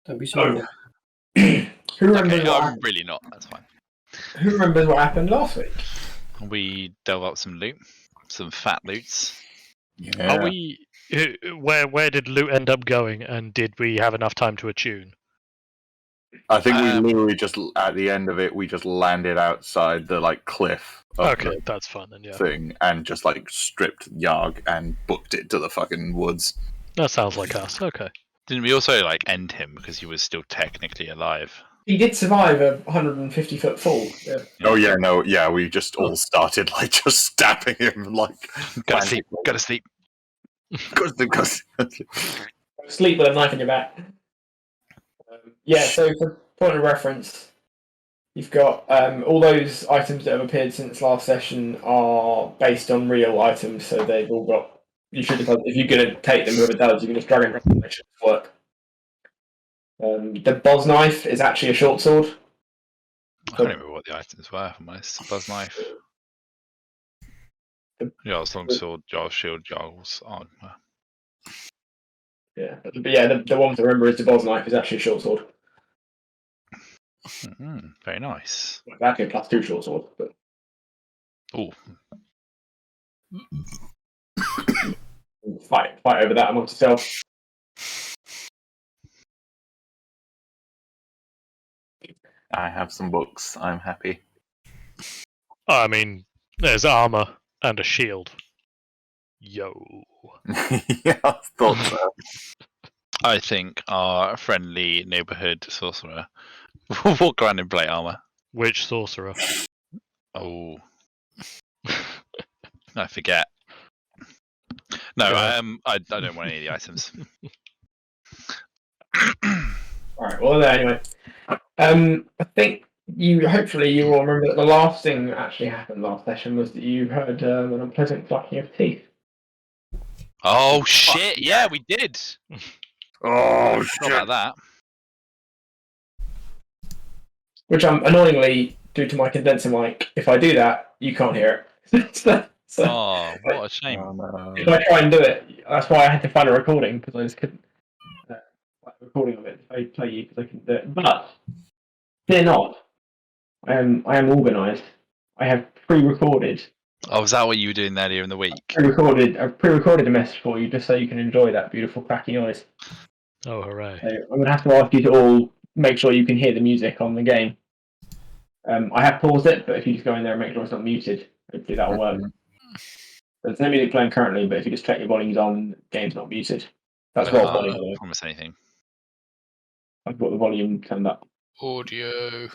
Don't be sorry. Who remembers Okay, what I'm happened? really not. That's fine. Who remembers what happened last week? We delve up some loot, some fat loots. Yeah. Are we? Where did loot end up going, and did we have enough time to attune? I think we Um, literally just at the end of it, we just landed outside the cliff of Okay, that's fine then. the Yeah, thing and just stripped Yarg and booked it to the fucking woods. that sounds like us. Okay. Didn't we also end him because he was still technically alive? He did survive a 150-foot fall. Yeah. Oh yeah, no, yeah, we just all started just stabbing him Gotta sleep. Gotta sleep. Sleep with a knife in your back. So for point of reference, you've got all those items that have appeared since last session are based on real items, so they've all got. You should have, if you're going to take them, whoever does, you can just drag and drop them. They should work. The Boz knife is actually a short sword. I don't remember what the items were for my buzz knife. Jarl's longsword, Jarl's shield, Jarl's armor. Yeah, but the one to remember is the Boz knife is actually a short sword. Very nice. It's actually a +2 short sword, but Oh, fight over that amongst yourself. I have some books. I'm happy. I mean, there's armor and a shield. Yo. Yeah, I thought so. I think our friendly neighborhood sorcerer will walk around in plate armor. Which sorcerer? Oh, I forget. No, I don't want any of the items. Alright, well anyway. I think hopefully you will remember that the last thing that actually happened last session was that you heard an unpleasant clucking of teeth. Oh shit! Yeah, we did. Oh Not shit! about that. Which annoyingly, due to my condenser mic, if I do that, you can't hear it. so Oh, what a shame. Oh, no. if I try and do it, that's why I had to find a recording, because I just couldn't find a recording of it to play you, because I couldn't do it. But fear not, I am organised. I have pre-recorded. Oh, was that what you were doing earlier in the week? I've pre-recorded a message for you, just so you can enjoy that beautiful cracky noise. Oh, hooray. So I'm going to have to ask you to all make sure you can hear the music on the game. I have paused it, but if you just go in there and make sure it's not muted, hopefully that'll work. There's no music playing currently, but if you just check your volume's on, the game's not muted. That's I roll volume. can't promise anything. I've got the volume turned up. Audio.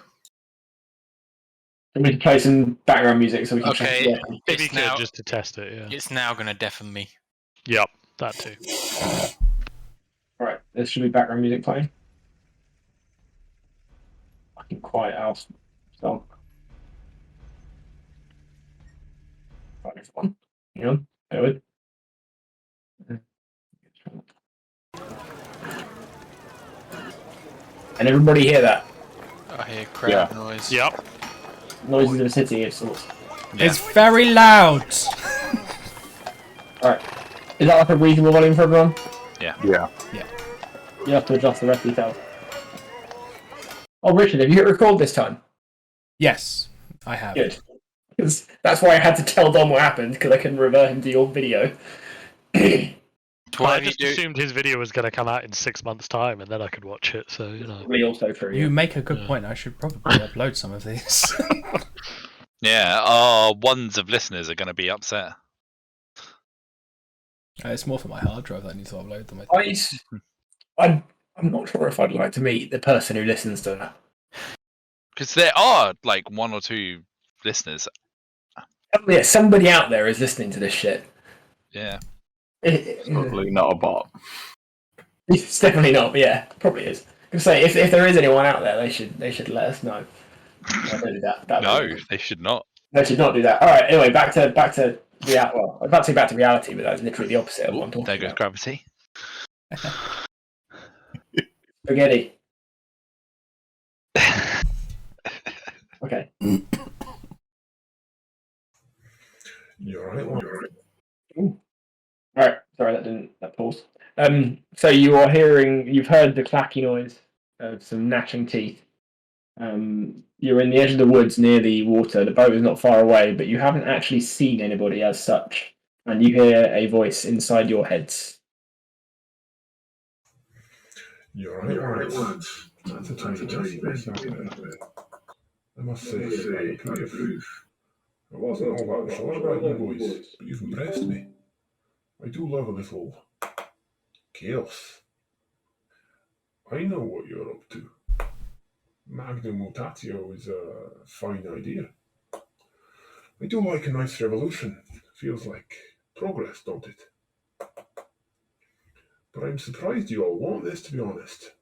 We can play some background music so we can check Okay. it. Maybe It's you could now, just to test it, yeah. it's now going to deafen me. Yep, that too. Alright, there should be background music playing. Fucking quiet house. So. Right, everyone. Hang on. Bear with. And everybody hear that? I hear crowd Yeah. noise. Yep. Noises of a city of sorts. It's very loud. Alright. Is that like a reasonable volume for everyone? Yeah. You have to adjust the rest yourself. Oh, Richard, have you hit record this time? Yes, I have. Good. 'Cause that's why I had to tell Dom what happened, because I couldn't revert him to your video. I just assumed his video was going to come out in 6 months' time, and then I could watch it. So Probably also true. You Yeah. make a good point. I should probably upload some of these. Yeah, our ones of listeners are going to be upset. It's more for my hard drive that I need to upload them. I'm not sure if I'd like to meet the person who listens to that. Because there are one or two listeners. Yeah, somebody out there is listening to this shit. Yeah. Probably not a bot. It's definitely not, but yeah, probably is. I was say if there is anyone out there, they should let us know. Don't do that. No, they should not. They should not do that. All right. Anyway, back to reality. Well, I'm about to say back to reality, but that's literally the opposite of what I'm talking There goes about. gravity. Spaghetti. Okay. You alright? Alright, sorry that paused. So you've heard the clacky noise some gnashing teeth. You're in the edge of the woods near the water. The boat is not far away, but you haven't actually seen anybody as such. And you hear a voice inside your heads. You're right, lads. That's a tiny space out there. I must say, I approve. I wasn't all that sure about you boys, but you've impressed me. I do love a little chaos. I know what you're up to. Magnum Mutatio is a fine idea. I do like a nice revolution. Feels like progress, don't it? But I'm surprised you all want this, to be honest.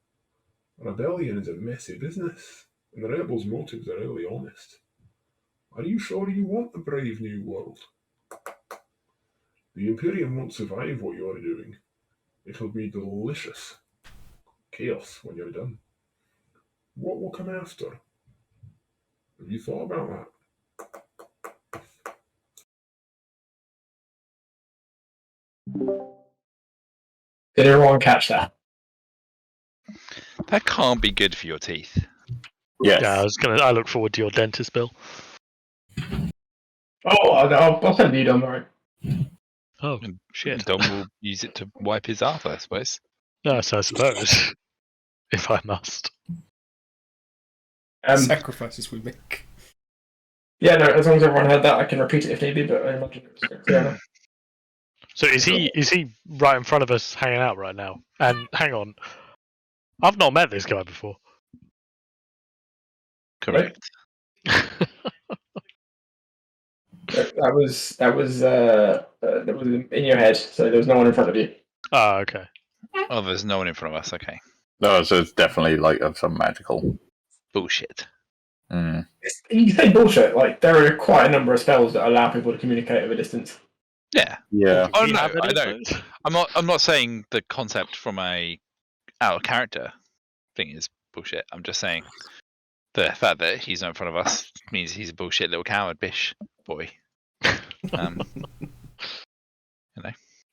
A rebellion is a messy business, and the rebels' motives are really honest. Are you sure you want a brave new world? The Imperium won't survive what you're doing. It'll be delicious. Chaos when you're done. What will come after? Have you thought about that? Did everyone catch that? That can't be good for your teeth. Yes. Yeah, I look forward to your dentist bill. Oh, I'll send you, don't worry. Oh, shit. Dom will use it to wipe his ass, I suppose. Yes, I suppose. If I must. Sacrifices we make. Yeah, no, as long as everyone heard that, I can repeat it if need be, but I imagine it was clear enough. So is he right in front of us hanging out right now? And hang on. I've not met this guy before. Correct. That was in your head, so there was no one in front of you. Oh, okay. Oh, there's no one in front of us. Okay. No, so it's definitely like of some magical. Bullshit. Mm. You say bullshit. Like there are quite a number of spells that allow people to communicate over distance. Yeah. Yeah. Oh Do you no, have any I of know. those? I'm not saying the concept from a out of character thing is bullshit. I'm just saying the fact that he's not in front of us means he's a bullshit little coward bish boy.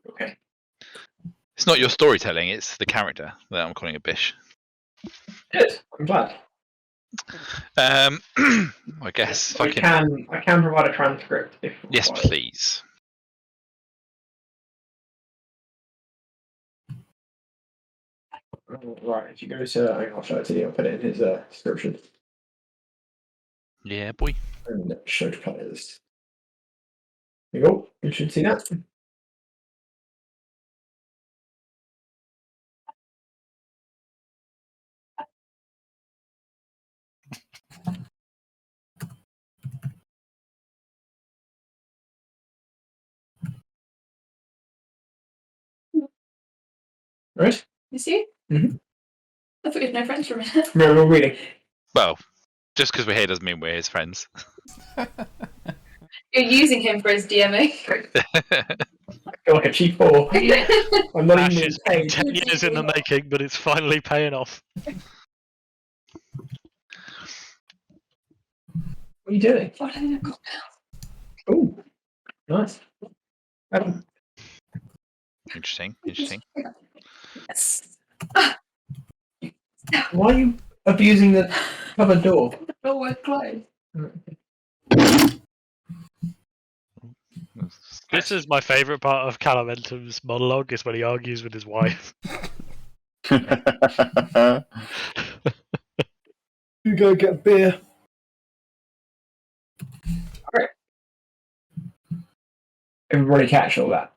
Okay. It's not your storytelling, it's the character that I'm calling a bish. Good. I'm glad. I guess I can provide a transcript if yes, required. please. Right, if you go to, I'll show it to you. I'll put it in his description. Yeah, boy. And show players. There you go. You should see that. Right? You see? Mhm. I thought you had no friends for a minute. No, we're reading. Well, just because we're here doesn't mean we're his friends. You're using him for his DMing. I feel like a cheap whore. I'm not Ash even is paid. 10 years in the making, but it's finally paying off. What are you doing? Following a cocktail. Oh, nice. Interesting. Yes. Why are you abusing the cupboard door? The door was closed. This is my favourite part of Calaventum's monologue, is when he argues with his wife. You go get a beer. Everybody catch all that?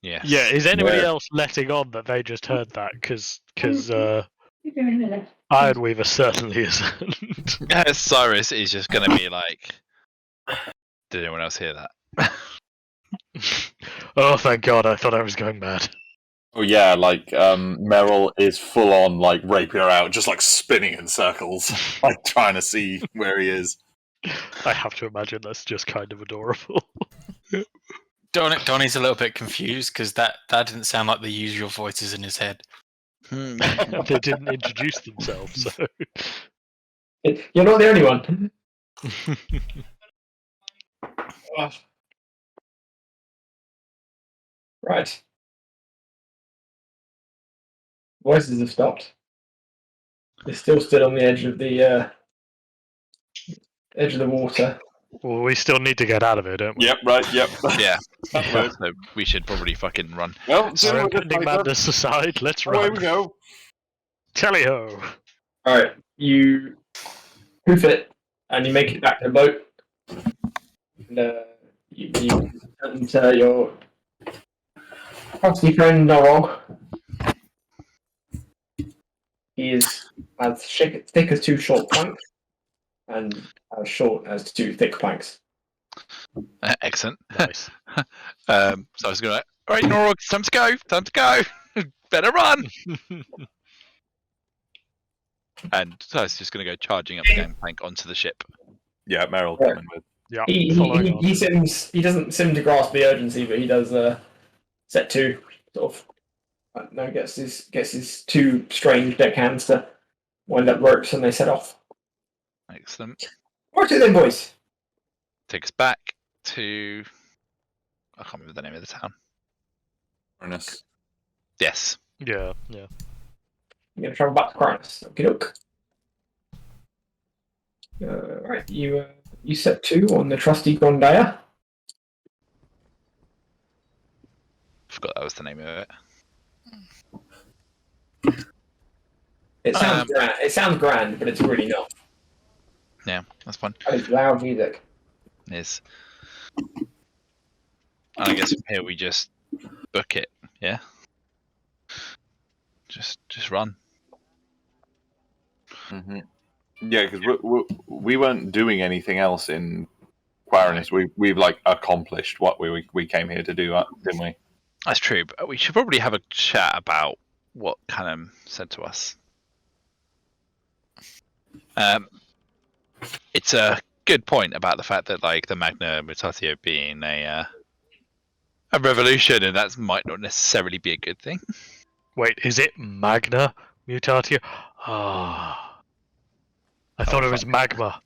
Yes. Yeah, is anybody Yeah. else letting on that they just heard that? Because You're doing it. Ironweaver certainly isn't. Cyrus is just going to be like, did anyone else hear that? Oh, thank God, I thought I was going mad. Oh yeah, like Meryl is full on like rapier out, just like spinning in circles, like trying to see where he is. I have to imagine that's just kind of adorable. Donnie's a little bit confused because that didn't sound like the usual voices in his head. They didn't introduce themselves, so. You're not the only one. Right. Voices have stopped. It's still stood on the edge of the water. Well, we still need to get out of here, don't we? Yep, right, yep. Yeah. That works. So we should probably fucking run. Well, Our deal with it, impending Piper. madness aside, let's Away run. we go. Tally ho! Alright, you hoof it and you make it back to the boat. And you turn to your trusty friend Norog. He is as thick as two short planks and as short as two thick planks. Excellent. Nice. So I was going to, all right, Norog, time to go. Time to go. Better run. And so I was just going to go charging up the gangplank onto the ship. Yeah, Meryl Yeah. coming with. Yeah, He doesn't seem to grasp the urgency, but he does set to sort of I don't know, gets his two strange deckhands to wind up ropes and they set off. Excellent. Where to then, boys? Take us back to, I can't remember the name of the town. Ernest. Yes. yeah. You're gonna travel back to Cronus. Okie doke. Right, you set two on the trusty Gondaya. Forgot that was the name of it. It sounds grand, but it's really not. Yeah, that's fine. It's loud music. It is. And I guess from here we just book it. Yeah. Just run. Mm-hmm. Yeah, because we weren't doing anything else in Quaranus. We've like accomplished what we came here to do, didn't we? That's true, but we should probably have a chat about what Callum said to us. It's a good point about the fact that like the Magna Mutatio being a revolution, and that might not necessarily be a good thing. Wait, is it Magna Mutatio? Ah, I thought it was magma.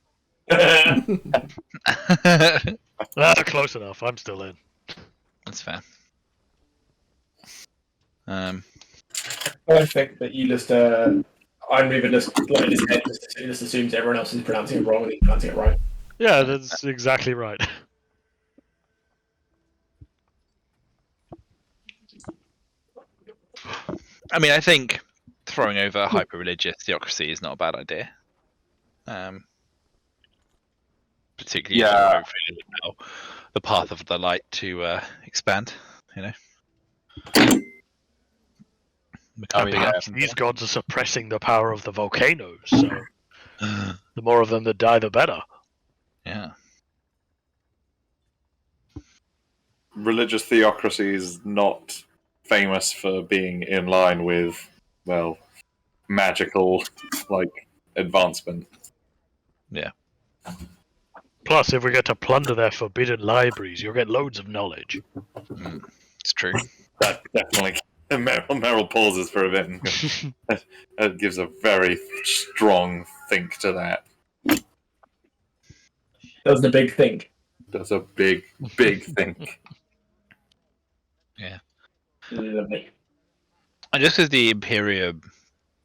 Close enough. I'm still in. That's fair. I think that you just Ironweaver just like his head just assumes everyone else is pronouncing it wrong and he's pronouncing it right. Yeah, that's exactly right. I mean, I think throwing over hyper-religious theocracy is not a bad idea. Particularly if Yeah. it hopefully allow the path of the light to expand. You know. Become bigger. Perhaps these gods are suppressing the power of the volcanoes, so the more of them that die, the better. Yeah. Religious theocracy is not famous for being in line with, well, magical like advancement. Plus, if we get to plunder their forbidden libraries, you'll get loads of knowledge. It's true. That definitely. Meryl pauses for a bit. And that gives a very strong think to that. That was the big thing. That's a big think. Lovely. And just because the Imperium,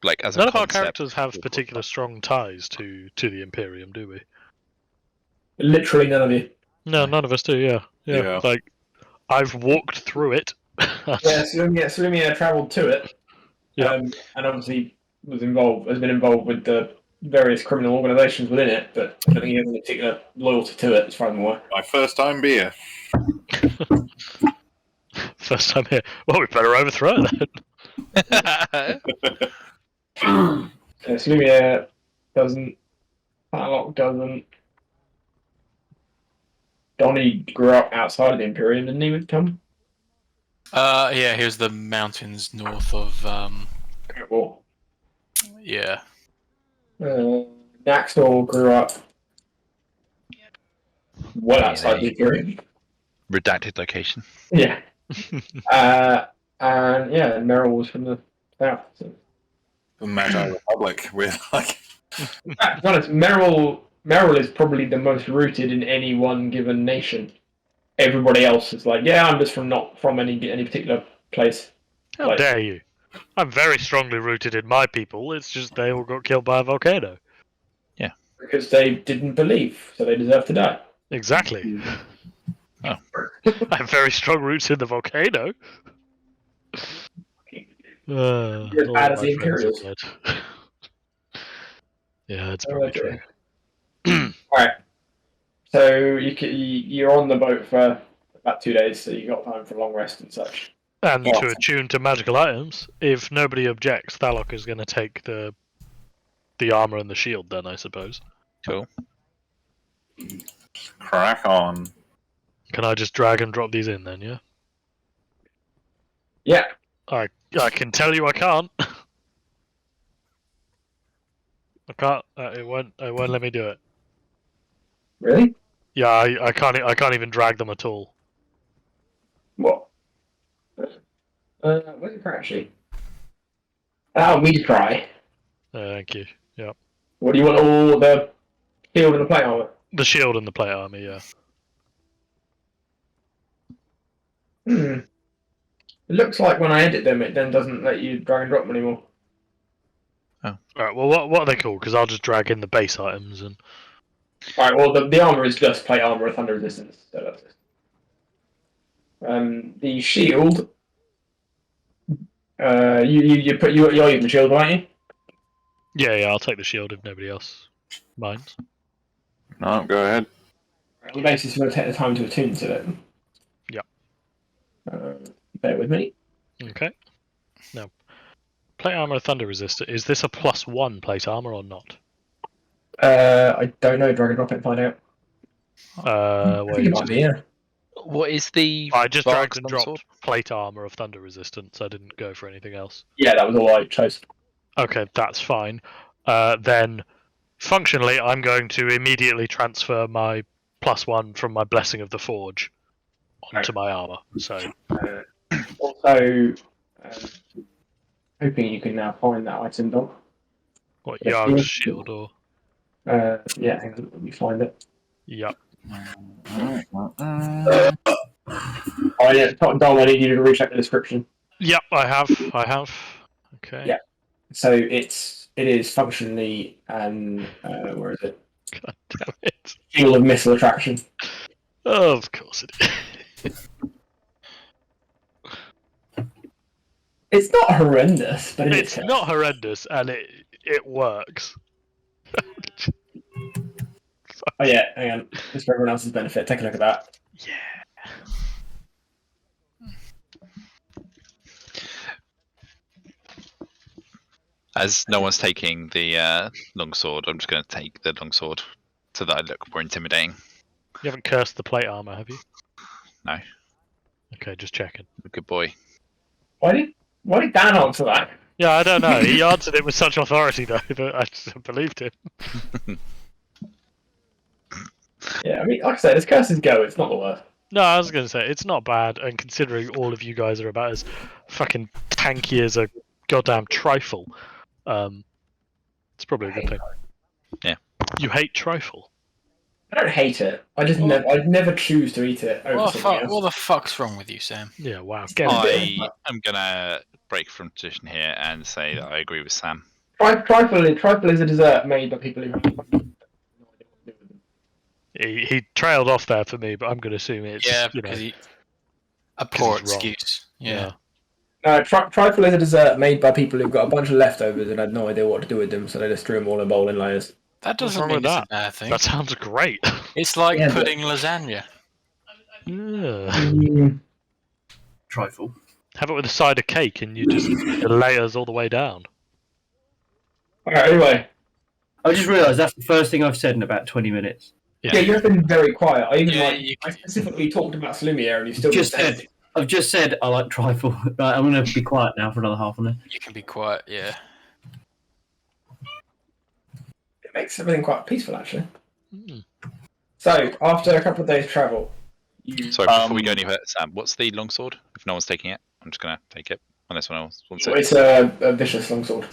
like as a None of our concept, characters have particular strong ties to the Imperium, do we? Literally none of you. No, none of us do. Yeah. Yeah. Like, I've walked through it. Yeah, Salumia travelled to it. Yeah. And obviously has been involved with the various criminal organisations within it, but I don't think he has any particular loyalty to it as far as I'm aware. My first time beer. First time here. Well, we better overthrow it then. Salumia doesn't. Harlock doesn't. Donnie grew up outside of the Imperium, didn't he, with Tom? Yeah, here's the mountains north of. Well, Yeah. Naxtor grew up well outside the Imperium. redacted location. Yeah. And yeah, Meryl was from the south. So. The Magi Republic with like. To be honest, Meryl is probably the most rooted in any one given nation. Everybody else is like, yeah, I'm just not from any particular place. How Like- dare you? I'm very strongly rooted in my people. It's just they all got killed by a volcano. Because they didn't believe, so they deserve to die. Exactly. Oh. I have very strong roots in the volcano. You're as All bad of as my the friends are Imperials. dead. Yeah, it's Oh, probably okay. true. Alright. So you're on the boat for about 2 days, so you got time for a long rest and such. And Yeah. to attune to magical items, if nobody objects, Thalok is going to take the armor and the shield. Then I suppose. Cool. Crack on. Can I just drag and drop these in then? Yeah. Yeah. I can tell you I can't. I can't. It won't let me do it. Really? Yeah, I can't even drag them at all. What? Where's it actually? Oh, me to try. Thank you. Yep. What do you want? All the shield and the plate armor? The shield and the plate armor. Yeah. Hmm. It looks like when I edit them, it then doesn't let you drag and drop them anymore. All right. Well, what are they called? Because I'll just drag in the base items and. Alright, well, the armor is just plate armor with thunder resistance. So that's it. The shield. You're using the shield, aren't you? Yeah, I'll take the shield if nobody else minds. No, go ahead. On the basis you're going to take the time to attune to it. Yep. Bear with me. Okay. Now, plate armor thunder resistor. Is this a +1 plate armor or not? I don't know. Drag and drop it and find out. I Wait, think it might be, yeah. What is the? I just Bark's dragged and dropped longsword? plate armor of thunder resistance. I didn't go for anything else. Yeah, that was all I chose. Okay, that's fine. Then, functionally, I'm going to immediately transfer my +1 from my Blessing of the Forge onto my armor. So, Also, hoping you can now find that item, Dom. what, Yeah, Yarg's shield. shield or? Yeah, hang on, let me find it. Yep. Oh yeah, Dom, I need you to recheck the description. Yep, I have. Okay. Yeah. So it is functionally where is it? God damn it. Shield of missile attraction. Oh, of course it is. It's not horrendous, but It's not horrendous, and it works. Oh yeah, hang on. Just for everyone else's benefit, take a look at that. Yeah. As no one's taking the longsword, I'm just going to take the longsword so that I look more intimidating. You haven't cursed the plate armor, have you? No. Okay, just checking. Good boy. Why did Dan answer that? Yeah, I don't know. He answered it with such authority, though, that I just believed him. Yeah, I mean, like I said, as curses go, it's not the worst. No, I was going to say, it's not bad, and considering all of you guys are about as fucking tanky as a goddamn trifle, it's probably a good thing. Yeah. You hate trifle? I don't hate it. I'd never choose to eat it over something else. What the fuck's wrong with you, Sam? Yeah, wow. I am going to break from tradition here and say that I agree with Sam. Trifle is a dessert made by people who. He trailed off there for me, but I'm going to assume it's because a poor he's wrong. excuse. Yeah. Trifle is a dessert made by people who've got a bunch of leftovers and had no idea what to do with them, so they just threw them all in a bowl in layers. That doesn't wrong mean with it's that? a bad thing. That sounds great. It's like Yeah, but- pudding lasagna. Yeah. Trifle. Have it with a side of cake, and you just the layers all the way down. Alright, anyway. I just realised that's the first thing I've said in about 20 minutes. Yeah, you've been very quiet. Yeah, I specifically talked about Slumiere and you still Just didn't say said. I've just said I like trifle. Right, I'm going to be quiet now for another half an hour. You can be quiet, yeah. it makes everything quite peaceful, actually. Mm. So, after a couple of days' travel, you... Sorry, before we go any further, Sam, what's the longsword? If no one's taking it, I'm just going to take it. Unless someone else wants it. It's a vicious longsword.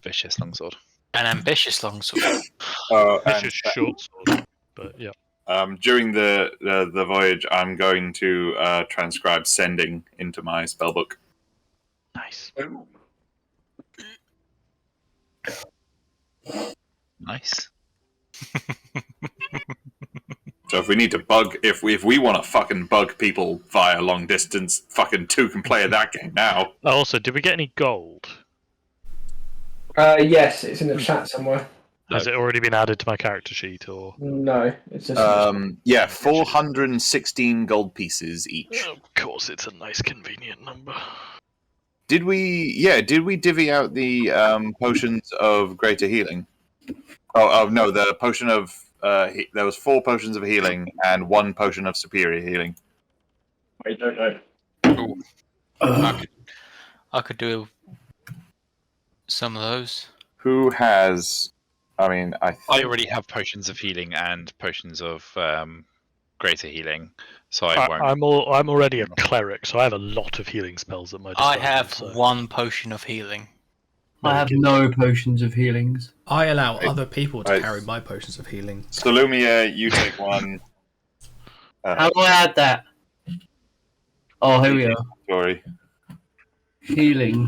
Vicious longsword. An ambitious longsword. It's just And, short sword, but yeah. during the voyage, I'm going to transcribe sending into my spellbook. Nice. Nice. So if we need to bug, if we want to fucking bug people via long distance, fucking 2 can play at that game now. Also, did we get any gold? Yes, it's in the chat somewhere. Has it already been added to my character sheet, or? No, it's just. Yeah, 416 gold pieces each. Of course, it's a nice, convenient number. Did we divvy out the potions of greater healing? Oh no, the potion of there was 4 potions of healing and 1 potion of superior healing. I don't know. I could do some of those. Who has? I mean, I already have potions of healing and potions of greater healing, so I won't. I'm already a cleric, so I have a lot of healing spells at my disposal. I have so. 1 potion of healing. I have no potions of healings. I allow other people to Right. carry my potions of healing. Salumia, you take 1. How do I add that? Oh, here we are. Sorry. Healing.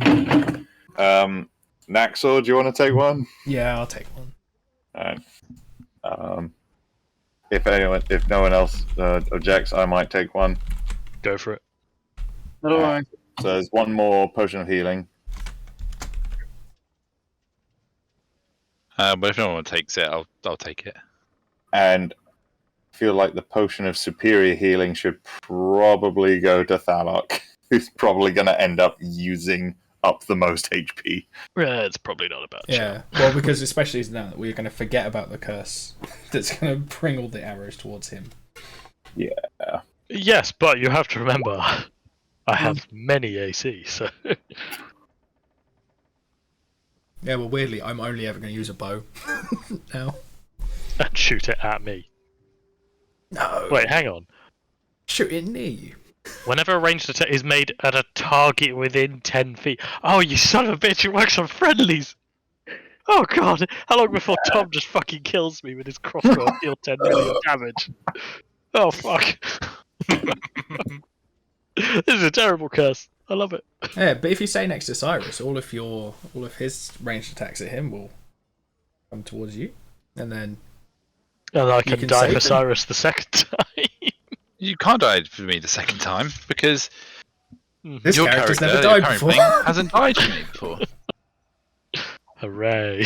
Naxor, do you want to take 1? Yeah, I'll take 1. Alright. If no one else objects, I might take 1. Go for it. Alright. So there's 1 more potion of healing. But if no one takes it, I'll take it. And I feel like the potion of superior healing should probably go to Thalok, who's probably going to end up using up the most HP. Yeah, it's probably not a bad Yeah, well, because especially now that we're going to forget about the curse that's going to bring all the arrows towards him. Yes, but you have to remember, I have many AC, so... Yeah, well, weirdly, I'm only ever going to use a bow now. and shoot it at me. No. Wait, hang on. Shoot it near you. Whenever a ranged attack is made at a target within 10 feet... Oh, you son of a bitch, it works on friendlies! Oh god, how long before Tom just fucking kills me with his crossbow and deal 10 million damage? Oh fuck. This is a terrible curse. I love it. Yeah, but if you stay next to Cyrus, all of his ranged attacks at him will come towards you, and then And I You can can die save for him. Cyrus the second time. You can't die for me the second time because this your character's character, never the died current before. thing, hasn't died for me before. Hooray.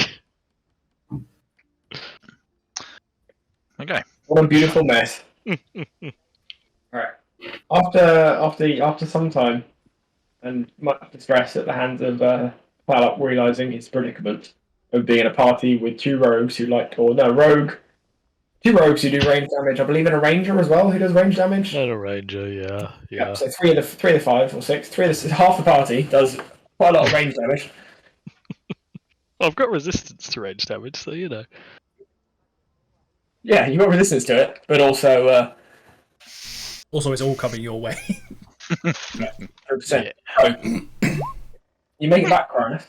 Okay. What a beautiful mess. Right. After some time and much distress at the hands of Thalok realizing his predicament of being in a party with 2 rogues who like, or no, two rogues who do range damage. I believe in a ranger as well who does range damage. Not a ranger, yeah. So 3 of the 5 or 6, half the party does quite a lot of range damage. I've got resistance to range damage, so you know. Yeah, you've got resistance to it, but also Also, it's all coming your way. 100%. So, you make it back, Cronus.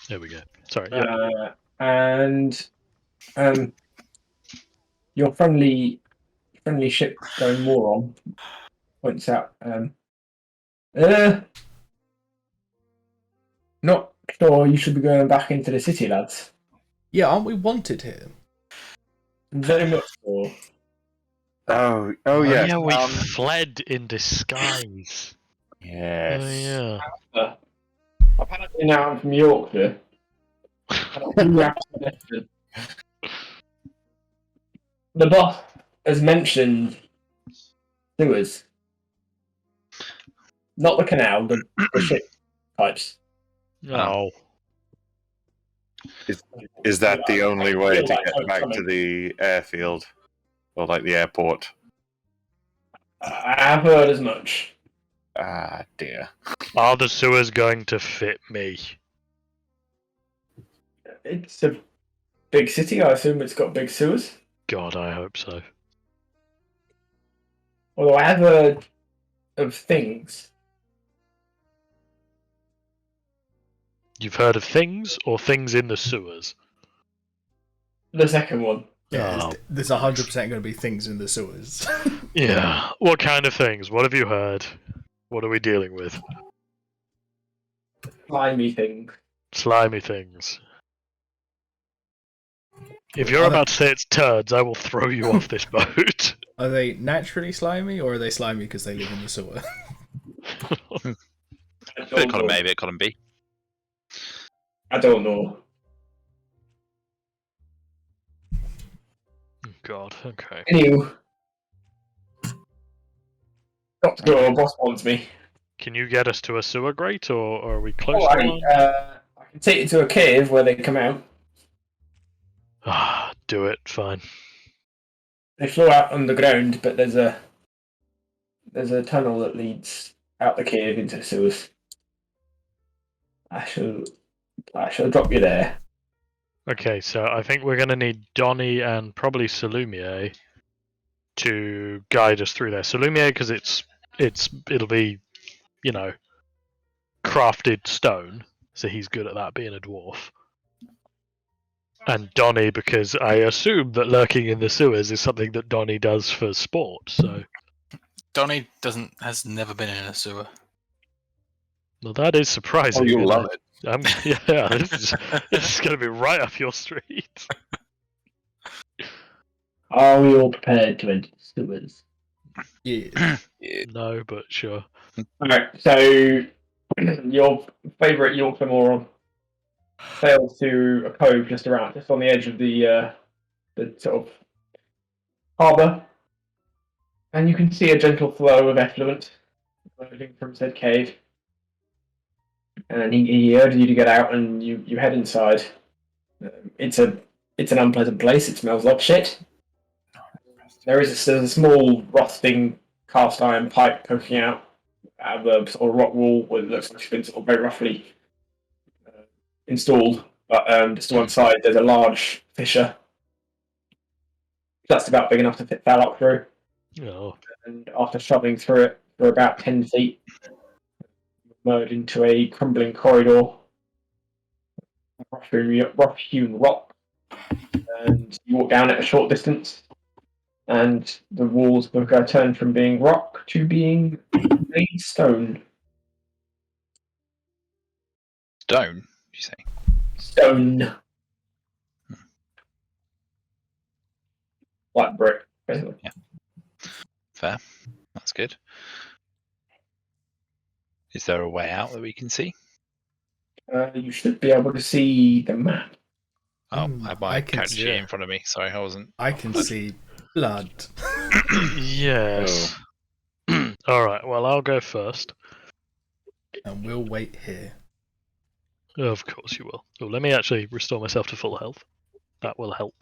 There we go. Sorry, yeah. And your friendly ship going Moron points out not sure you should be going back into the city, lads. Yeah, aren't we wanted here? Very much so. Oh Yeah, yeah. we fled in disguise. Yes. Oh, yeah. Apparently now I'm from Yorkshire. The boss has mentioned sewers. Not the canal, the ship types. No. Is that the only way to Like, get back to the airfield? Or like the airport? I have heard as much. Ah, dear. Are the sewers going to fit me? It's a big city. I assume it's got big sewers. God, I hope so. Although I have heard of things. You've heard of things or things in the sewers? The second one. Yeah, Oh. there's 100% going to be things in the sewers. Yeah. What kind of things? What have you heard? What are we dealing with? slimy things. Slimy things. If you're Are they- about to say it's turds, I will throw you off this boat. Are they naturally slimy, or are they slimy because they live in the sewer? I Bit don't column know. A, bit column B. I don't know. God, okay. Anywho. Got to go, boss wants me. Can you get us to a sewer grate, or are we close to Alright, one? I can take you to a cave where they come out. Ah, do it, fine. They flow out underground, but there's a tunnel that leads out the cave into the sewers. I shall drop you there. Okay, so I think we're going to need Donnie and probably Salumier to guide us through there. Salumier, because it'll be, you know, crafted stone, so he's good at that, being a dwarf. And Donnie, because I assume that lurking in the sewers is something that Donnie does for sport. So, Donnie has never been in a sewer. well, that is surprising. Oh, you'll and love it. Yeah, this is going to be right up your street. Are we all prepared to enter the sewers? Yeah. No, but sure. Alright, so your favourite Yorkshire moron sails to a cove just on the edge of the sort of harbour, and you can see a gentle flow of effluent emerging from said cave. And he urges you to get out, and you head inside. It's an unpleasant place. It smells like shit. There's a small rusting cast iron pipe poking out of the sort of rock wall, where it looks like it's been sort of very roughly installed. But just to one side, there's a large fissure that's about big enough to fit Thalok through. Oh, And after shoving through it for about 10 feet, emerge into a crumbling corridor, rough-hewn rock, and you walk down at a short distance, and the walls turn from being rock to being made stone. Stone, did you say? Stone. Like brick, basically. Fair. That's good. Is there a way out that we can see? You should be able to see the map. Oh, Hmm, I have I my can character see sheet it. in front of me. Sorry, I wasn't. I can see blood. yes. All right. Well, I'll go first. And we'll wait here. Of course you will. Oh, let me actually restore myself to full health. That will help.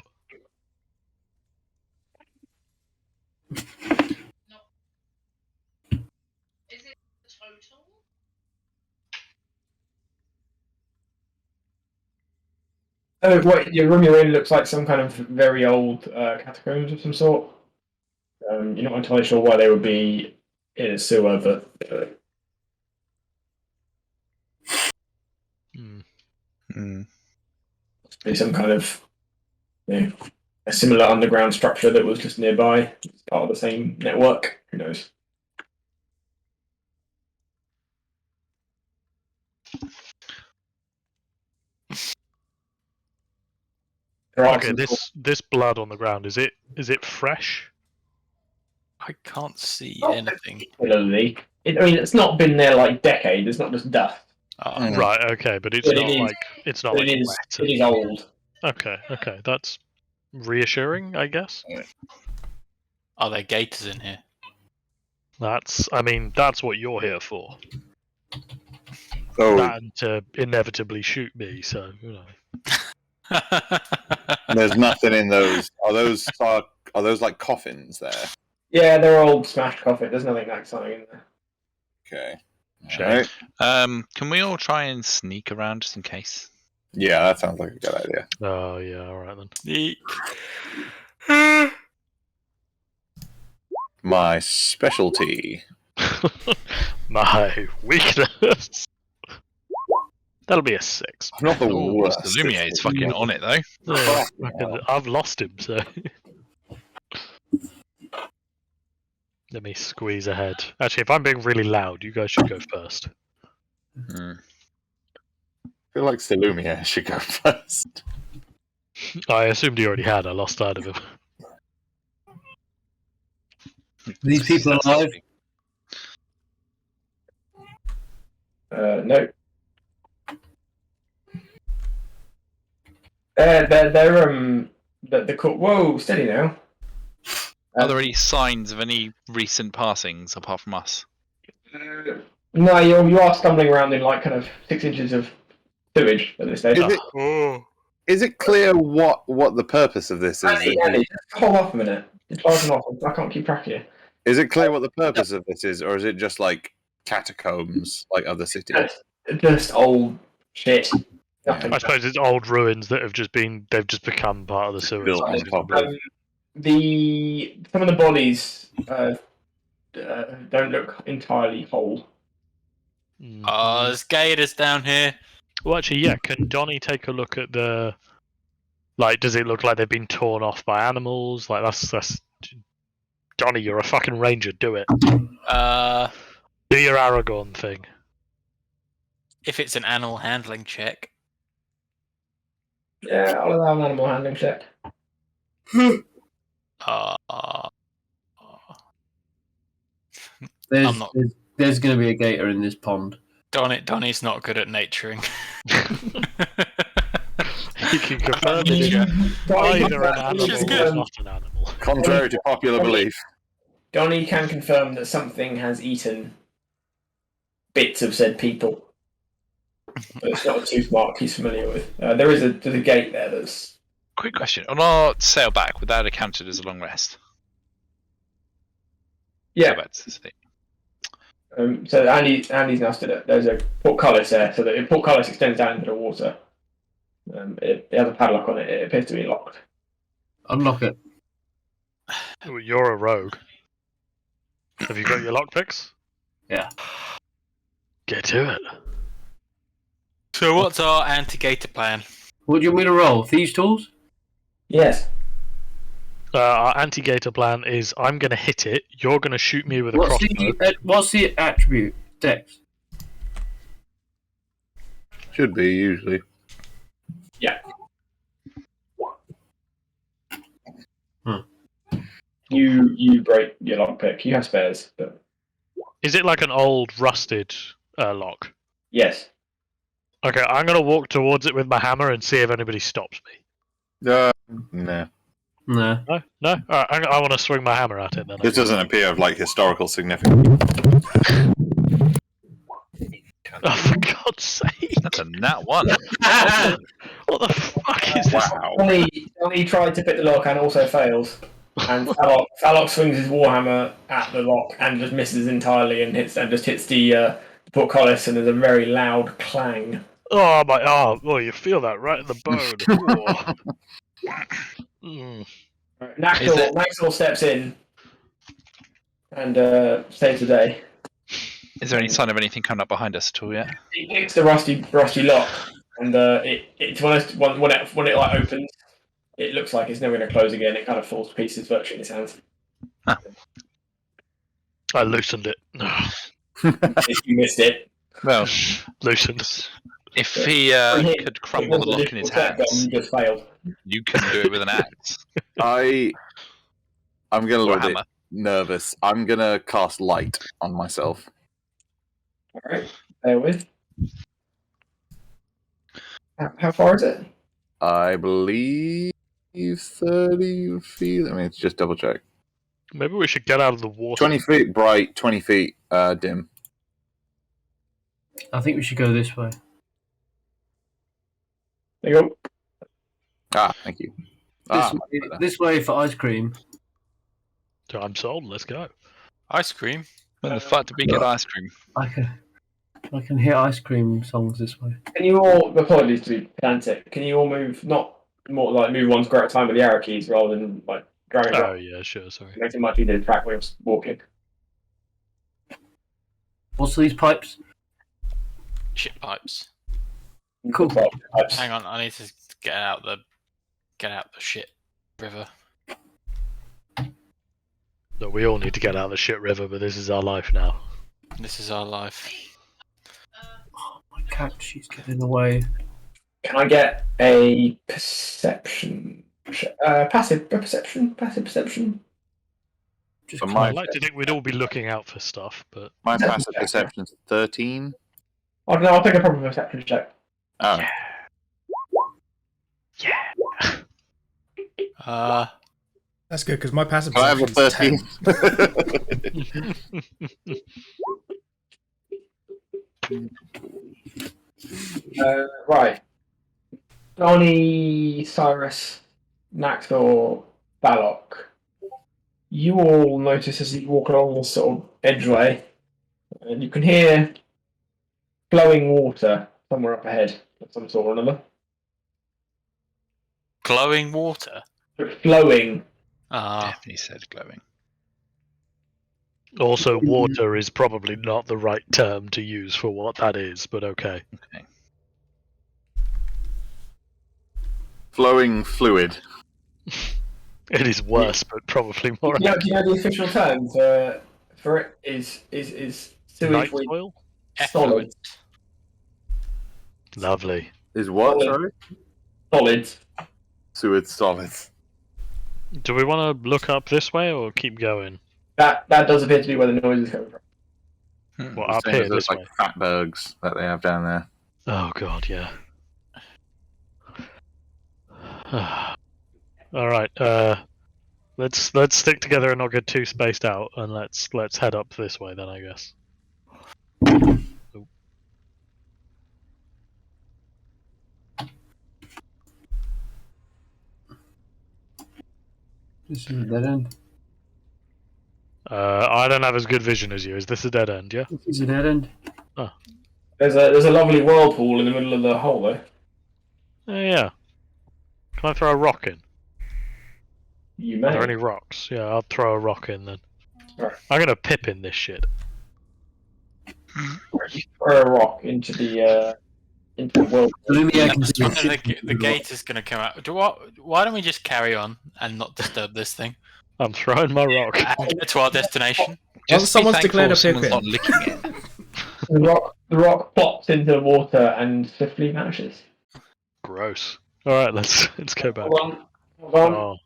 Oh, what your room you're in looks like some kind of very old catacombs of some sort. You're not entirely sure why they would be in a sewer, but be some kind of a similar underground structure that was just nearby. It's part of the same network. Who knows? There are Okay, some this blood on the ground, is it fresh? I can't see Oh. anything. particularly. I mean, it's not been there like decades. It's not just dust. Mm. Right. Okay, but it's But not it is- like it's not But like it is. wet. It is old. Okay, that's reassuring, I guess. Are there gators in here? That's what you're here for. Oh, That and to inevitably shoot me. So you know. there's nothing in those. Are those like coffins there? Yeah, they're old smashed coffee. There's nothing that exciting in there. Okay. Shame. Alright. Can we all try and sneak around just in case? Yeah, that sounds like a good idea. Oh yeah, all right then. Eek. My specialty. My weakness. That'll be a 6. I'm not the Ooh, worst. the Lumiere is fucking on it though. Yeah, I've lost him, so. Let me squeeze ahead. Actually, if I'm being really loud, you guys should go first. Hmm. feel like Salumia should go first. I assumed he already had. I lost sight of him. These people alive? No. Whoa, steady now. Are there any signs of any recent passings apart from us? No, you are stumbling around in like kind of 6 inches of sewage at this stage. Is it clear what the purpose of this is? Andy, just hold off a minute. It's far off. I can't keep track of you. Is it clear what the purpose of this is, or is it just like catacombs like other cities? Just old shit. I suppose it's old ruins that have just become part of the sewers. Built on top of Some of the bodies don't look entirely whole. There's gators down here. Well, actually, yeah. Can Donnie take a look at the? Like, does it look like they've been torn off by animals? Like, that's. Donnie, you're a fucking ranger. Do it. Do your Aragorn thing. If it's an animal handling check. Yeah, I'll allow an animal handling check. There's going to be a gator in this pond. Donnie's not good at naturing. You can confirm it. Either an animal or not an animal. Contrary to popular belief. Donnie can confirm that something has eaten bits of said people. But it's not a tooth mark he's familiar with. There's a gate there that's... Quick question. On our sail back, would that have counted as a long rest? Yeah. Go back to the city. So Andy's now stood up. There's a portcullis there, so the portcullis extends down into the water. It has a padlock on it. It appears to be locked. Unlock it. Well, you're a rogue. Have you got your lockpicks? Yeah. Get to it. So what's our anti-gator plan? What do you want me to roll? Thieves' tools? Yes. Our anti-gator plan is I'm going to hit it, you're going to shoot me with a crossbow. What's the attribute? Dex? Should be, usually. Yeah. You break your lockpick. You have spares, but... Is it like an old rusted lock? Yes. Okay, I'm going to walk towards it with my hammer and see if anybody stops me. No. No. No? Alright, I want to swing my hammer at it then. This doesn't appear of like historical significance. Oh, for God's sake. That's a nat one. What the fuck is this? Wow. Donnie tried to pick the lock and also fails. And Falok swings his warhammer at the lock and just misses entirely and just hits the portcullis, and there's a very loud clang. Oh, my arm. Oh, you feel that right in the bone. Naxor steps in and saves the day. Is there any sign of anything coming up behind us at all yet? He picks the rusty lock, and it's when it like opens, it looks like it's never going to close again. It kind of falls to pieces virtually in his hands. Huh. I loosened it. If you missed it, Well, Loosened. if he could crumble the lock in his hands, you just failed. you can do it with an axe. I'm gonna Or a look a bit hammer. nervous. I'm gonna cast light on myself. All right, bear with. How far is it? I believe 30 feet. Let me just double check. Maybe we should get out of the water. 20 feet bright, 20 feet dim. I think we should go this way. There you go. Ah, thank you. This way for ice cream. So I'm sold. Let's go. Ice cream? When the fuck did we get ice cream? I can hear ice cream songs this way. Can you all? Apologies to be pedantic. Can you all move? Not more like move one square at a time with the arrow keys rather than like drag and drop. Oh, yeah, sure, sorry. It makes it much easier to track when you're walking. What's these pipes? Shit pipes. Cool. Hang on, I need to get out the shit river. No, we all need to get out of the shit river, but this is our life now. This is our life. Oh my cat, she's getting in the way. Can I get a perception? Passive perception. Just For I'd my like to think we'd all be looking out for stuff, but my passive perception's 13. Oh no, I'll take a proper perception check. Oh, That's good because my passive can I have a perception is 10. 13? Right. Donnie, Cyrus, Naxor, Balok. You all notice as you walk along this sort of edgeway, and you can hear flowing water somewhere up ahead of some sort or another. Glowing water. Flowing. Definitely said glowing. also water is probably not the right term to use for what that is, but okay. Okay. Flowing fluid. It is worse, but probably more. Do you know the official term for it is sewage Night with oil? solids. Lovely. Is what, sorry? Solids. Sewage solids. Do we want to look up this way or keep going? That does appear to be where the noise is coming from. Well, The up same here as this those, way. like fatbergs that they have down there. Oh god, yeah. All right. Let's stick together and not get too spaced out, and let's head up this way then, I guess. This is a dead end. I don't have as good vision as you. Is this a dead end? Yeah. This is a dead end. There's a lovely whirlpool in the middle of the hole though. Yeah. Can I throw a rock in? You Are may. there any rocks? Yeah, I'll throw a rock in then. Right. I'm gonna pip in this shit. Throw a rock into the whirlpool. Lumia can see The gate is going to come out. Why don't we just carry on and not disturb this thing? I'm throwing my rock. And get to our destination. Once someone's be thankful declared a someone's pippin. not licking it. The rock plops into the water and swiftly vanishes. Gross. All right, let's go back. Hold on. Oh.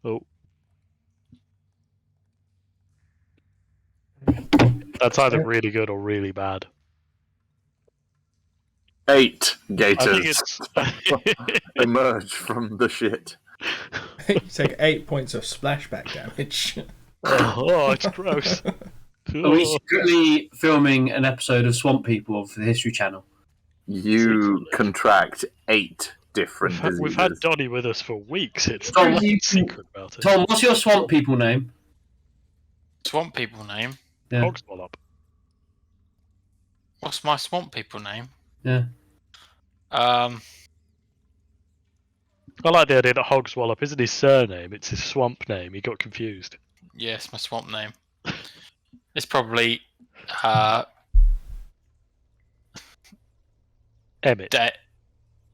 Oh. That's either really good or really bad. 8 I think gators it's. emerge from the shit. You take 8 points of splashback damage. oh, it's gross. Are we secretly filming an episode of Swamp People for the History Channel? You contract 8 different diseases. We've had Donnie with us for weeks. It's Tom, not a secret about it. Tom, what's your Swamp People name? Swamp people name. Yeah. Hogswallop. What's my swamp people name? Yeah. Um, I like the idea that Hogswallop isn't his surname, it's his swamp name. He got confused. yes, my swamp name. It's probably Emmett.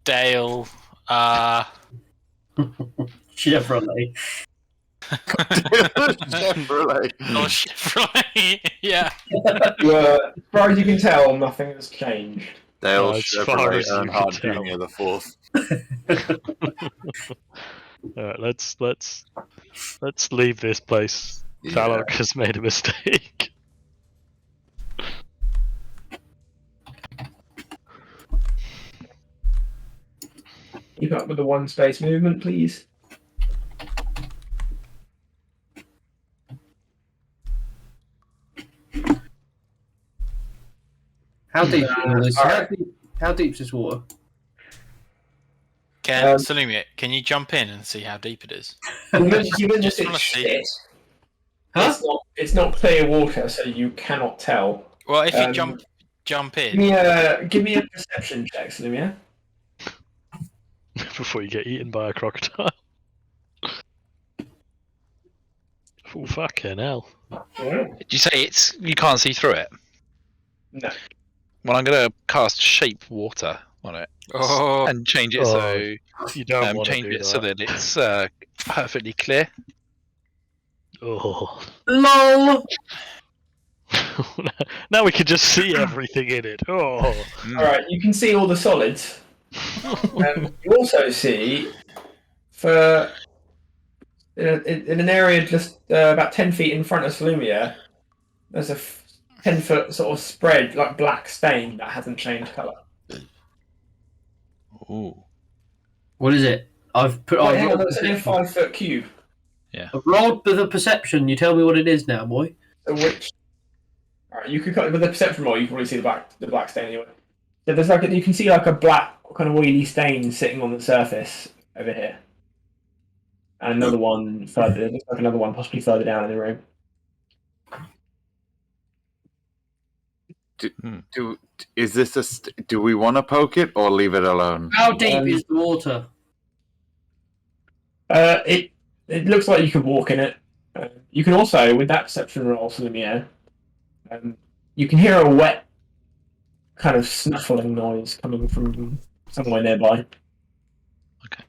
Dale. Chevrolet. Chevrolet. Or Chevrolet. Yeah. As far as you can tell, nothing has changed. Dale As far Chevrolet as you can Earnhardt tell. Jr. the 4th. Alright, let's leave this place. Balok has made a mistake. Keep up with the one space movement, please. How deep? alright. How deep is this water? Salumi, can you jump in and see how deep it is? You mentioned Just it's wanna see. shit. Huh? It's not clear water, so you cannot tell. Well, if you Um, jump Give in, me a perception check, Salumia. Before you get eaten by a crocodile. Oh, fucking hell. Did you say you can't see through it? No. Well, I'm gonna cast shape water on it and change it so You don't want to change do it that. so that it's perfectly clear. Oh. LOL! Now we can just see everything in it. Oh. Mm. All right, you can see all the solids. You also see, for in an area just about 10 feet in front of Salumia, there's a 10-foot sort of spread, like black stain that hasn't changed colour. Ooh. What is it? I've Hang on, rolled it's only a 5-foot cube. I've rolled with a perception. You tell me what it is now, boy. So which? All right, you could with the perception roll, you can probably see the black stain anyway. So there's like you can see like a black kind of oily stain sitting on the surface over here, and another one further. There's like another one possibly further down in the room. Is this do we want to poke it or leave it alone? How deep is the water? It looks like you could walk in it. You can also, with that perception roll, Salumia, you can hear a wet kind of snuffling noise coming from somewhere nearby. Okay.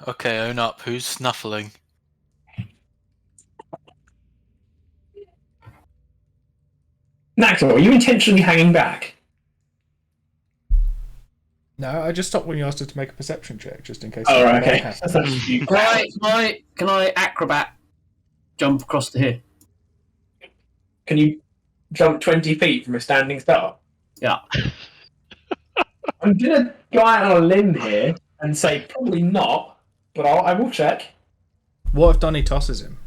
Okay, own up. Who's snuffling? Naxor, are you intentionally hanging back? No, I just stopped when you asked her to make a perception check, just in case. Oh, right, something okay. bad That's happened. actually Can I acrobat jump across to here? Can you jump 20 feet from a standing start? Yeah. I'm going to go out on a limb here and say probably not, but I will check. What if Donnie tosses him?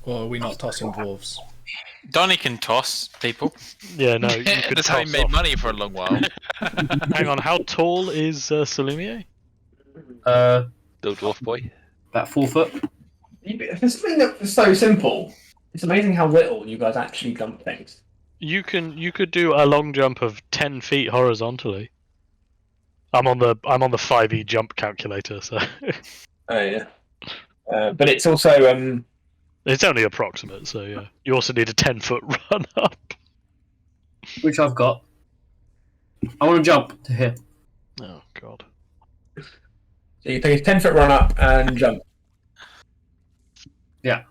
Or are we not tossing dwarves? Donnie can toss people. Yeah, no. You could That's how he toss made off. money for a long while. Hang on, how tall is Salumier? About Little dwarf boy. 4 foot. For something that was so simple, it's amazing how little you guys actually jump things. You could do a long jump of 10 feet horizontally. I'm on the 5e jump calculator, so Oh, yeah. But it's also it's only approximate. So yeah, you also need a 10-foot run up. Which I've got. I want to jump to here. Oh god. so you take a 10-foot run up and jump. Yeah.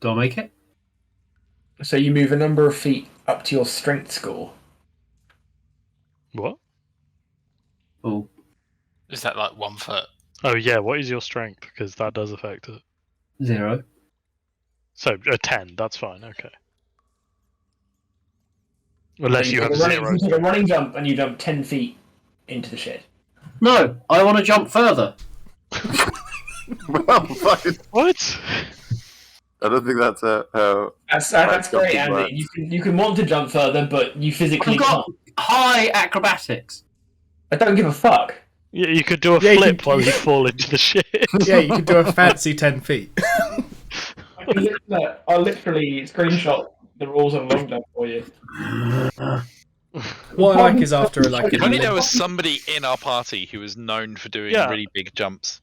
Do I make it? So you move a number of feet up to your strength score. What? Oh. Is that like 1 foot? Oh yeah. What is your strength? Because that does affect it. 0. So a 10. That's fine. Okay. Unless So you have take a running, 0. you take a running jump and you jump 10 feet into the shit. No, I want to jump further. Well, fucking, What? I don't think that's That's Right, great, jumping Andy. You can want to jump further, but you physically I've got can't. high acrobatics. I don't give a fuck. Yeah, you could do a Yeah, you flip could- while you fall into the shit. Yeah, you could do a fancy 10 feet. I'll literally screenshot the rules on long jump for you. What I like is after like If only there a was somebody in our party who was known for doing Yeah. really big jumps.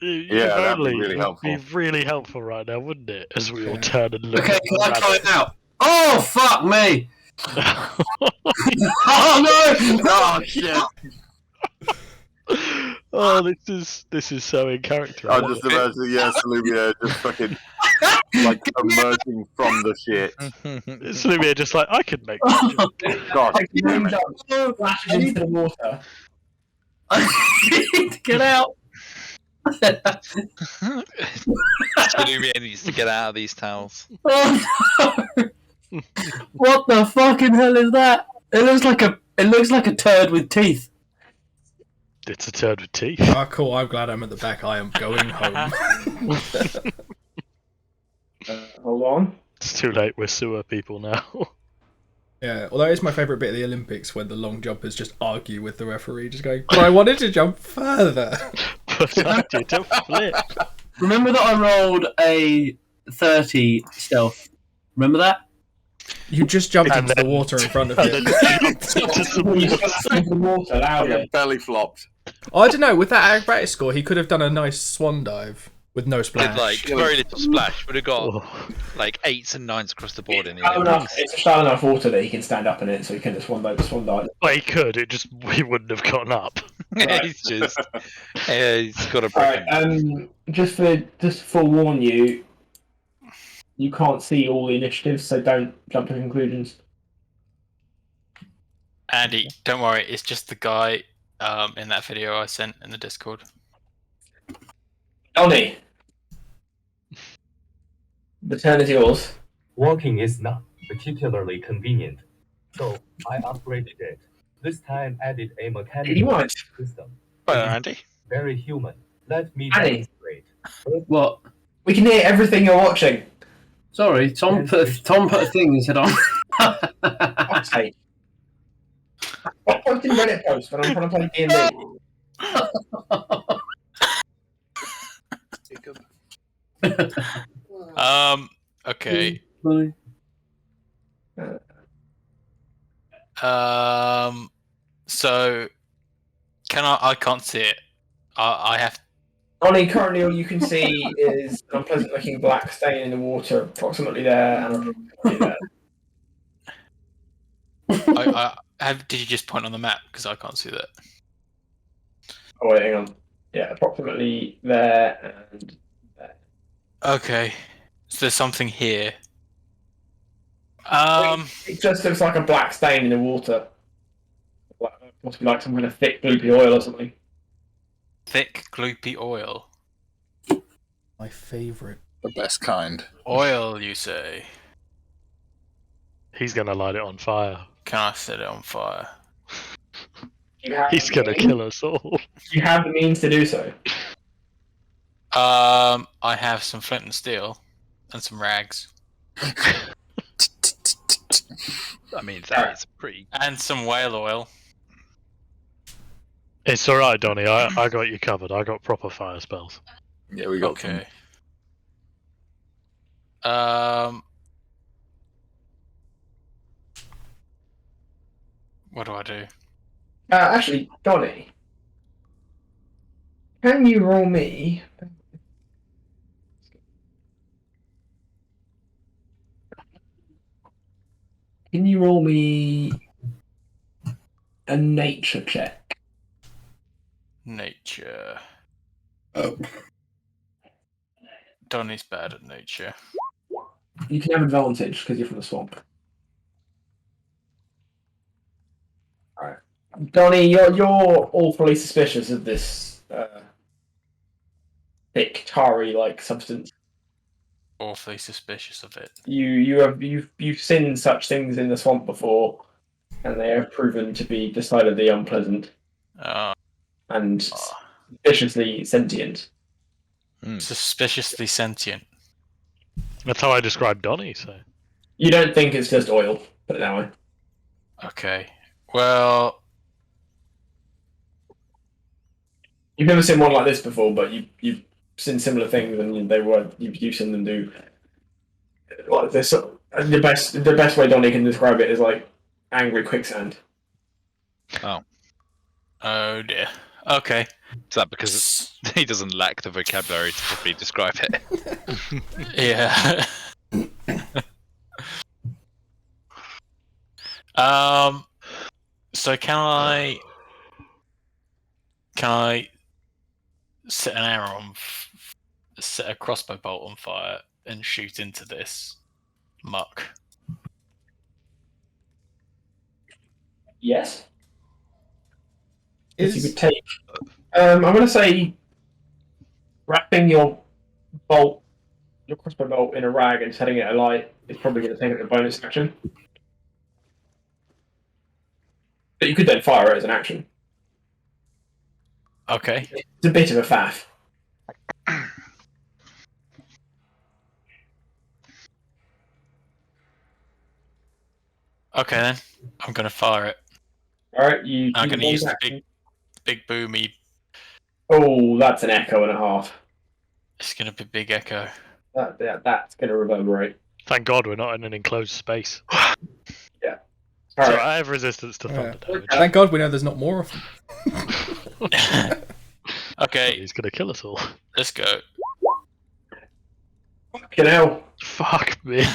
Yeah, that'd be really It'd be helpful. really helpful right now, wouldn't it? As we all turn and look Okay, at can the I climb rabbit. out? Oh, fuck me! Oh, no! oh shit! Oh, this is so in character. I just imagine, Salumia just fucking like emerging from the shit. Salumia just like, I could make that jump. God, Take the running jump, flashes into the water. I need to get out. Salumia needs to get out of these towels. Oh, no. What the fucking hell is that? It looks like a turd with teeth. It's a turd with teeth. oh cool, I'm glad I'm at the back. I am going home. Hold on. It's too late. We're sewer people now. Yeah, although it's my favourite bit of the Olympics when the long jumpers just argue with the referee, just going, but I wanted to jump further. But I did a flip. Remember that I rolled a 30 stealth? Remember that? You just jumped And into the then- water in front of And you. then jumped into some You water. flash into the water loudly. belly flopped. I don't know, with that acrobatics score, he could have done a nice swan dive with no splash. With like very little splash, would have got Oh. like 8s and 9s across the board in the Shallow Olympics. enough, it's shallow enough water that he can stand up in it, so he can just swan dive. Well, he could. It just he wouldn't have gotten up. Right. He's just, he's got a Alright, broken. just to forewarn you, you can't see all the initiatives, so don't jump to conclusions. Andy, don't worry. It's just the guy in that video I sent in the Discord. Donnie, the turn is yours. Walking is not particularly convenient, so I upgraded it. This time added a You mechanical might. system. Well, Andy. Very human. Let me Andy. demonstrate. What? We can hear everything you're watching. Sorry, Tom put a thing and said I'm. Okay. Stop posting Reddit posts when I'm trying to play D&D. Okay. So can I can't see it. I have. Donnie, currently all you can see is an unpleasant looking black stain in the water approximately there and approximately there. I have. Did you just point on the map? Because I can't see that. Oh wait, hang on. Yeah, approximately there and there. Okay. So there's something here. It just looks like a black stain in the water. Must be like some kind of thick gloopy oil or something. Thick, gloopy oil. My favourite. The best kind. Oil, you say? He's gonna light it on fire. Can I set it on fire? He's gonna kill us all. You have the means to do so. I have some flint and steel and some rags I mean, that is pretty. and some whale oil. It's alright, Donnie. I got you covered. I got proper fire spells. Yeah, we got them. Okay. What do I do? Actually, Donnie, can you roll me? Can you roll me a nature check? Nature. Donnie's bad at nature. You can have advantage because you're from the swamp. Alright. Donnie, you're awfully suspicious of this thick, tarry-like substance. Awfully suspicious of it. You've seen such things in the swamp before, and they have proven to be decidedly unpleasant and suspiciously sentient. Suspiciously sentient. That's how I described Donnie, so. You don't think it's just oil, put it that way. Okay. Well, You've never seen one like this before, but you've seen similar things, and you've seen them do like this. The best way Donnie can describe it is like angry quicksand. oh dear. Okay. Is that because he doesn't lack the vocabulary to properly describe it? Yeah. So can I set an arrow on, set a crossbow bolt on fire and shoot into this muck? Yes. You could take. I'm going to say wrapping your crossbow bolt in a rag and setting it alight is probably going to take it a bonus action. But you could then fire it as an action. Okay. It's a bit of a faff. Okay then. I'm gonna fire it. Alright, I'm gonna use the action. big boomy. Oh, that's an echo and a half. It's gonna be big echo. That's going to reverberate. Thank God we're not in an enclosed space. Yeah. So Alright. I have resistance to thunder damage. Thank God we know there's not more of them. Okay, He's gonna kill us all. let's go. Fucking hell. Fuck me.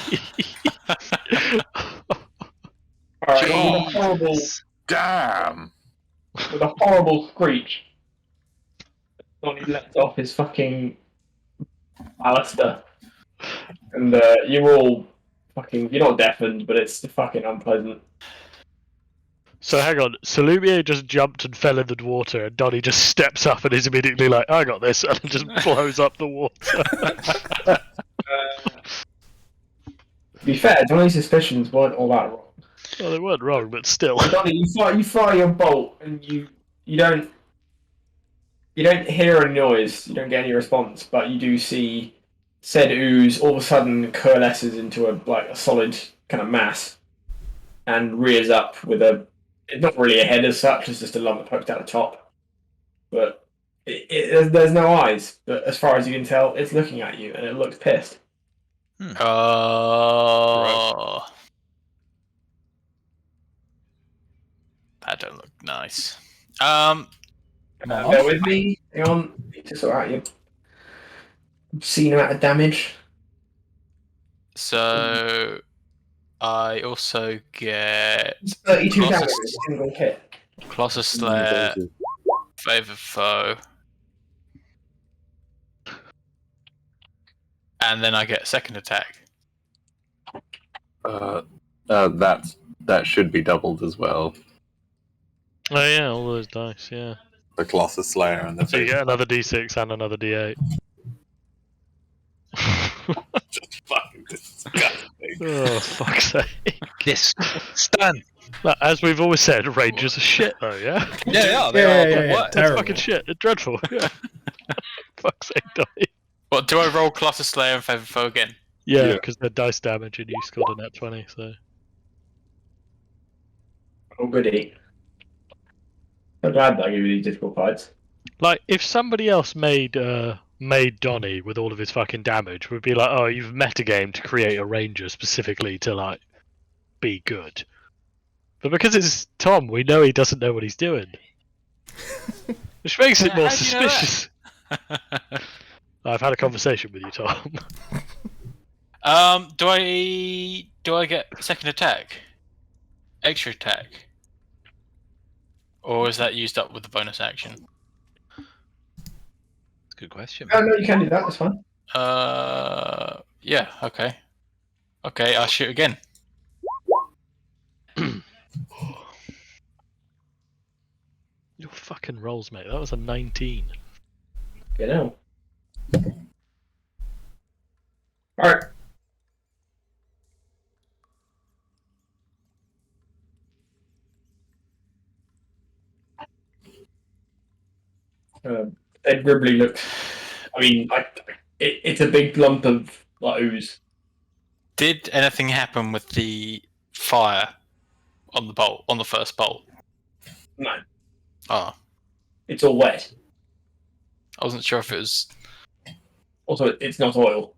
Alright, horrible. Damn. with a horrible screech. Donnie lets off his fucking Alistair. And you're all fucking... You're not deafened, but it's fucking unpleasant. So hang on, Salumier just jumped and fell in the water, and Donnie just steps up and is immediately like, I got this, and just blows up the water. To be fair, Donnie's suspicions weren't all that wrong. Well, they weren't wrong, but still. Donnie, you fire your bolt, and you don't hear a noise, you don't get any response, but you do see said ooze all of a sudden coalesces into a solid kind of mass, and rears up with it's not really a head as such, it's just a lump that pokes out the top. But there's no eyes, but as far as you can tell, it's looking at you, and it looks pissed. Oh. That don't look nice. Bear with me. Hang on. Need to sort out your obscene amount of damage. So I also get 32 Colossus- damage with a single hit. Colossus Slayer, Favored Foe, and then I get second attack. That should be doubled as well. Oh yeah, all those dice, yeah. The Colossus Slayer and the So you get another d6 and another d8. just fucking disgusting. Oh, fuck's sake. This stun. But as we've always said, Rangers are shit though, yeah? Yeah, It's terrible. fucking shit. It's dreadful. Yeah. Fuck's sake, Donnie. What, do I roll Colossus Slayer and Favored Foe again? Yeah, because they're dice damage and you scored a net 20, so. Oh, goody. I'm glad that I give you these difficult fights. Like, if somebody else made Donnie with all of his fucking damage, we'd be like, oh, you've metagamed to create a Ranger specifically to, like, be good. But because it's Tom, we know he doesn't know what he's doing. Which makes it more How do you know that? suspicious. I've had a conversation with you, Tom. Do I get second attack? Extra attack? Or is that used up with the bonus action? That's a good question. Oh, no, you can do that, that's fine. Yeah, okay. Okay, I'll shoot again. Your fucking rolls, mate. That was a 19. You know. Alright. Ed Gribley looks. I mean, it's a big lump of like ooze. Did anything happen with the fire on the bolt, on the first bolt? No, Oh, it's all wet. I wasn't sure if it was. Also, it's not oil.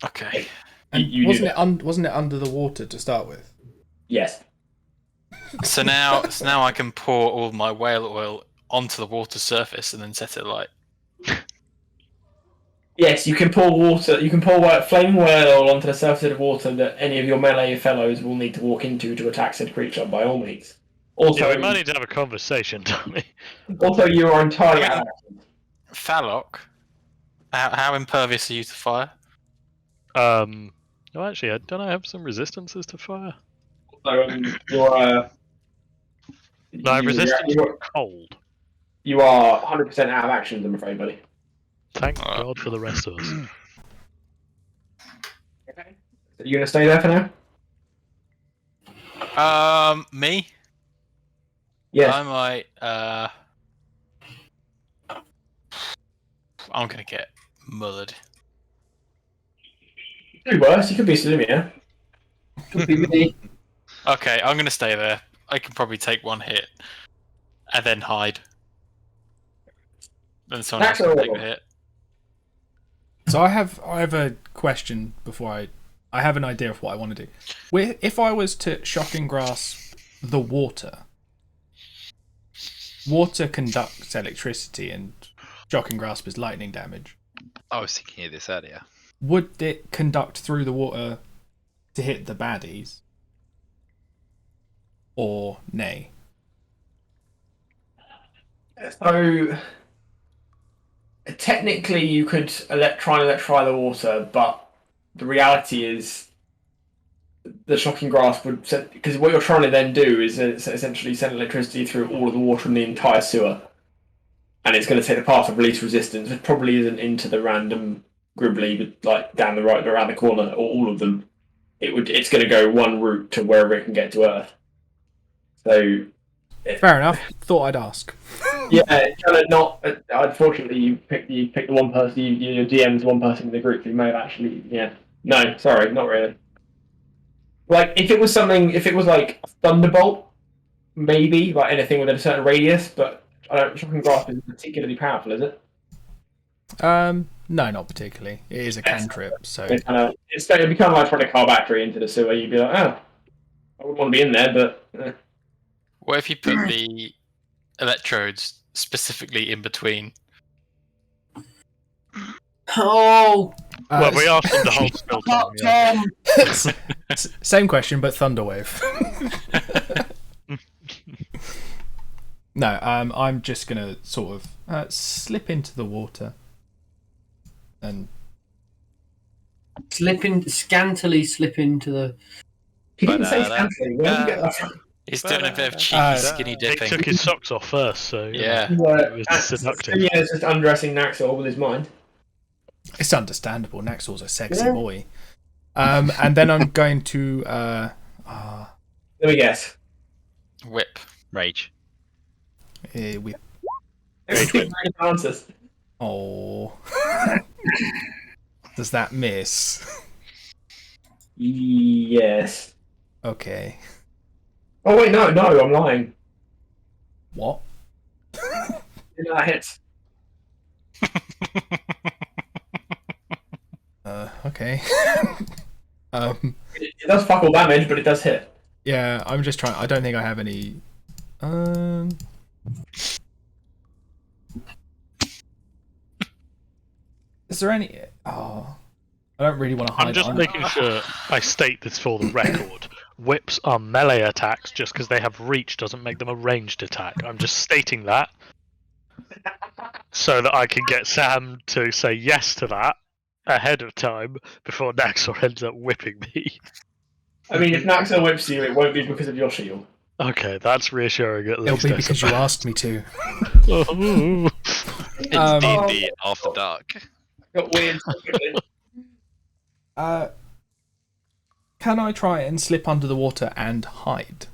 Okay. And You wasn't knew it wasn't it under the water to start with? Yes. So now I can pour all my whale oil onto the water surface and then set it alight. Yes, you can pour water. You can pour flame whale oil onto the surface of the water that any of your melee fellows will need to walk into to attack said creature. By all means. Also, Yeah, we might need to have a conversation, Tommy. also you are entirely I mean- out. Falloc, how impervious are you to fire? No, actually, don't I have some resistances to fire? So you're No, I have resistance to cold. You are 100% out of actions, I'm afraid, buddy. Thank God for the rest of us. Okay. So you gonna stay there for now? Me? Yes. I might, I'm gonna get mullered. Do worse. You could be Salimia. Could be me. Okay, I'm gonna stay there. I can probably take one hit and then hide. Then someone else can take a hit. So I have a question before I have an idea of what I want to do. If I was to shocking grasp the water conducts electricity and shocking grasp is lightning damage. I was thinking of this earlier. Would it conduct through the water to hit the baddies? Or nay? So technically, you could try and electrify the water, but the reality is the shocking grasp would, because what you're trying to then do is essentially send electricity through all of the water in the entire sewer, and it's going to take the path of least resistance, which probably isn't into the random Gribbly, but like down the right around the corner, or all of them. It's going to go one route to wherever it can get to Earth. So Fair enough. Thought I'd ask. yeah, kind of not. Unfortunately, you picked the one person. Your DM's one person in the group who may have actually. Yeah. No, sorry, not really. Like if it was like Thunderbolt, maybe like anything within a certain radius, but I don't. Shocking Grasp isn't particularly powerful, is it? No, not particularly. It is a cantrip, so It'd be kind of like trying to car battery into the sewer. You'd be like, oh, I wouldn't want to be in there, but. What if you put the electrodes specifically in between? Oh, Well, we asked them to hold still time. Yeah. same question, but Thunderwave. No, I'm just gonna sort of slip into the water and scantily slip into the. He didn't say scantily. Where did you get that from? He's doing a bit of cheeky skinny He dipping. took his socks off first, so Yeah. it was seductive. Yeah, it's just undressing Naxor with his mind. it's understandable. Naxor's a sexy boy. And then I'm going to Let me guess. Whip. Rage. we. Answers. Oh, does that miss? Yes. Okay. Oh wait, no, I'm lying. What? Yeah, that hits. Okay. It does fuck all damage, but it does hit. Yeah, I'm just trying. I don't think I have any. Is there any? Oh, I don't really want to hide. I'm just it. making sure I state this for the record. Whips are melee attacks. Just because they have reach doesn't make them a ranged attack. I'm just stating that so that I can get Sam to say yes to that ahead of time before Naxor ends up whipping me. I mean, if Naxor whips you, it won't be because of your shield. Okay, that's reassuring at It'll least. be because you asked me to. It's D&D After Dark. Got weird. Can I try and slip under the water and hide?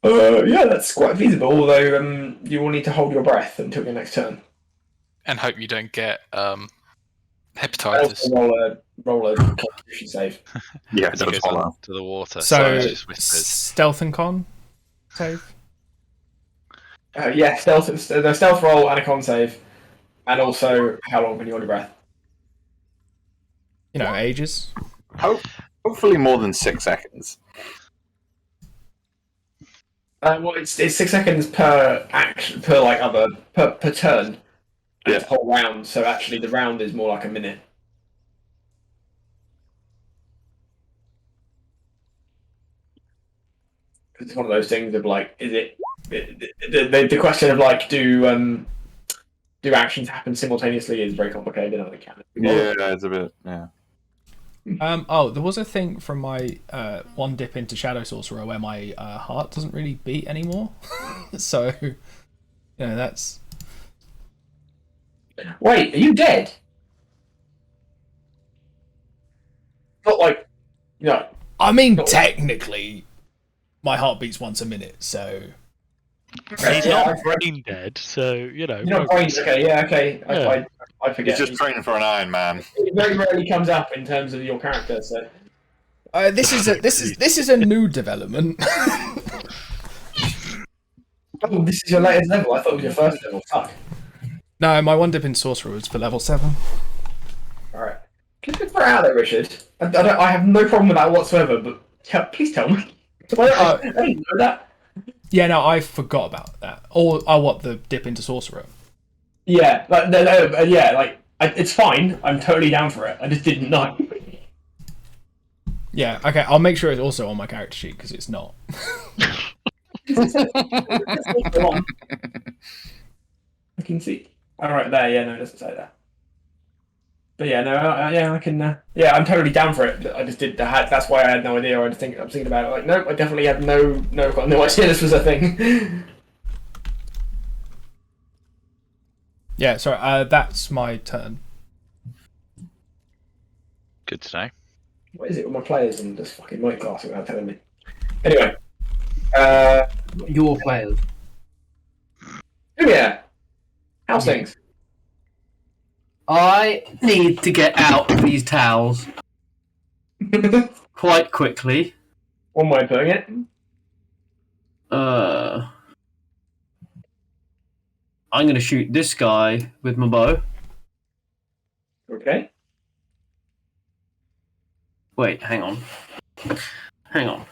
Yeah, that's quite feasible. Although you will need to hold your breath until your next turn. And hope you don't get Also hepatitis. roll a constitution save. Yeah, As he don't goes follow. on to the water. So it just whispers. stealth and con save. Yeah, stealth roll and a con save, and also how long can you hold your breath? You know, ages. Hopefully more than 6 seconds. Well, it's 6 seconds per action per turn. And it's a whole round, so actually the round is more like a minute. It's one of those things of like, is it the question of like, do actions happen simultaneously is very complicated. I think it can. Yeah, it's a bit. Yeah. Oh, there was a thing from my one dip into Shadow Sorcerer where my heart doesn't really beat anymore. So, you know, that's. Wait, are you dead? Not like, no. I mean, technically, my heart beats once a minute, so. He's not brain dead, so, you know. You're not brain. Okay, yeah, okay. Yeah. I forget. He's just training for an Iron Man. It very rarely comes up in terms of your character, so. This is a new development. Oh, this is your latest level. I thought it was your first level. Fuck. No, my one dip in Sorcerer was for level 7. All right. Can you throw it out there, Richard? I have no problem with that whatsoever. But please tell me. I didn't know that. Yeah, no, I forgot about that. Or what, the dip into Sorcerer? Yeah, it's fine. I'm totally down for it. I just didn't know. Yeah, okay, I'll make sure it's also on my character sheet because it's not. I can see. Oh, right there. Yeah, no, it doesn't say that. But yeah, no, yeah, I can. Yeah, I'm totally down for it. I just did. That's why I had no idea. I was thinking about it. Like, nope, I definitely had no idea this was a thing. Yeah, sorry. That's my turn. Good to know. What is it with my players and this fucking mic glass without telling me? Anyway, Your players. yeah, how's things? I need to get out of these towels quite quickly. One way of putting it. I'm going to shoot this guy with my bow. Okay. Wait, hang on. Hang on.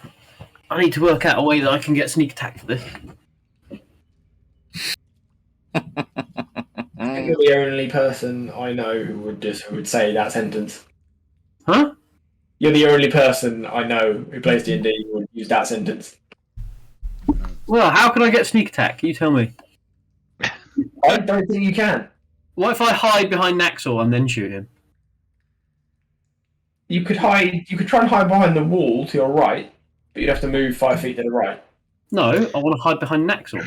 I need to work out a way that I can get sneak attack for this. You're the only person I know who would say that sentence. Huh? You're the only person I know who plays D&D who would use that sentence. Well, how can I get sneak attack? You tell me. I don't think you can. What if I hide behind Naxor and then shoot him? You could hide. You could try and hide behind the wall to your right, but you'd have to move 5 feet to the right. No, I want to hide behind Naxor.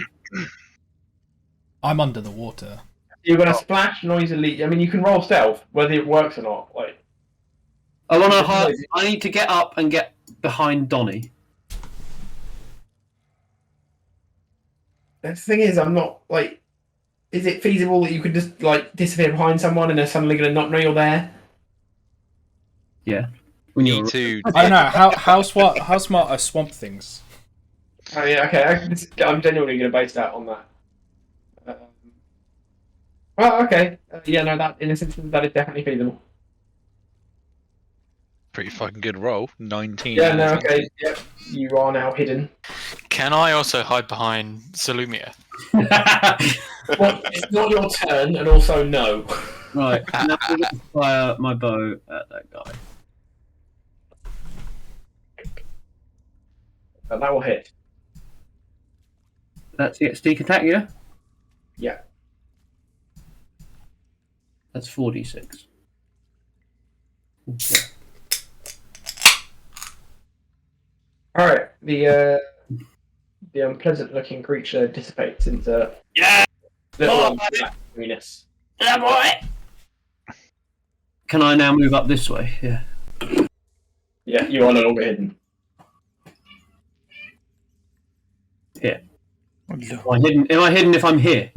I'm under the water. You're gonna splash noisily. I mean, you can roll stealth, whether it works or not. Like, I want to hide. I need to get up and get behind Donnie. the thing is, I'm not like. Is it feasible that you could just like disappear behind someone and they're suddenly gonna not know you're there? Yeah. When Need to. I don't know how smart are swamp things. Oh yeah, okay. I'm genuinely gonna base that on that. Well, okay. Yeah, no, that in a sense that is definitely feasible. Pretty fucking good roll. 19. Yeah, no, okay. Yep, you are now hidden. Can I also hide behind Salumia? Well, it's not your turn, and also no. Right. Now I'm going to fire my bow at that guy. And that will hit. That's it. Sneak attack, yeah? Yeah. That's 4d6. Okay. All right. The unpleasant-looking creature dissipates into little black greeness. Yeah, boy! Can I now move up this way? Yeah. Yeah, you are no longer hidden. Here. Am I hidden if I'm here?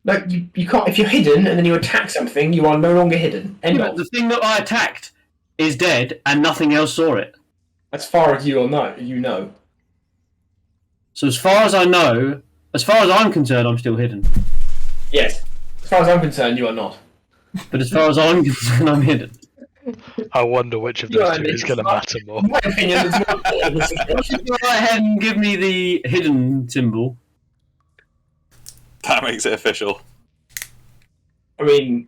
No, you can't. If you're hidden and then you attack something, you are no longer hidden. Yeah, but the thing that I attacked is dead, and nothing else saw it. As far as you know. So as far as I know, as far as I'm concerned, I'm still hidden. Yes. As far as I'm concerned, you are not. But as far as I'm concerned, I'm hidden. I wonder which of those two is going to matter more. In my opinion, it's more important. Go ahead and give me the hidden symbol. That makes it official. I mean,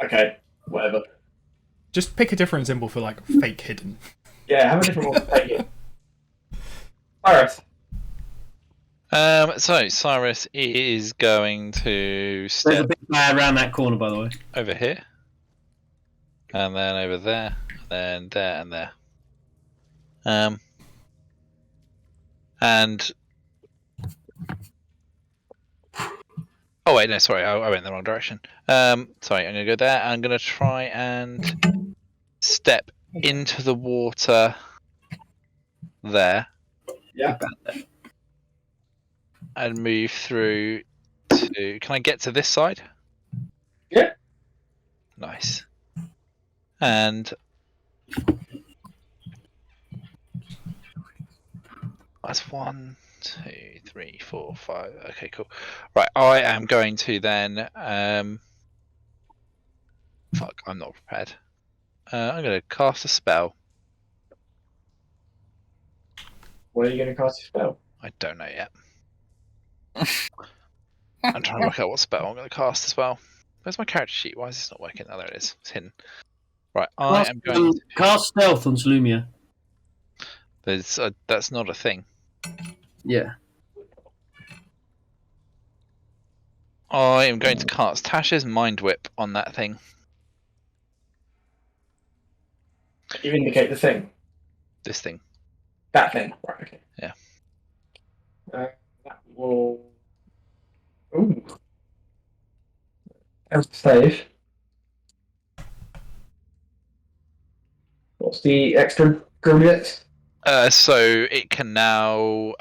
okay, whatever. Just pick a different symbol for like fake hidden. Yeah, have a different one. Take it. Cyrus. So Cyrus is going to There's a step big guy around that corner, by the way. over here, and then over there, and then there, and there. And oh wait, no, sorry, I went in the wrong direction. Sorry, I'm gonna go there. I'm gonna try and step into the water there. Yeah. And move through to. Can I get to this side? Yeah. Nice. And that's 1, 2, 3, 4, 5. Okay, cool. Right, I am going to then. Fuck, I'm not prepared. I'm going to cast a spell. What are you going to cast your spell? I don't know yet. I'm trying to work out what spell I'm going to cast as well. Where's my character sheet? Why is this not working? Oh, there it is. It's hidden. Right, I am going to... Cast stealth on Salumia. That's not a thing. Yeah. I am going to cast Tasha's Mind Whip on that thing. You indicate the thing. This thing. That thing. Right, okay. Yeah. That will. Ooh. As save. What's the extra grenade? So it can now,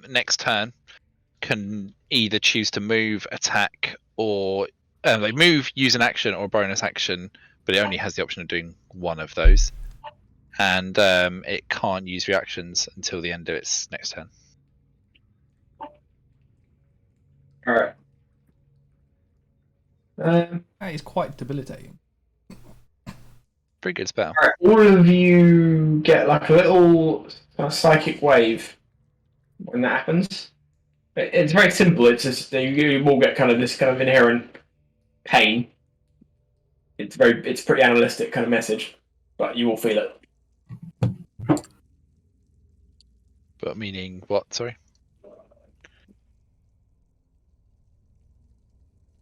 next turn, can either choose to move, attack, or like move, use an action or a bonus action, but it only has the option of doing one of those. And it can't use reactions until the end of its next turn. Alright. That is quite debilitating. Pretty good spell. Alright, all of you get like a little psychic wave when that happens. It's very simple. It's just you all get kind of this kind of inherent pain. It's pretty animalistic kind of message, but you will feel it. But meaning what? Sorry.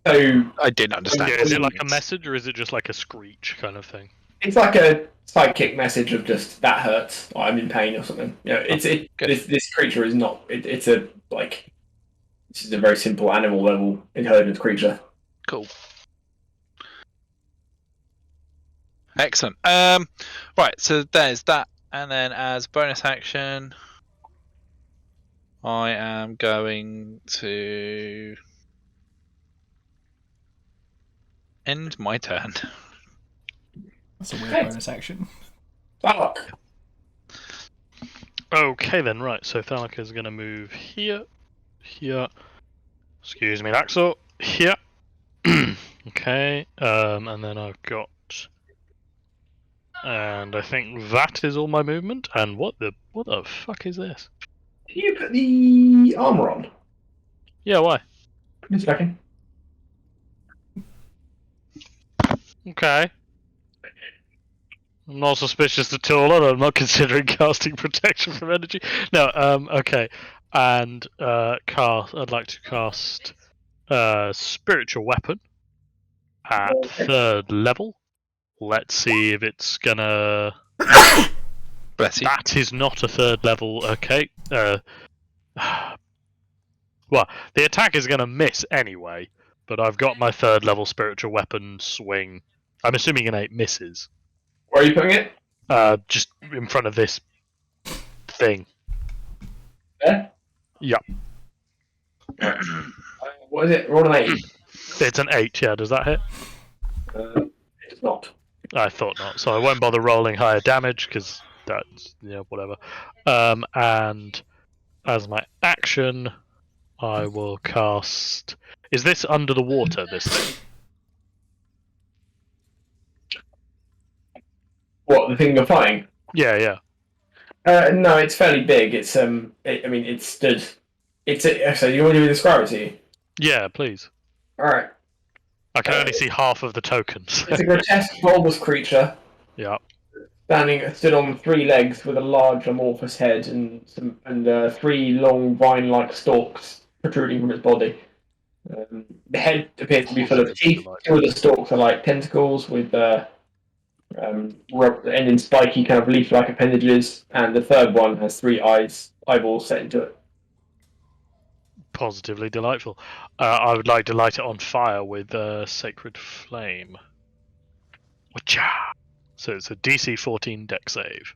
So I didn't understand. Yeah, is it like a message or is it just like a screech kind of thing? it's like a psychic message of just that hurts, or I'm in pain or something. You know, this creature is not. It's a like. This is a very simple animal level intelligence creature. Cool. Excellent. Right, so there's that, and then as bonus action, I am going to end my turn. That's a weird bonus action. Fuck. Okay then, right, so Thalak is going to move here, here, excuse me, Laxor, here. Okay, and then I've got, and I think that is all my movement, and what the fuck is this? Can you put the armor on? Yeah, why? Just a second. Okay. I'm not suspicious at all, and I'm not considering casting protection from energy. No, okay. And I'd like to cast Spiritual Weapon at 3rd level. Let's see if it's gonna... Bless you. That is not a 3rd level, okay. Well, the attack is gonna miss anyway, but I've got my 3rd level Spiritual Weapon swing. I'm assuming an 8 misses. Where are you putting it? Just in front of this thing. There? Yep. What is it? Roll an 8. It's an 8, yeah, does that hit? It's not. I thought not, so I won't bother rolling higher damage, because that's, whatever. And as my action, I will cast... Is this under the water, this thing? What, the thing you're fighting? Yeah, yeah. No, it's fairly big. It's it stood. So you want me to describe it to you? Yeah, please. All right. I can only see half of the tokens. It's a grotesque, bulbous creature. Yeah. Stood on 3 legs with a large amorphous head and 3 long vine-like stalks protruding from its body. The head appears to be full of teeth. 2 of the stalks are like tentacles with ending spiky kind of leaf-like appendages, and the 3rd one has 3 eyeballs set into it. Positively delightful. I would like to light it on fire with Sacred Flame. Wacha! So it's a DC 14 deck save.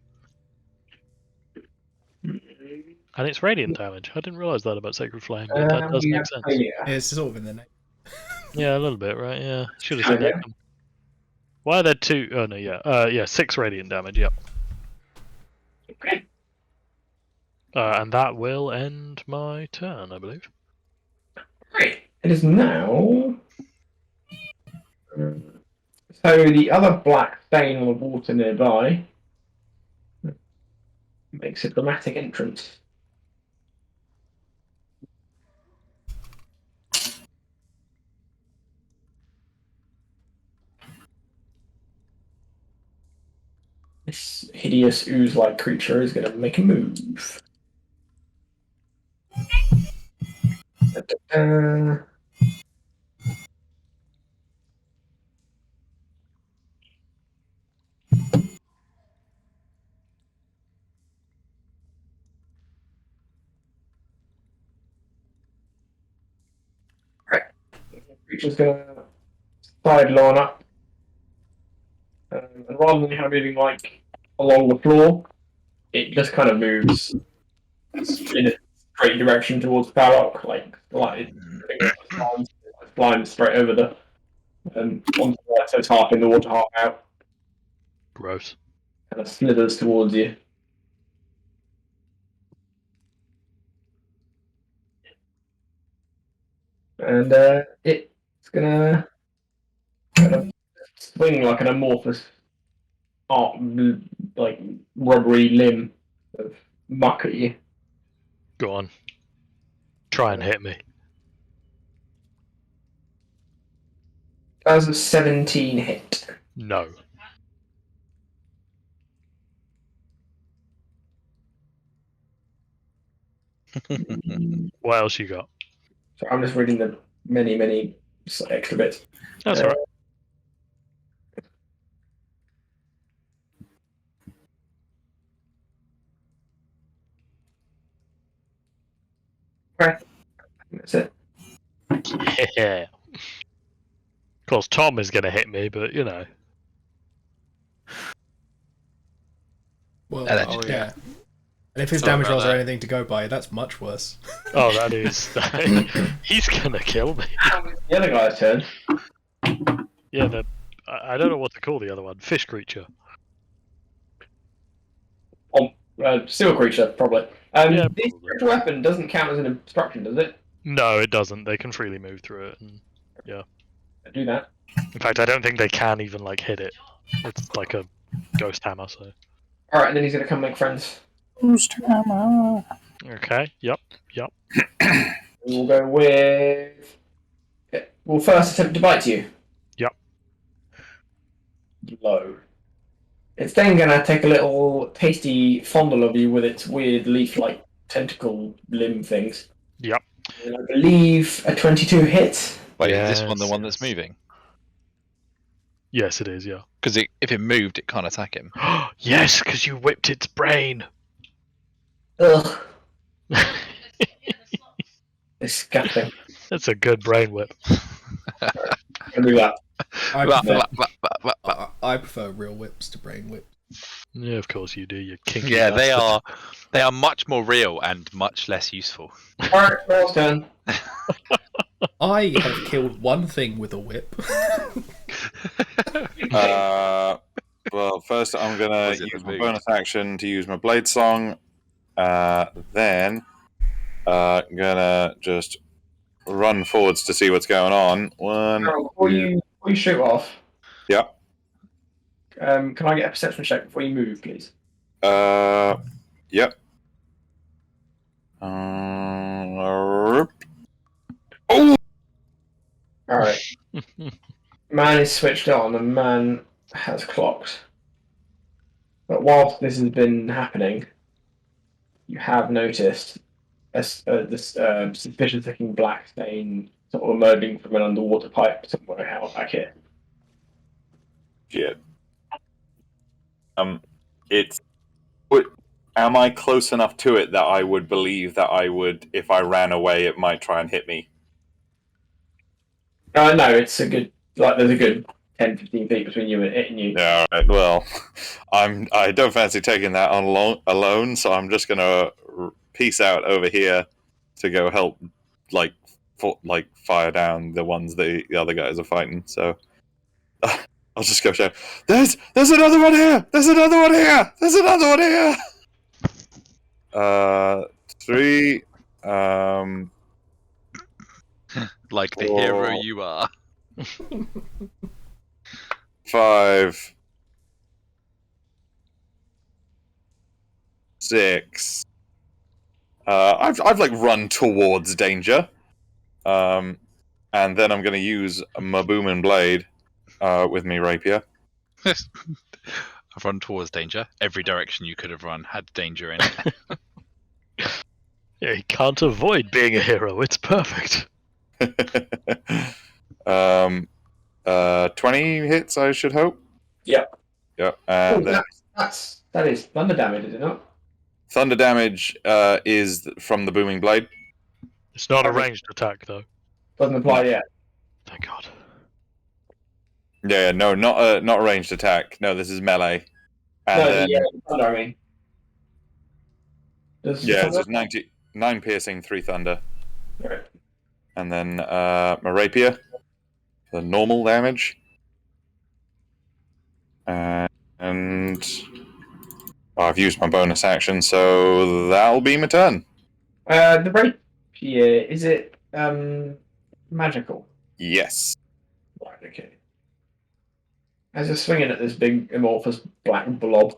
And it's radiant damage. I didn't realise that about Sacred Flame, but that does make sense. Yeah. It's sort of in the name. Yeah, a little bit, right? Yeah. Should have said that. Why are there 2? Oh, no, yeah. 6 radiant damage, yep. Okay. And that will end my turn, I believe. Great. It is now. So the other black stain on the water nearby makes a dramatic entrance. This hideous ooze-like creature is going to make a move. Right. Creature's gonna sideline up. And rather than kind of moving like along the floor, it just kind of moves in a straight direction towards Balok, like it's flying straight over the onto the right, so it's half in the water, half out. Gross. Kind of slithers towards you. And it's gonna kind of swing like an amorphous, like rubbery limb of muck at you. Go on. Try and hit me. That was a 17 hit. No. What else you got? So I'm just reading the many extra bits. That's alright. Right. That's it. Yeah. Of course, Tom is going to hit me, but you know. Well, Allegedly. yeah. And if his Sorry damage about rolls are that. anything to go by, that's much worse. Oh, that is. He's going to kill me. The other guy's turn. Yeah, I don't know what to call the other one. Fish creature. Steel creature, probably. Yeah, this probably. spiritual weapon doesn't count as an obstruction, does it? No, it doesn't. They can freely move through it. And, Do that. in fact, I don't think they can even like hit it. It's like a ghost hammer. So. All right, and then he's gonna come make friends. Okay. Yep. We'll go with. We'll first attempt to bite you. Yep. Low. It's then gonna take a little tasty fondle of you with its weird leaf-like tentacle limb things. Yep. And I believe a 22 hit. Wait, is this one the Yes, one that's yes. moving? Yes, it is. Yeah. Because if it moved, it can't attack him. Yes, because you whipped its brain. Ugh. Disgusting. That's a good brain whip. I'll do that. I prefer real whips to brain whips. Yeah, of course you do. You kinky. Yeah, they bastard. are. They are much more real and much less useful. All right, Roll's turn. I have killed one thing with a whip. Well, first I'm gonna Was it use the my move? bonus action to use my blade song. Then gonna just run forwards to see what's going on. Carol, before you shoot off. Yeah. Can I get a perception check before you move, please? Yep. Oh! All right. Man is switched on, and man has clocked. But whilst this has been happening, you have noticed this suspicious-looking black stain sort of emerging from an underwater pipe somewhere out back here. Shit. It's. Am I close enough to it that I would believe that I would, if I ran away, it might try and hit me? No, it's a good. There's a good 10, 15 feet between you and it and you. Yeah, all right. Well, I don't fancy taking that on alone, so I'm just gonna peace out over here to go help, fire down the ones the other guys are fighting. So I'll just go shout, There's another one here! There's another one here! There's another one here! 3. Like the Whoa. hero you are. 5. 6. I've run towards danger. And then I'm going to use my booming blade with me rapier. I've run towards danger. Every direction you could have run had danger in it. Yeah, he can't avoid being a hero. It's perfect. 20 hits, I should hope. Yep. Yep. Oh, And then that is thunder damage, is it not? thunder damage is from the booming blade. It's not a ranged attack though. Doesn't apply yet. Thank God. Yeah, no, not a ranged attack. No, this is melee. And No, then, thunder, I mean. Does yeah, thunder- it's 9 piercing, 3 thunder. Right. And then my rapier for normal damage. And I've used my bonus action, so that'll be my turn. The rapier, is it magical? Yes. Right, okay. As you're swinging at this big amorphous black blob,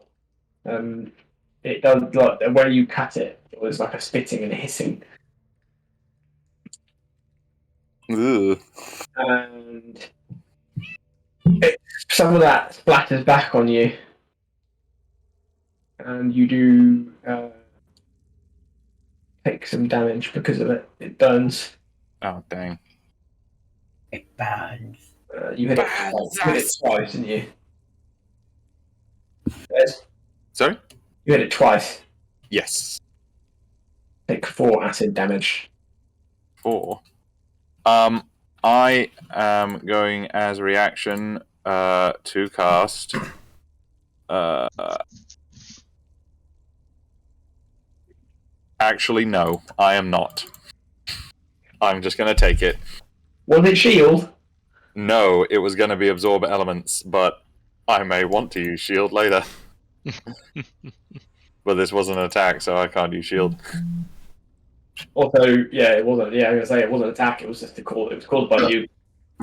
it does like when you cut it, it was like a spitting and a hissing, Ugh. and some of that splatters back on you, and you do take some damage because of it. It burns. Oh, dang. It burns. You hit it twice, didn't you? Yes. Sorry? You hit it twice. Yes. Take 4 acid damage. 4. I am going as a reaction to cast actually no, I am not. I'm just gonna take it. Was it shield? No, it was gonna be absorb elements, but I may want to use shield later. But this wasn't an attack, so I can't use shield. Also, yeah, it wasn't. Yeah, I was gonna say it wasn't an attack. It was just a call. It was called by you.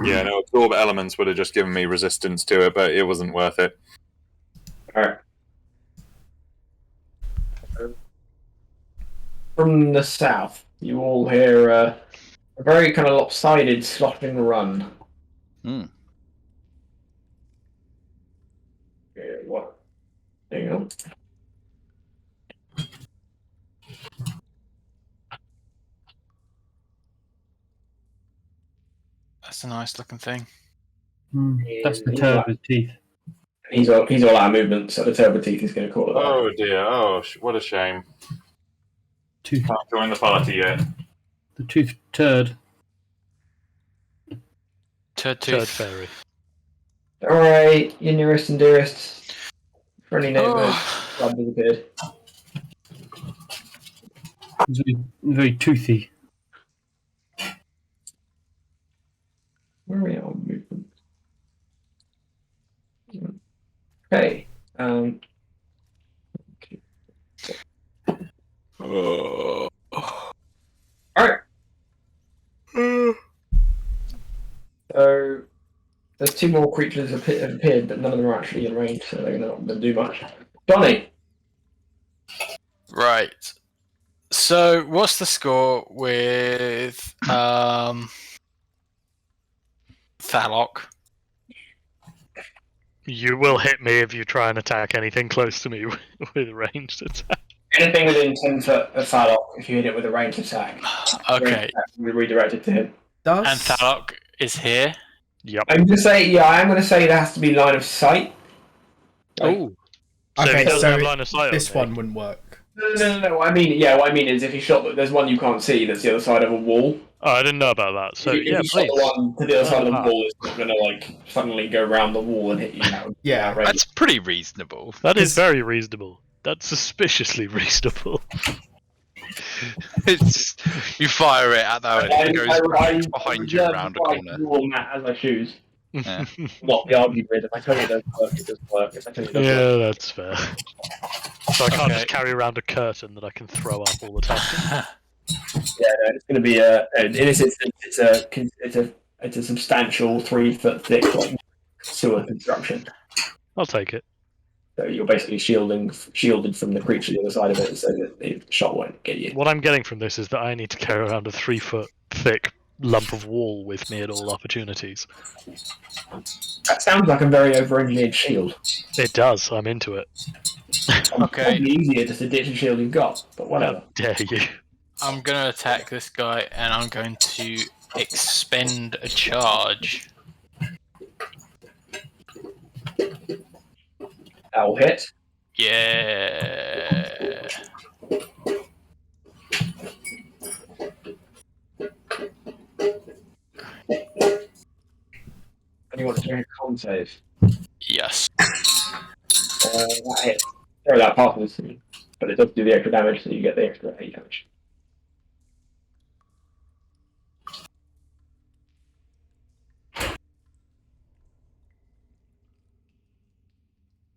Yeah, no, absorb elements would have just given me resistance to it, but it wasn't worth it. All right. From the south, you all hear a very kind of lopsided, sloshing run. Hmm. What? Hang on. That's a nice looking thing. That's the turd with teeth. He's all out of movement, so the turbo teeth is going to call it. Oh dear, oh, what a shame. Tooth. Can't join the party yet. The tooth turd. Turd Turd tooth. fairy. All right, your nearest and dearest friendly neighbours. Oh. Blood disappeared. It's very toothy. Where are we on movement? Okay. Alright. So there's 2 more creatures have appeared, but none of them are actually in range, so they're not going to do much. Johnny! Right. So, what's the score with Thalok? You will hit me if you try and attack anything close to me with a ranged attack. Anything within 10 foot of Thalok, if you hit it with a ranged attack, Okay. we redirect it to him. Does And Thalok is here. Yep. I'm going to say, yeah, I am going to say there has to be line of sight. Oh. So if Okay, he doesn't so have line of sight this on me, one wouldn't work. No. What I mean is if you shot, there's one you can't see that's the other side of a wall. Oh, I didn't know about that. So if you yeah, shot please. the one to the other side of the Ah. wall, it's not going to like suddenly go around the wall and hit you. That would be Yeah. outrageous. That's pretty reasonable. That is very reasonable. That's suspiciously reasonable. It's you fire it at that, and it goes right behind you reserve around the a right corner. to rule that as I choose. Yeah. Not be argued with. If I tell you it doesn't work, it doesn't work. If I tell you it doesn't work. Yeah, that's fair. So I can't Okay. just carry around a curtain that I can throw up all the time. Yeah, no, it's going to be in this instance, it's a substantial 3 foot thick like, sewer construction. I'll take it. So you're basically shielded from the creature the other side of it, so that the shot won't get you. What I'm getting from this is that I need to carry around a 3 foot thick lump of wall with me at all opportunities. That sounds like a very over-engineered shield. It does. I'm into it. Okay. Probably easier just to ditch a shield you've got, but whatever. How dare you? I'm going to attack this guy, and I'm going to expend a charge. That will hit. Yeah. And you want to make a con save. Yes. That hits. Sorry, that passes. But it does do the extra damage, so you get the extra 8 damage.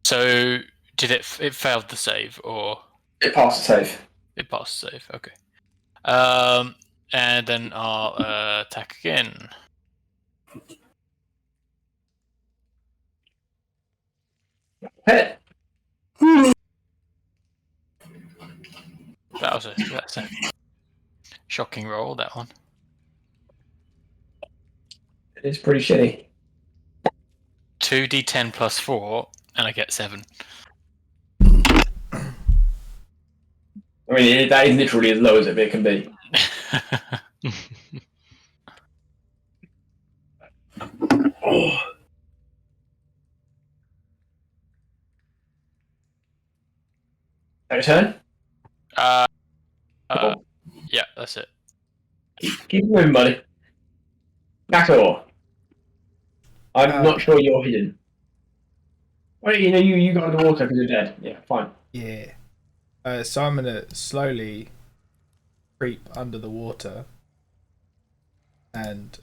So did it failed the save or It passed the save. it passed the save? Okay. And then I'll attack again. Hit. That's a shocking roll, that one. It is pretty shitty. 2d10 plus 4, and I get 7. I mean, that is literally as low as it can be. Oh. Your turn? Yeah, that's it. Keep moving, buddy. Nator. I'm not sure you're hidden. Well, you know, you got underwater because you're dead. Yeah, fine. Yeah. So I'm gonna slowly creep under the water and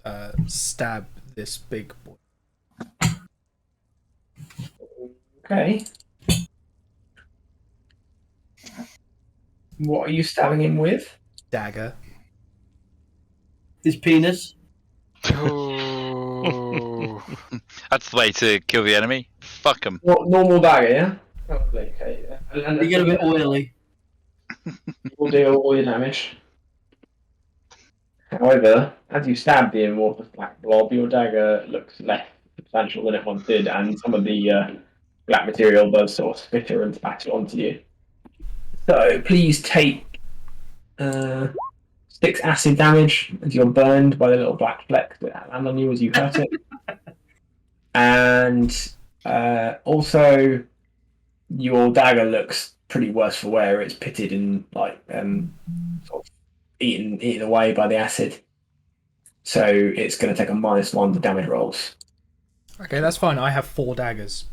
stab this big boy. Okay. What are you stabbing him with? Dagger. His penis. Oh. That's the way to kill the enemy. Fuck them. Normal dagger, yeah? Probably, okay. And You get a bit oily. will deal all your damage. However, as you stab the amorphous black blob, your dagger looks less substantial than it once did, and some of the black material does sort of spitter and spatter onto you. So please take 6 acid damage as you're burned by the little black flecks that land on you as you hurt it. And also, your dagger looks pretty worse for wear. It's pitted and like sort of eaten away by the acid. So it's going to take a -1 to damage rolls. Okay, that's fine. I have 4 daggers.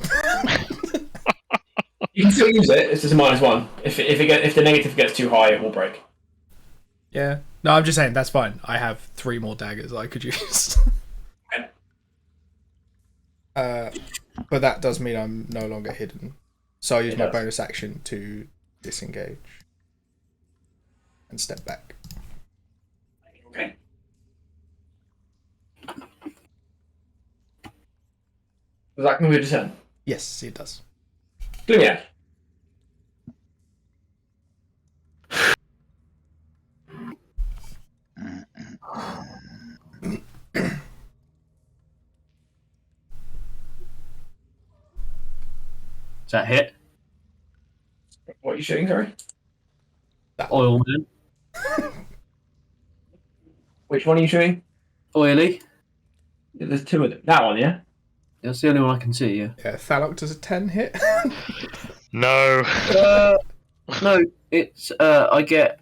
You can still use it. It's just a -1. If the negative gets too high, it will break. Yeah. No, I'm just saying that's fine. I have 3 more daggers I could use. But that does mean I'm no longer hidden. So I use my bonus action to disengage and step back. Okay. Does that conclude your turn? Yes, it does. Yeah. Is that hit? What are you shooting, sorry? Oil man. Which one are you shooting? Oily. Yeah, there's 2 of them. That one, yeah? That's the only one I can see, yeah. Yeah, Thalok does a 10 hit. No. No, it's I get.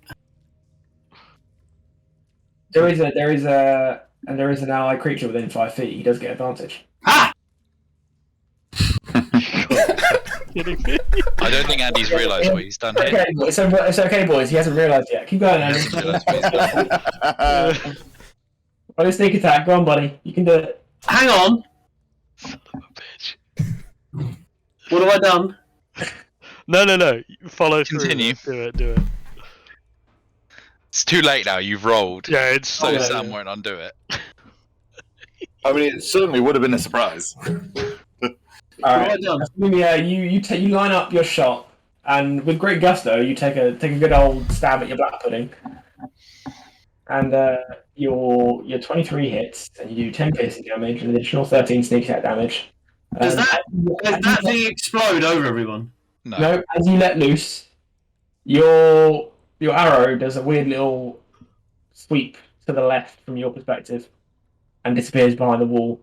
There is an ally creature within 5 feet. He does get advantage. Ah! Kidding me? I don't think Andy's realised what he's done here. Okay, it's okay, boys. He hasn't realised yet. Keep going, Andy. On a sneak attack. Go on, buddy. You can do it. Hang on. Son of a bitch. What have I done? No. Follow Continue. through. Do it. It's too late now. You've rolled. Yeah, it's So Sam won't undo it. I mean, it certainly would have been a surprise. All right. Yeah, you line up your shot, and with great gusto, you take a good old stab at your black pudding, and your 23 hits, and you do 10 piercing damage and an additional 13 sneak attack damage. Does that thing explode over everyone? No, as you let loose, your arrow does a weird little sweep to to the left from your perspective and disappears behind the wall.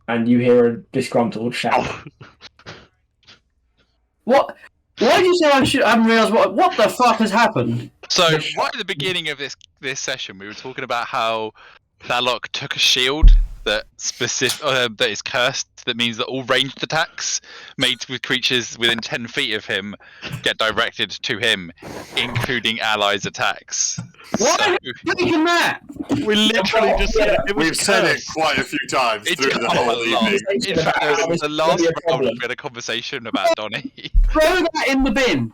And you hear a disgruntled shout. What? Why did you say I haven't realised what the fuck has happened? So right at the beginning of this session, we were talking about how Thalok took a shield that that is cursed. That means that all ranged attacks made with creatures within 10 feet of him get directed to him, including allies' attacks. Why are you thinking that? We literally just said it. We've said it quite a few times through the whole evening. In fact, the last round, we had a conversation about Donnie. Throw that in the bin.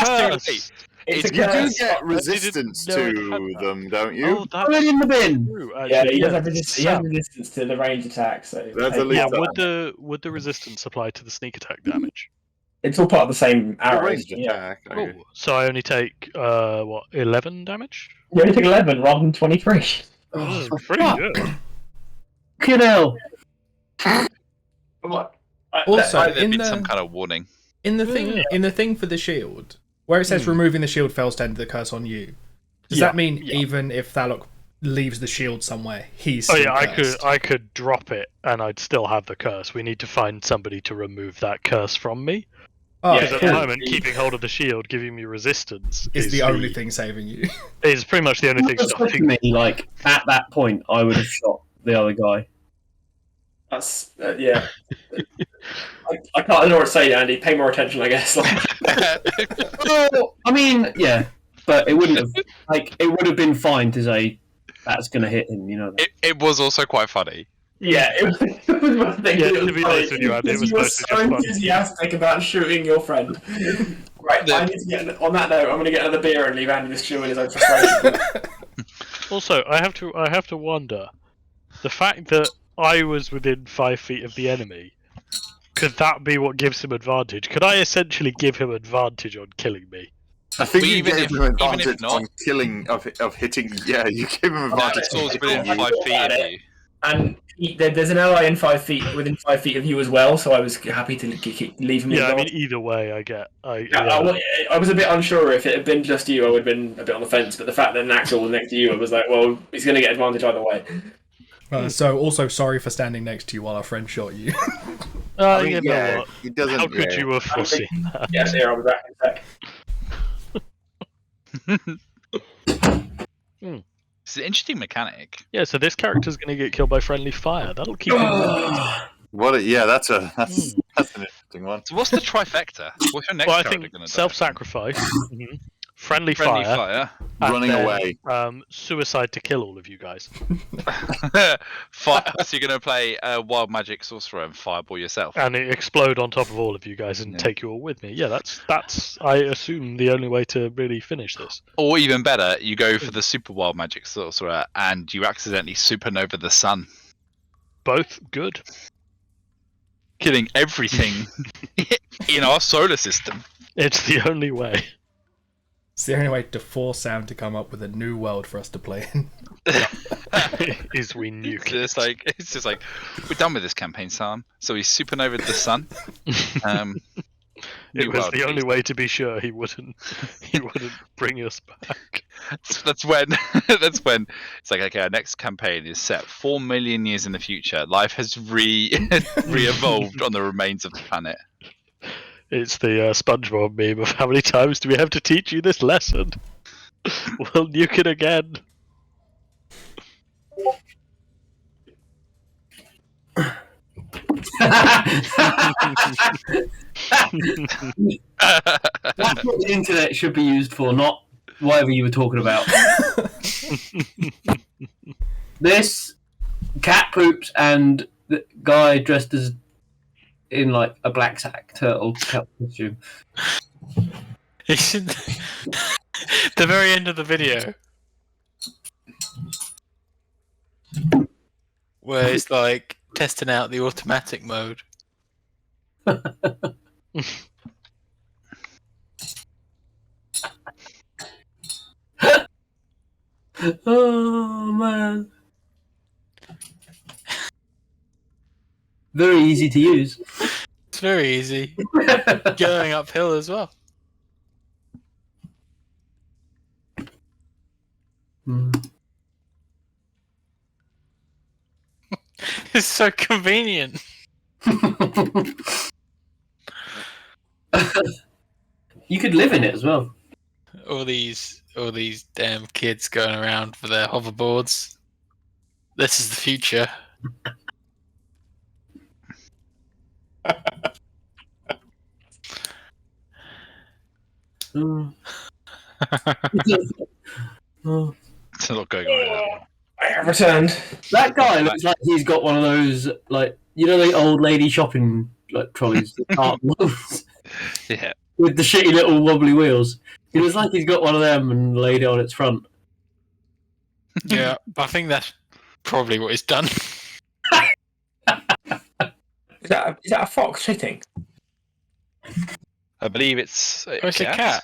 Seriously, It's a You do curse. get resistance know it to had them, don't you? Oh, Throw it in the bin. true. Yeah, Actually. he does have resistance to the range attack, so That's at least Yeah, that. would the resistance apply to the sneak attack damage? it's all part of the same A arrow. ranged Yeah. attack. Okay. Cool. So I only take 11 damage? You only took 11 rather than 23. This is Oh, pretty fuck. good. Kiddo. Also, There'd in been some the kind of warning. in the thing for the shield, where it says removing the shield fails to end the curse on you. Does that mean even if Thalok leaves the shield somewhere, he's Oh still yeah, cursed? I could drop it and I'd still have the curse. We need to find somebody to remove that curse from me. Oh, Because at cool. the moment, keeping hold of the shield, giving me resistance, is the only thing saving you. Is pretty much the only thing Just stopping me. me, like at that point, I would have shot the other guy. That's yeah. I can't know what to say, Andy. Pay more attention, I guess. Well, I mean, yeah, but it wouldn't have it would have been fine to say that's gonna hit him, you know. It was also quite funny. Yeah, it was one thing. Yeah, it to was be funny, honest with you, Andy, it was because you were mostly so just fun. enthusiastic about shooting your friend. Right, I need to get on that note. I'm going to get another beer and leave Andy to chew in his own frustration. Also, I have to wonder, the fact that I was within 5 feet of the enemy, could that be what gives him advantage? Could I essentially give him advantage on killing me? I think But you even gave if- him even if advantage not- on killing of hitting. Yeah, you gave him advantage. Swords it's within all- 5 feet about of it. you. And there's an ally within 5 feet of you as well, so I was happy to leave him. Yeah, I involved. mean, either way, I get. I was a bit unsure. If it had been just you, I would have been a bit on the fence. But the fact that Naxal was next to you, I was like, well, he's going to get advantage either way. So also sorry for standing next to you while our friend shot you. I mean, you know yeah, what? he doesn't. How could yeah. you have foreseen that? Yes, here, I'll be back in a sec. It's an interesting mechanic. Yeah, so this character's going to get killed by friendly fire. That'll keep him. Yeah, that's an interesting one. So what's the trifecta? What's your next Well, I character think going to do? self-sacrifice, friendly, Friendly fire, fire. and Running then, away. Suicide to kill all of you guys. So you're going to play Wild Magic Sorcerer and Fireball yourself. And it explode on top of all of you guys and Yeah. take you all with me. Yeah, that's I assume the only way to really finish this. Or even better, you go for the Super Wild Magic Sorcerer and you accidentally supernova the sun, Both good. killing everything in our solar system. It's the only way. It's the only way to force Sam to come up with a new world for us to play in. Is we nuke it. It's just like we're done with this campaign, Sam. So we supernovaed the sun. It New was world, the only please. way to be sure he wouldn't bring us back. That's when it's like, okay, our next campaign is set 4 million years in the future. Life has re-evolved on the remains of the planet. It's the SpongeBob meme of how many times do we have to teach you this lesson? We'll nuke it again. That's what the internet should be used for, not whatever you were talking about. This cat poops and the guy dressed as in like a black sack turtle costume. It's in the very end of the video where it's like testing out the automatic mode. Oh man. Very easy to use. It's very easy. Going uphill as well. It's so convenient. You could live in it as well. All these damn kids going around with their hoverboards. This is the future. Mm. Oh. It's a lot going on. I have returned. That guy looks like he's got one of those, like, you know, the old lady shopping like trolleys, the cart ones, Yeah. with the shitty little wobbly wheels. He looks like he's got one of them and laid it on its front. Yeah, I think that's probably what he's done. Is that a fox sitting? I believe it's Oh, it's a cat.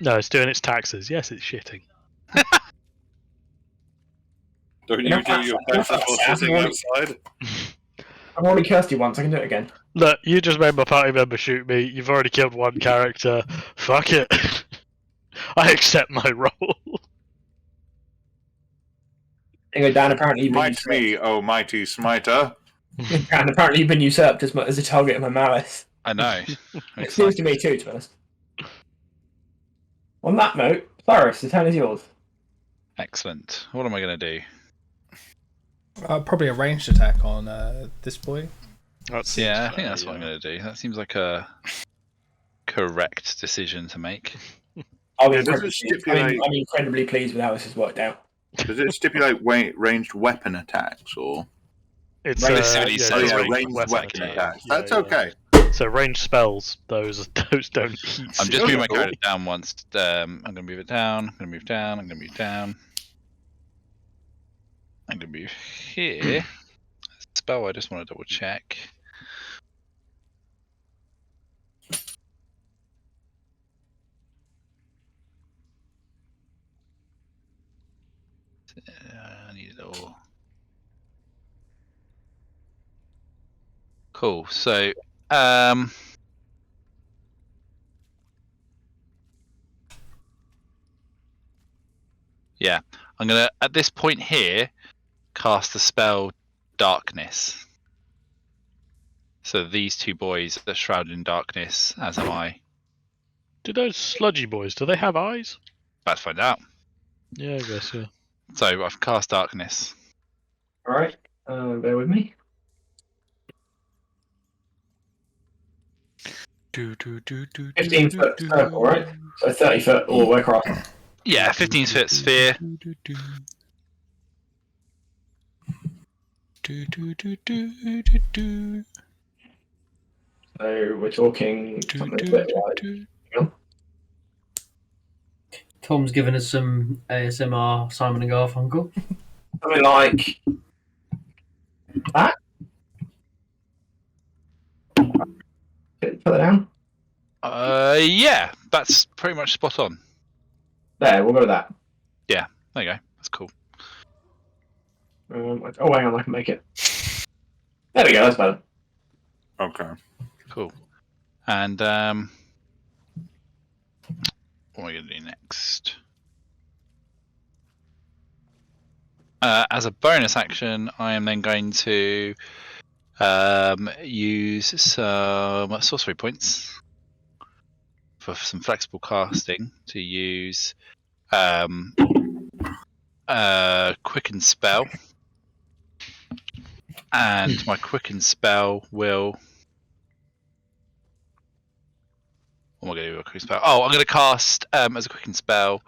No, it's doing its taxes. Yes, it's shitting. Don't you You know, do your that's- taxes while that's sitting more- outside? I've already cursed you once. I can do it again. Look, you just made my party member shoot me. You've already killed one character. Fuck it. I accept my role. Anyway, Dan, apparently you've been Smite me, oh mighty smiter. Dan, apparently you've been usurped as a target of my malice. I know. It seems to me too, to be honest. On that note, Cyrus, the turn is yours. Excellent. What am I going to do? Probably a ranged attack on this boy. Yeah, I think that's what I'm going to do. That seems like a correct decision to make. I'm Yeah, incredibly, does it stipulate- I'm incredibly pleased with how this has worked out. Does it stipulate ranged weapon attacks or? It's Right, it's already yeah, said it's it's ranged ranged weapon attack. attacks. Yeah, That's yeah. okay. So ranged spells, those don't heat. I'm just moving my cool. character down once. I'm going to move it down. I'm going to move down. I'm going to move down. I'm going to move here. Spell, I just want to double check. I need it all. Cool. So, yeah, I'm gonna at this point here cast the spell Darkness. So these two boys are shrouded in darkness, as am I. Do those sludgy boys? Do they have eyes? About to find out. Yeah, I guess. Yeah. So I've cast Darkness. Alright, bear with me. Do, do, do, do, 15 do, foot do, circle, right? So 30 foot all the way across. Yeah, 15 foot sphere. do, do, do. Do, do, do, do, do, do. So we're talking Do, something do, a bit do, like do. Tom's given us some ASMR Simon and Garfunkel. something like that. Put that down. Yeah, that's pretty much spot on. There, we'll go with that. There you go. That's cool. Oh, hang on, I can make it. There we go, that's better. Okay. Cool. And what am I going to do next? As a bonus action, I am then going to use some sorcery points for some flexible casting to use quicken spell, and my quicken spell will. What am I going to do with a quicken spell? Oh, I'm going to cast as a quicken spell.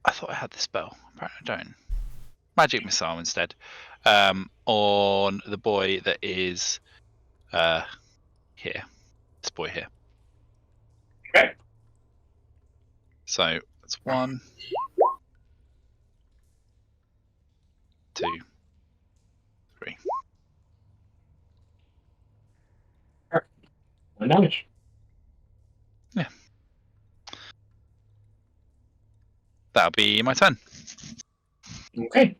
I thought I had this spell. Apparently I don't. Magic missile instead. On the boy that is here. This boy here. Okay. So that's 1, 2, 3. No damage. Yeah. That'll be my turn. Okay.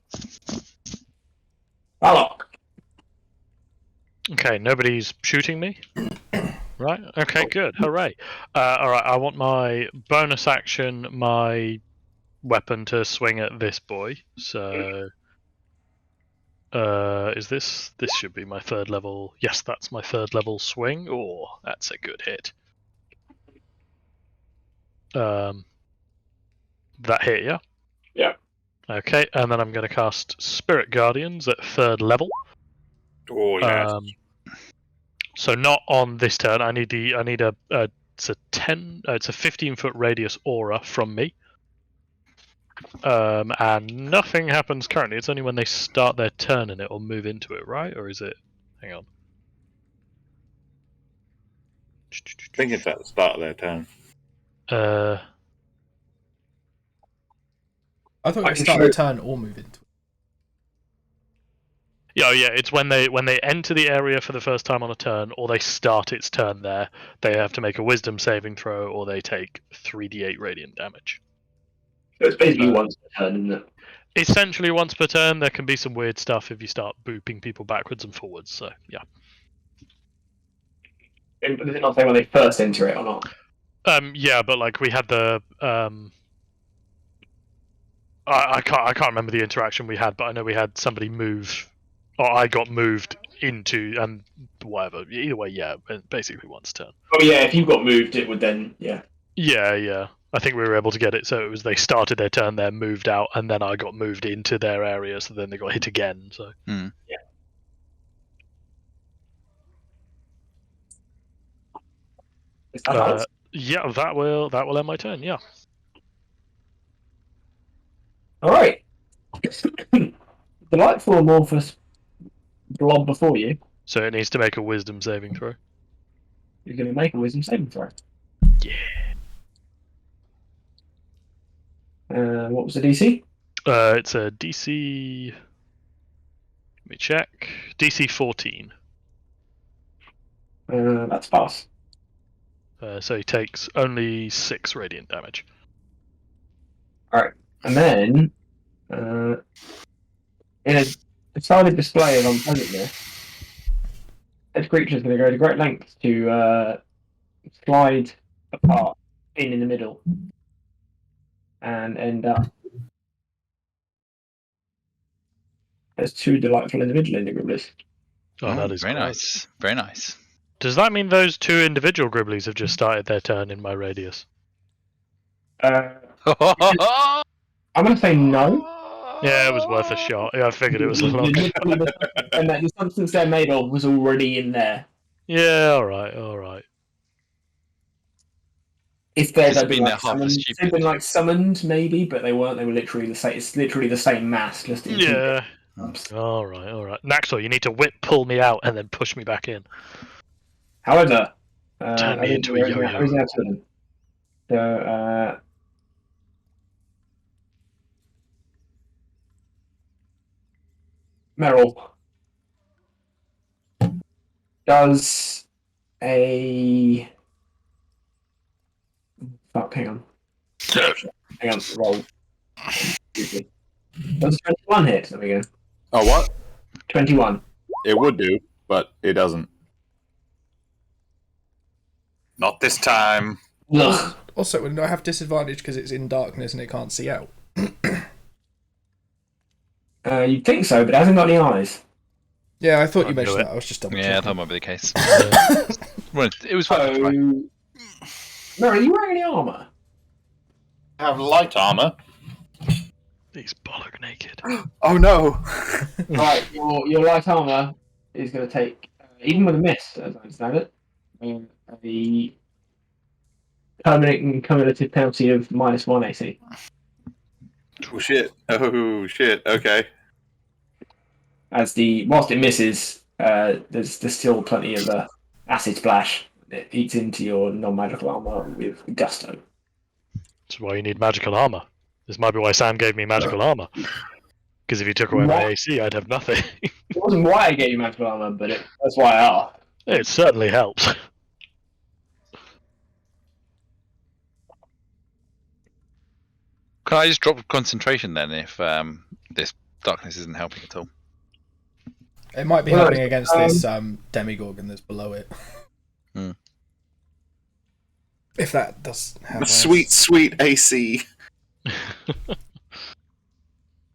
Balok. Okay. Okay, nobody's shooting me. Right. Okay. Good. Hooray. All right. I want my bonus action, my weapon to swing at this boy. So, is this? This should be my 3rd level. Yes, that's my 3rd level swing. Oh, that's a good hit. That hit, yeah. Yeah. Okay, and then I'm going to cast Spirit Guardians at 3rd level. Oh yeah. So not on this turn. I need it's a 15-foot radius aura from me. And nothing happens currently. It's only when they start their turn and it will move into it, right? Or is it? Hang on. I think it's at the start of their turn. I thought I it can start show- a turn or move into it. Yeah, it's when they enter the area for the first time on a turn, or they start its turn there. They have to make a Wisdom saving throw, or they take 3d8 radiant damage. So it's basically once per turn, isn't it? Essentially, once per turn. There can be some weird stuff if you start booping people backwards and forwards. So yeah. Does it not say when they first enter it or not? Yeah, but like we had the I can't remember the interaction we had, but I know we had somebody move, or I got moved into, and whatever. Either way, yeah, basically once a turn. Oh yeah, if you got moved, it would then Yeah. I think we were able to get it so it was they started their turn there, moved out, and then I got moved into their area, so then they got hit again. So yeah. Is that nice? yeah, that will end my turn. Yeah. All right. Delightful amorphous blob before you. So it needs to make a Wisdom saving throw. You're going to make a wisdom saving throw. Yeah. What was the DC? It's a DC. Let me check. DC 14. That's pass. So he takes only 6 radiant damage. All right, and then in a decided display of unpleasantness, this creature is going to go to great lengths to slide apart in the middle and end up as 2 delightful individual gribblies. Oh, that is very great. nice. Very nice. Does that mean those 2 individual gribblies have just started their turn in my radius? I'm going to say no. Yeah, it was worth a shot. Yeah, I figured it was a lot. And that the substance they're made of was already in there. Yeah, alright. If they'd Doesn't been mean like they're half as summoned, stupid. they'd been like summoned, maybe, but they weren't. They were literally the same. It's literally the same mass, just in Yeah. Alright. Naxor, you need to pull me out and then push me back in. However, Turn me into a yo-yo. So, Meryl does a. Fuck, hang on. Roll. Does 21 hit? There we go. Oh, what? 21. It would do, but it doesn't. Not this time. Ugh. Also, wouldn't I have disadvantage because it's in darkness and it can't see out? You'd think so, but it hasn't got any eyes. Yeah, I thought you I'd mentioned do it. that. I was just double Yeah, checking. that might be the case. Well, it was So, fun. Right? Meryl, are you wearing any armour? I have light armor. He's bollock naked. Oh no! Right, your light armour is going to take, even with a miss, as I understand it, the permanent and cumulative penalty of -1 AC. Oh shit! Oh shit! Okay. Whilst it misses, there's still plenty of acid splash that eats into your non-magical armour with gusto. That's why you need magical armor. This might be why Sam gave me magical armor. Because if you took away my What? AC, I'd have nothing. It wasn't why I gave you magical armour, but that's why I asked. It certainly helps. Can I just drop concentration then if this darkness isn't helping at all? It might be Well, happening against this Demigorgon that's below it. Hmm. If that does happen. Sweet AC.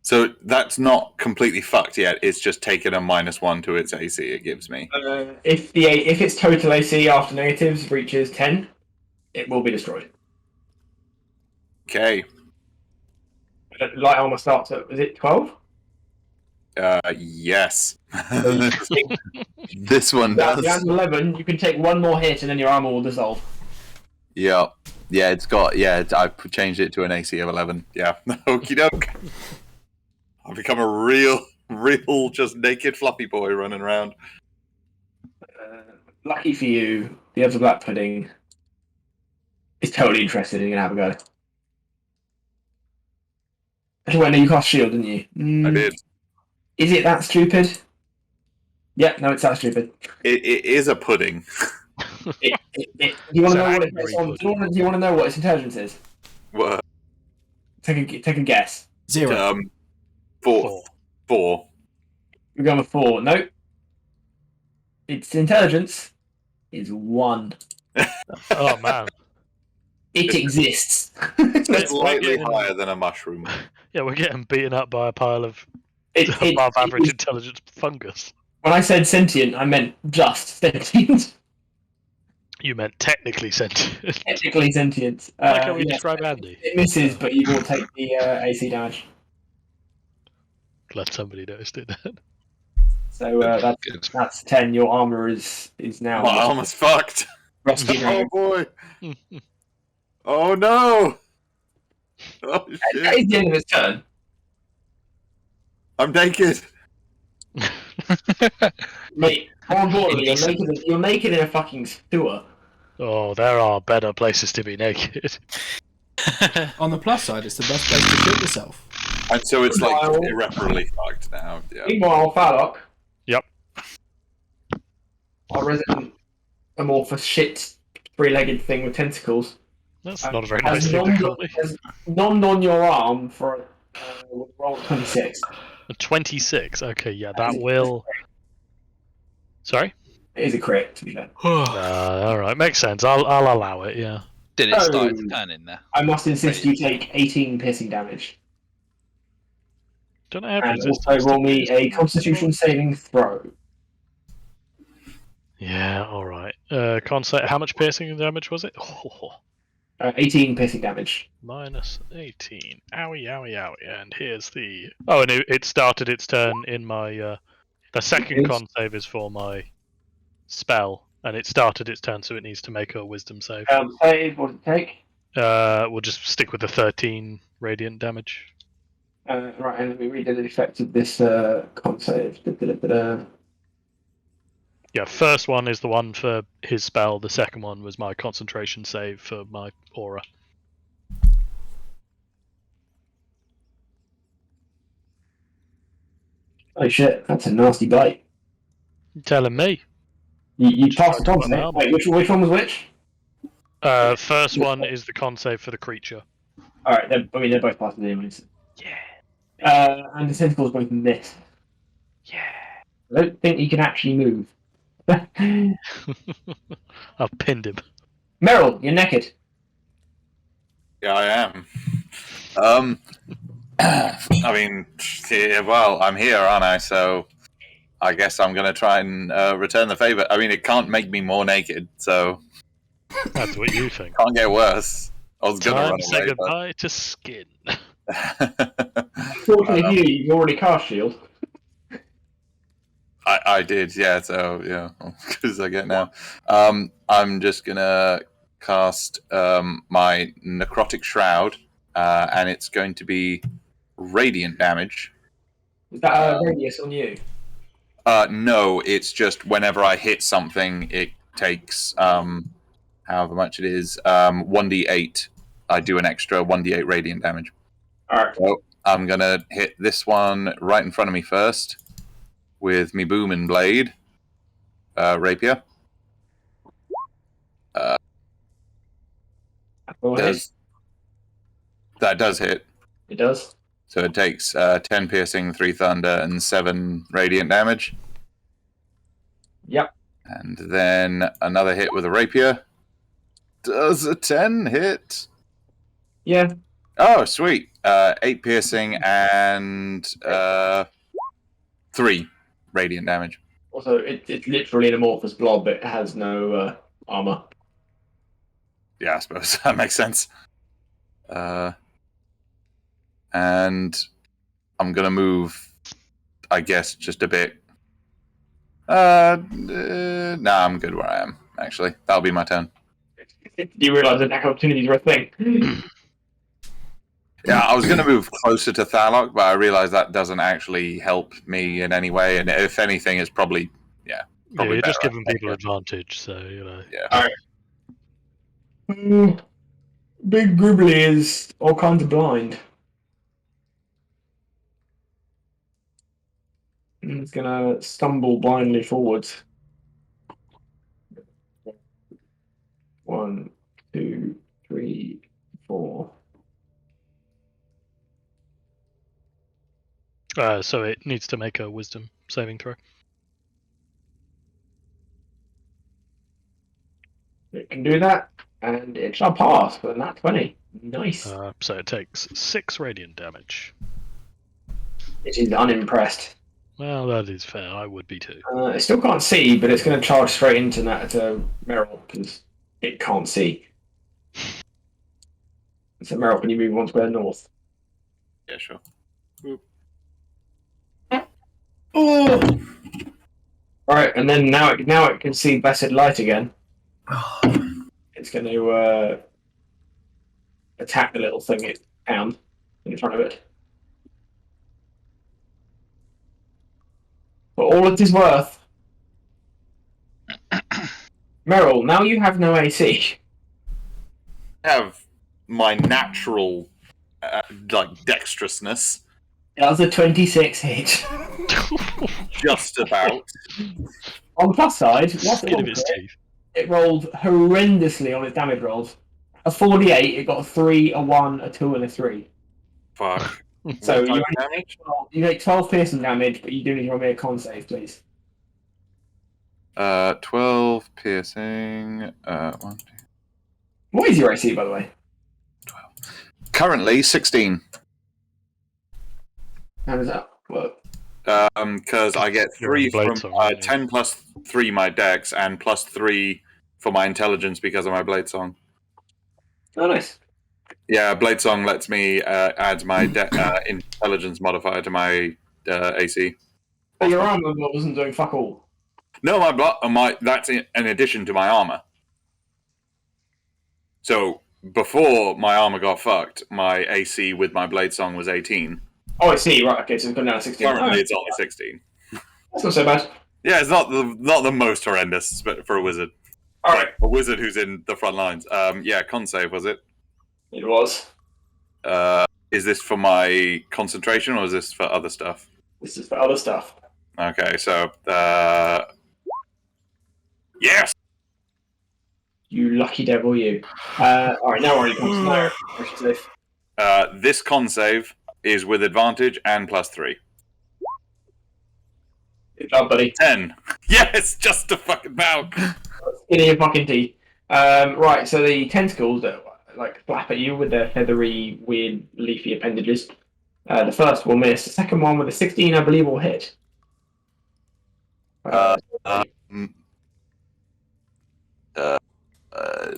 So that's not completely fucked yet. It's just taken a -1 to its AC. It gives me. If its total AC after negatives reaches 10, it will be destroyed. Okay. Light armor starts at, is it 12? Yes. This one Down does. to 11, you can take one more hit and then your armor will dissolve. Yeah. Yeah, it's got. Yeah, I changed it to an AC of 11. Yeah. Okie doke. I've become a real just naked fluffy boy running around. Lucky for you, the other black pudding is totally interested and going to have a go. Actually, wait, no, you cast shield, didn't you? I did. Is it that stupid? Yeah, no, it's that stupid. It is a pudding. Do you want to know what it is on? Do you want to know what its intelligence is? What? Take a guess. 0. 4. We're going with 4. Nope. Its intelligence is 1. Oh man. It exists. It's slightly getting- higher than a mushroom. Yeah, we're getting beaten up by a pile of It- above average it- intelligence fungus. When I said sentient, I meant just sentient. You meant technically sentient. Technically sentient. Why can't we yes, describe Andy? it misses, but you will take the AC damage. Glad somebody noticed it. So that's 10. Your armor is now My armor's fucked. rusty. Oh boy. Oh no. Oh That shit. is the end of its turn. I'm naked. Mate, more importantly, you're naked in a fucking sewer. Oh, there are better places to be naked. On the plus side, it's the best place to shoot yourself. And so it's like Meanwhile- irreparably fucked now. Yeah. Meanwhile, Fallock. Yep. Our resident amorphous shit three-legged thing with tentacles. That's not a very nice Has thing to nommed, call me. has nommed on your arm for roll 26. 26. Okay, yeah, that will. Sorry. It is a crit, to be fair. All right, makes sense. I'll allow it. Yeah. Did it start its Oh. turn in there? I must insist you take 18 piercing damage. Don't I have And resistance also to roll me a piercing? Constitution saving throw. Yeah. All right. Can't say how much piercing damage was it? Oh, 18 piercing damage. minus 18. Owie, owie, owie. And here's the. Oh, and it started its turn in my. The second Yes. con save is for my spell, and it started its turn, so it needs to make a wisdom save. Save, what does it take? We'll just stick with the 13 radiant damage. Right, and let me read the effect of this con save. Yeah, first one is the one for his spell. The second one was my concentration save for my aura. Oh shit, that's a nasty bite. You telling me? You passed the con Well, save. now- Wait, which one was which? First one is the con save for the creature. Alright, they're both passes anyways. Yeah. And the tentacles both miss. Yeah. I don't think he can actually move. I've pinned him. Meryl, you're naked. Yeah, I am. I mean, yeah, well, I'm here, aren't I? So I guess I'm gonna try and return the favor. I mean, it can't make me more naked, so That's what you think. can't get worse. I was gonna Time run to say away, but goodbye to skin. Fortunately for you, you've already cast shield. I did, yeah. So yeah, because I get now. I'm just gonna cast my necrotic shroud, and it's going to be radiant damage. Is that a radius on you? No, it's just whenever I hit something, it takes however much it is, 1d8. I do an extra 1d8 radiant damage. Alright. So I'm gonna hit this one right in front of me first with me booming blade, rapier. That does hit. It does. So it takes 10 piercing, 3 thunder, and 7 radiant damage. Yep. And then another hit with a rapier. Does a 10 hit? Yeah. Oh, sweet. 8 piercing and 3 radiant damage. Also, it's literally an amorphous blob. It has no armor. Yeah, I suppose that makes sense. And I'm gonna move, I guess, just a bit. Nah, I'm good where I am. Actually, that'll be my turn. Do you realise attack opportunities are a thing? Yeah, I was gonna move closer to Tharlok, but I realised that doesn't actually help me in any way. And if anything, it's probably Yeah, probably you're just better giving I people think, advantage, so you know. yeah. Big Gribbly is all kinds of blind. He's gonna stumble blindly forwards. 1, 2, 3, 4. So it needs to make a wisdom saving throw. It can do that, and it shall pass with a nat 20. Nice. So it takes 6 radiant damage. It is unimpressed. Well, that is fair. I would be too. It still can't see, but it's going to charge straight into Meryl because it can't see. So Meryl, can you move 1 square north? Yeah, sure. Oh! Alright, and then now it can see blessed light again. It's going to attack the little thing it found in front of it. For all it is worth, Meryl, now you have no AC. I have my natural, dexterousness. That was a 26 hit. Just about. On the plus side, Skin of its teeth. it rolled horrendously on its damage rolls. A 48, it got a 3, a 1, a 2, and a 3. Fuck. So What you type of only you take 12 piercing damage, but you do need to roll me a con save, please. 12 piercing. 1, 2. What is your AC, by the way? Currently 16. How does that work? Because I get You're on 3 from Bladesong, aren't you? 10 plus 3 my dex and plus 3 for my intelligence because of my Bladesong. Oh, nice. Yeah, Bladesong lets me add my intelligence modifier to my AC. But your armor wasn't doing fuck all. No, that's in addition to my armor. So before my armor got fucked, my AC with my Bladesong was 18. Oh, I see. Right, okay, so it's gone down to 16. Currently, it's only 16. That's not so bad. Yeah, it's not the most horrendous, but for a wizard. Alright. A wizard who's in the front lines. Yeah, con save, was it? It was. Is this for my concentration or is this for other stuff? This is for other stuff. Okay, so yes. You lucky devil, you. Alright, now we're on concentration. This con save is with advantage and plus 3. Good job, buddy. 10. Yes, just a fucking bout. In your fucking teeth. Right, so the tentacles that flap at you with their feathery, weird, leafy appendages. The first will miss. The second one with a 16, I believe, will hit.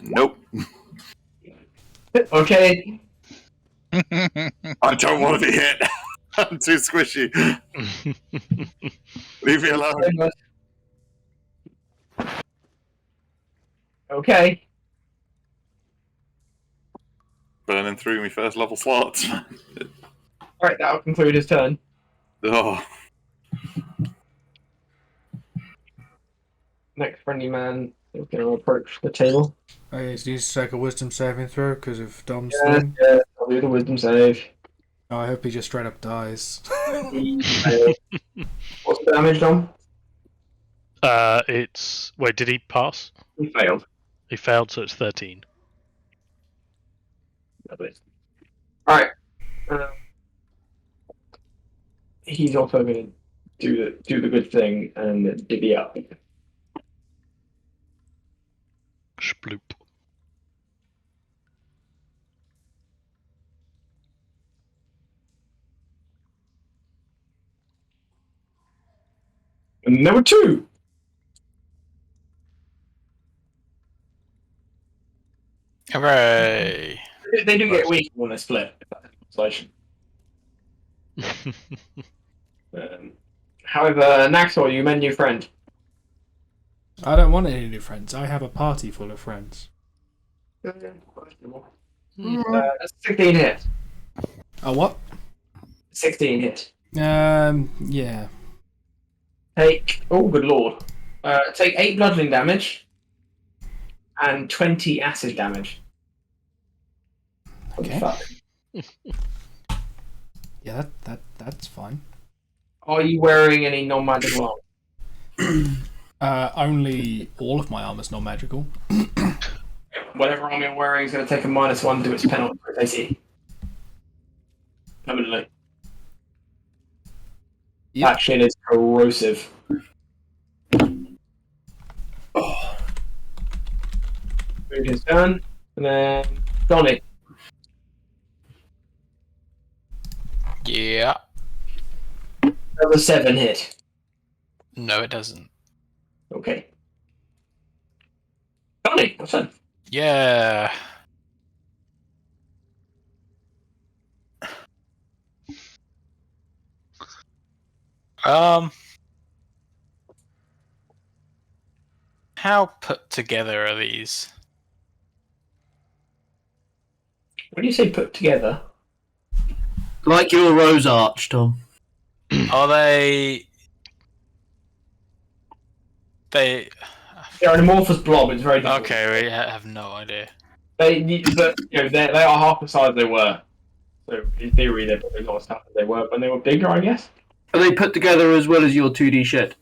Nope. Okay. I don't want to be hit. I'm too squishy. Leave me alone. Okay. Burning through my first level slots. Alright, that'll conclude his turn. Oh. Next friendly man is going to approach the table. Oh, yeah, he needs to take a wisdom saving throw because of Dom's Yeah, thing. I'll do the wisdom save. Oh, I hope he just straight up dies. What's the damage, Dom? It's wait. Did he pass? He failed. He failed, so it's 13. Alright. He's also going to do the good thing and divvy up Sploop. And number 2. Hooray! They do get weaker when they split. If that's translation. However, Naxor, you met a new friend. I don't want any new friends. I have a party full of friends. That's 16 hit. A what? 16 hit. Yeah. Take. Oh, good lord. Take 8 bludgeoning damage and 20 acid damage. What the Okay. fuck? Yeah, that's fine. Are you wearing any non-magical armor? Only all of my armor's non-magical. Whatever armor you're wearing is going to take a -1 to its penalty for its AC. Permanently. Yep. That shit is corrosive. Move his turn, and then Donnie. Yeah. Another 7 hit. No, it doesn't. Okay. Donnie, what's up? Yeah. How put together are these? When you say put together, Like your rose arch, Tom. Are they? they're an amorphous blob. It's very difficult. Okay, we have no idea. They are half the size they were. So in theory, they're probably not as tough as they were when they were bigger, I guess. Are they put together as well as your 2D shed?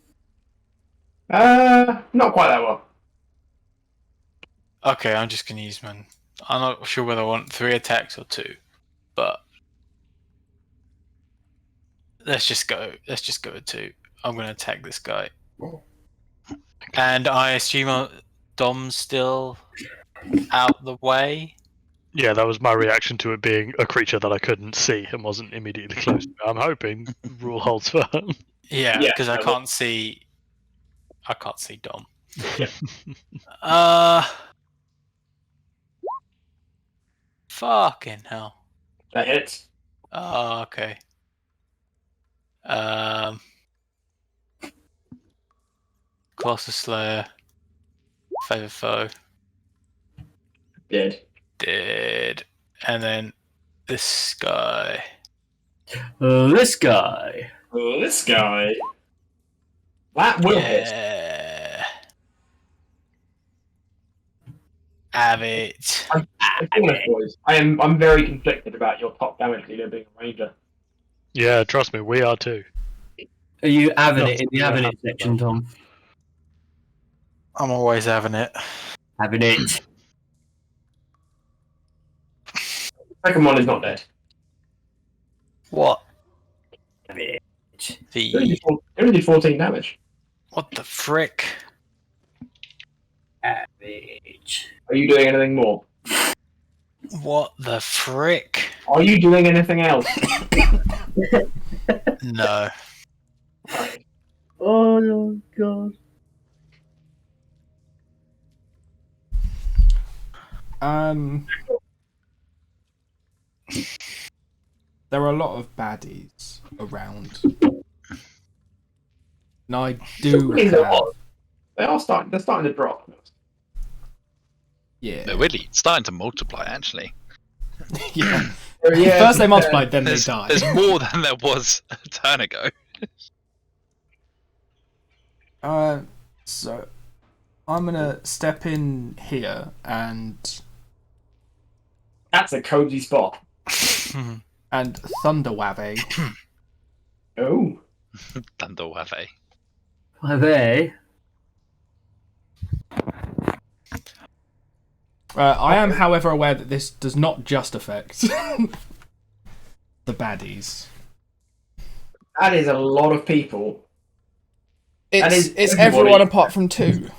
Not quite that well. Okay, I'm just gonna use mine. I'm not sure whether I want 3 attacks or 2, but let's just go with 2. I'm gonna attack this guy, and I assume Dom's still out the way. Yeah, that was my reaction to it being a creature that I couldn't see and wasn't immediately close to me. I'm hoping rule holds firm. Yeah, Yeah, because I I can't see Dom. Fucking hell. That hits. Oh, okay. Colossus Slayer. Favorite foe. Dead. Dead. And then this guy. This guy. Oh, this guy. That will hit. Yeah. Have it. I'm very conflicted about your top damage dealer being a ranger. Yeah, trust me, we are too. Are you having No, it in the yeah, having happy it section, Tom? I'm always having it. Having it. Second one is not dead. What? Have it. It only did 14 damage. What the frick? Have it. Are you doing anything more? What the frick? Are you doing anything else? No. Right. Oh my god. There are a lot of baddies around. And I do have... They're starting to drop. Yeah. They're really starting to multiply, actually. Yeah. Yeah, First they multiplied, then they There's, died. there's more than there was a turn ago. So I'm gonna step in here and That's a cozy spot. Thunder Wave. Oh. Thunder Wave. Are they? I am, however, aware that this does not just affect the baddies. That is a lot of people. It's is it's everybody. everyone apart from 2.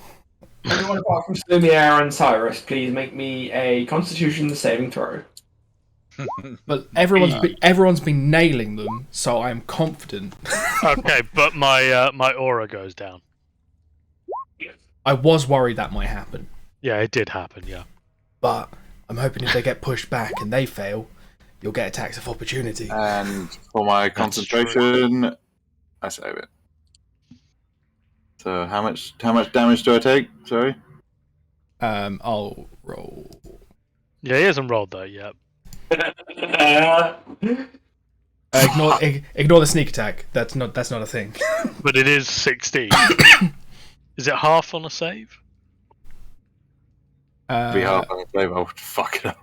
Everyone apart from Slumiere and Cyrus, please make me a Constitution saving throw. But everyone's been nailing them, so I'm confident. Okay, but my aura goes down. I was worried that might happen, Yeah, it did happen. Yeah. but I'm hoping if they get pushed back and they fail, you'll get attacks of opportunity. And for my concentration, I save it. So how much damage do I take? Sorry. I'll roll. Yeah, he hasn't rolled though yet. Ignore the sneak attack. That's not a thing. But it is 16. Is it half on a save? Be half on a save. I would fuck it up.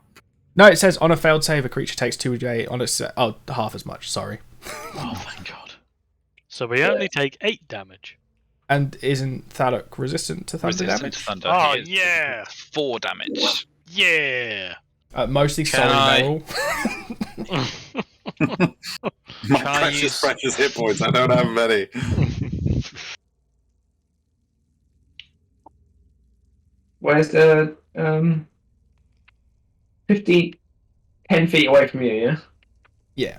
No, it says on a failed save, a creature takes 2d8 on its. Half as much. Sorry. Oh, thank God. So we only take 8 damage. And isn't Thalok resistant to thunder Resistant damage? to thunder. Oh, He is yeah. 4 damage. Yeah. Mostly Can solid metal. My precious hit points. I don't have many. Where's the 10 feet away from you? Yeah.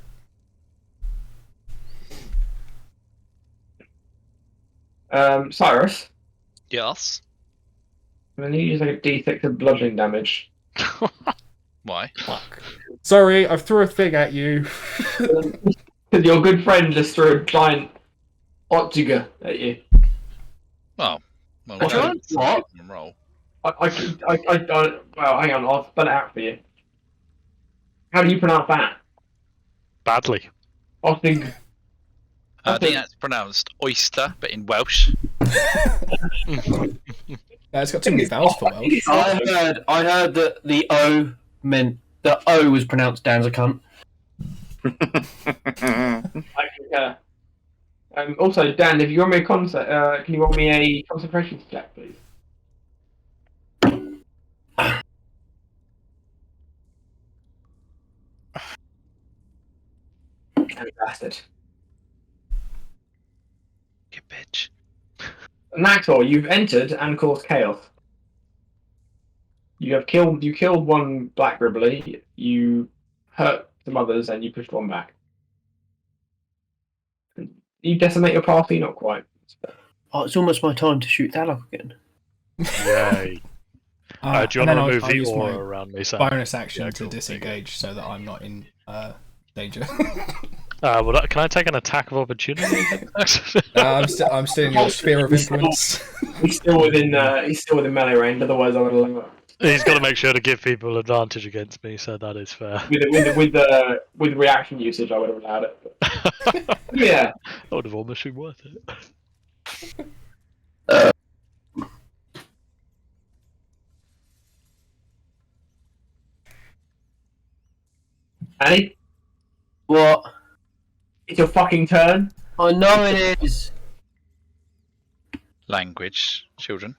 Yeah. Cyrus, Yes. I'm gonna use like a D6 of bludgeoning damage. Why? Fuck. Sorry, I've threw a thing at you. Because your good friend just threw a giant Ottiger at you. Oh. Well, A giant what? roll. Well, hang on, I'll spell it out for you. How do you pronounce that? Badly. Ottig. I think that's pronounced oyster, but in Welsh. It's got too many vowels for Welsh. I heard that the O meant the O was pronounced Dan's a cunt. I concur. Also, Dan, if you want me can you roll me a concentration check, please? You bastard. You bitch. Naxor, you've entered and caused chaos. You killed one black Gribbly, you hurt some others, and you pushed one back. You decimate your party? Not quite. Oh, it's almost my time to shoot Thalok again. Yay. Do you and then want to move I'll the use aura my around me, Sam? bonus action Yeah, to cool. disengage so that I'm not in danger. Can I take an attack of opportunity? I'm still in your sphere of influence. He's still within melee range. Otherwise, I would allow it. He's got to make sure to give people advantage against me, so that is fair. With reaction usage, I would have allowed it. Yeah. That would have almost been worth it. Annie, What? it's your fucking turn. I know it is. Language, children.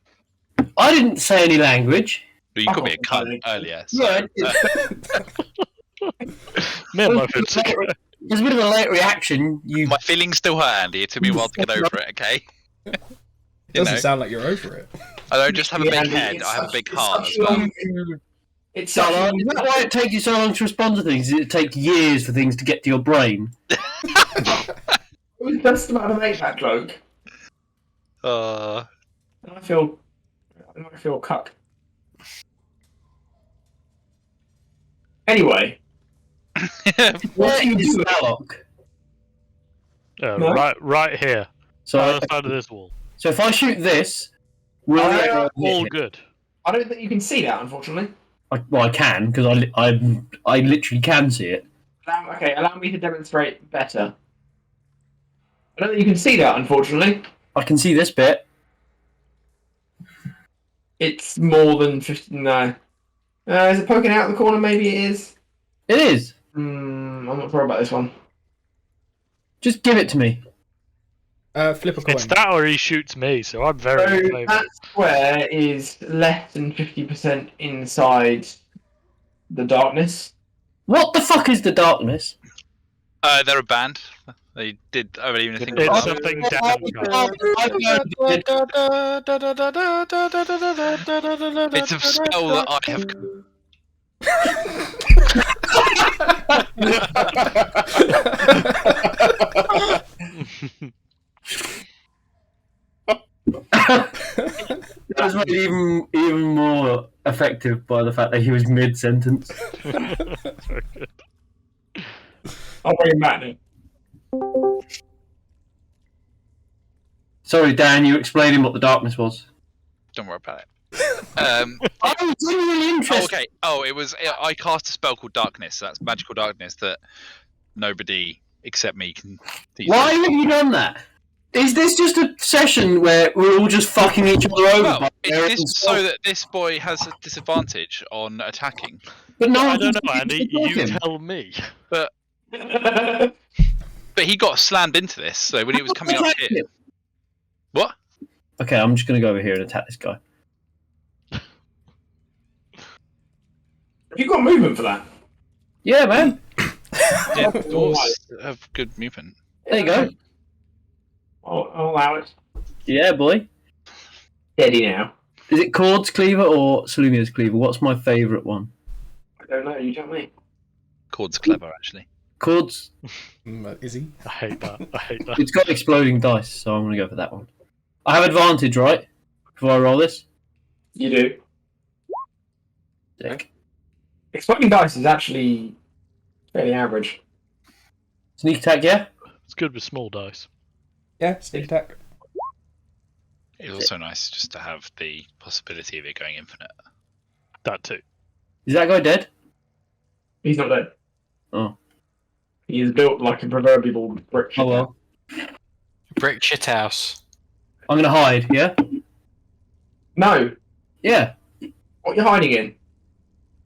I didn't say any language. Well, you called me a cunt earlier. So, Yeah, Me and my fits. There's a bit of a late reaction. You my feelings still hurt, Andy. It took me a while to get over it, okay? Doesn't sound like you're over it. I don't just have a big Andy, head, it's I have a such- big it's heart such as well. long- It's So, such a is that why it takes you so long to respond to things? Does it take years for things to get to your brain? I was just about to make that joke. Uh, And I feel cucked. Anyway, Where is Thalok? No? Right here. So, Other side of this wall. so if I shoot this, will I- the arrow hit All him? good. I don't think you can see that, unfortunately. I can because I literally can see it. Allow me to demonstrate better. I don't think you can see that, unfortunately. I can see this bit. It's more than 50. No. Is it poking out the corner? Maybe it is. It is. I'm not sure about this one. Just give it to me. Flip a coin. It's that or he shoots me, so I'm very in So favour. that square is less than 50% inside the darkness. What the fuck is the darkness? they're a band. They did. I don't even think. It's about something damn It's a spell that I have. That was made even more effective by the fact that he was mid-sentence. I'll bring him back now. Sorry, Dan, you explaining what the darkness was. Don't worry about it. I'm genuinely interested. Okay. Oh, it was. I cast a spell called Darkness. That's magical darkness that nobody except me can. Why have you done that? Is this just a session where we're all just fucking each other over? Well, by it's just so that this boy has a disadvantage on attacking. But no, I don't know, Andy. You tell me. But he got slammed into this. So when he was coming up here, what? Okay, I'm just gonna go over here and attack this guy. Have you got movement for that? Yeah, man. Yeah, dwarves have good movement. There you go. I'll allow it. Yeah, boy. Steady now. Is it Cord's Cleaver or Salumia's Cleaver? What's my favourite one? I don't know. You tell me. Cord's clever, actually. Cord's. Is he? I hate that. I hate that. It's got exploding dice, so I'm gonna go for that one. I have advantage, right? Before I roll this. You do. Sick. Exploding dice is actually fairly average. Sneak attack, yeah. It's good with small dice. Yeah, sneak attack. It's also nice just to have the possibility of it going infinite. That too. Is that guy dead? He's not dead. Oh. He is built like a proverbial brick. Oh well. Brick shithouse. I'm gonna hide, yeah? No. Yeah. What are you hiding in?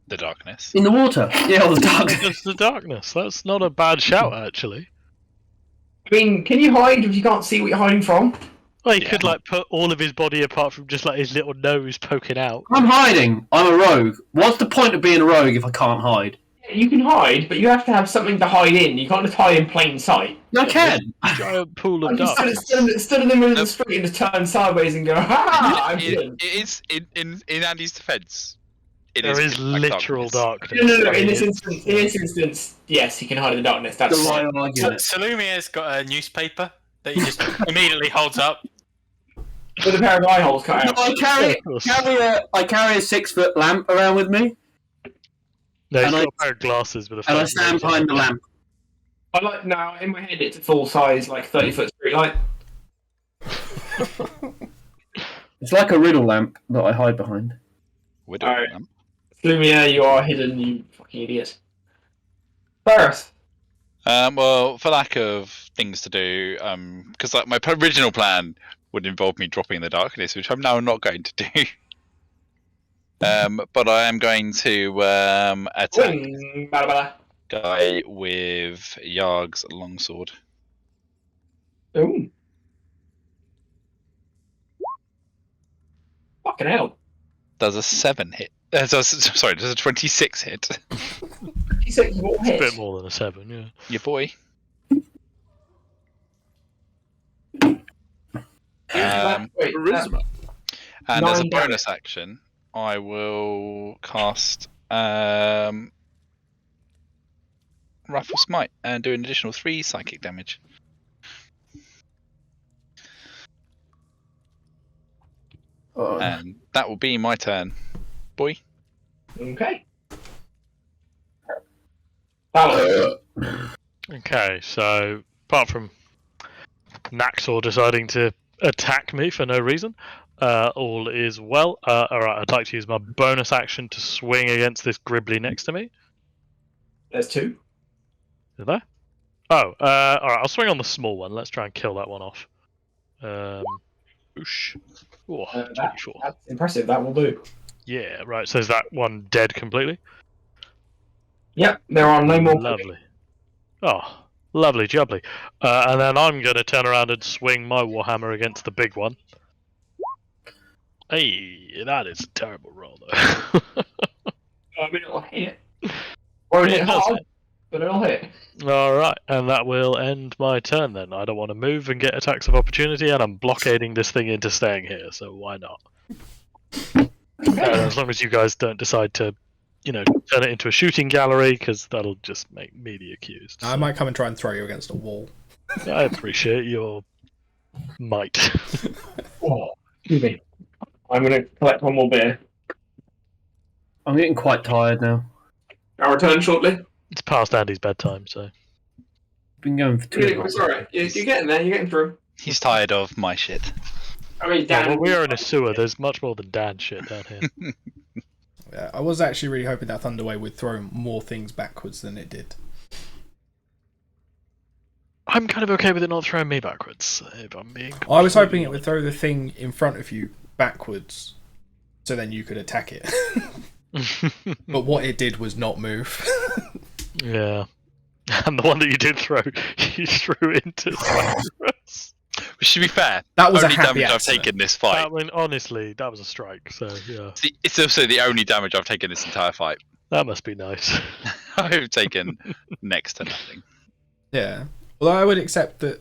The darkness. In the water. Yeah, or the darkness. It's the darkness. That's not a bad shout, actually. I mean, can you hide if you can't see what you're hiding from? Well, he could like put all of his body apart from just like his little nose poking out. I'm hiding. I'm a rogue. What's the point of being a rogue if I can't hide? You can hide, but you have to have something to hide in. You can't just hide in plain sight. I can. Giant pool I of just darkness. stood in the middle of the street and just turn sideways and go, ha! I'm It good. is in Andy's defense. There is literal darkness. No. In this instance, yes, he can hide in the darkness. That's The fine. right argument. Salumia's got a newspaper that he just immediately holds up. With a pair of eye holes cut out. No, I carry a 6-foot lamp around with me, No, he's and got I- a pair of glasses with a and I fucking stand nose on behind it. the lamp. I like now in my head it's a full size, like 30-foot street light. It's like a riddle lamp that I hide behind. Widow Alright. lamp. Lumia, you are hidden, you fucking idiot. First. Well, for lack of things to do, because like my original plan would involve me dropping the darkness, which I'm now not going to do. But I am going to attack Wing, bada bada. guy with Yarg's longsword. Ooh. Fucking hell. Does a 7 hit? Sorry, does a 26 hit? 26 what It's a hit? bit more than a 7, yeah. Your boy. Wait, Charisma. And as a 9 bonus action, I will cast Wrathful Smite and do an additional 3 psychic damage. And that will be my turn. Boy. Okay. Balor. Okay, so apart from Naxor deciding to attack me for no reason, all is well. Alright, I'd like to use my bonus action to swing against this Gribbly next to me. There's 2. Is there? Oh, alright, I'll swing on the small one. Let's try and kill that one off. Whoosh. Oh, 24. That's impressive, that will do. Yeah, right, so is that one dead completely? Yep, there are no more. Lovely. Oh, lovely jubbly. And then I'm going to turn around and swing my Warhammer against the big one. Hey, that is a terrible roll, though. I mean, it'll hit. Or It hit does hard. hit. but it'll hit. All right, and that will end my turn then. I don't want to move and get attacks of opportunity, and I'm blockading this thing into staying here. So why not? As long as you guys don't decide to, turn it into a shooting gallery, because that'll just make me the accused. I might come and try and throw you against a wall. I appreciate your might. Oh, excuse me. I'm going to collect one more beer. I'm getting quite tired now. I'll return shortly. It's past Andy's bedtime, so. Been going for 2 Really, hours. sorry. You're getting there. You're getting through. He's tired of my shit. I mean, Yeah, Dan. well, we are in a sewer. There's much more than Dan shit down here. Yeah, I was actually really hoping that Thunderwave would throw more things backwards than it did. I'm kind of okay with it not throwing me backwards, if I'm being. I was hoping it would throw the thing in front of you backwards, so then you could attack it. But what it did was not move. Yeah. And the one that you did throw, you threw into Cyprus. Which, to be fair, That was a only happy damage I've accident. taken this fight. I mean, honestly, that was a strike, so yeah. It's also the only damage I've taken this entire fight. That must be nice. I've taken next to nothing. Yeah. Although I would accept that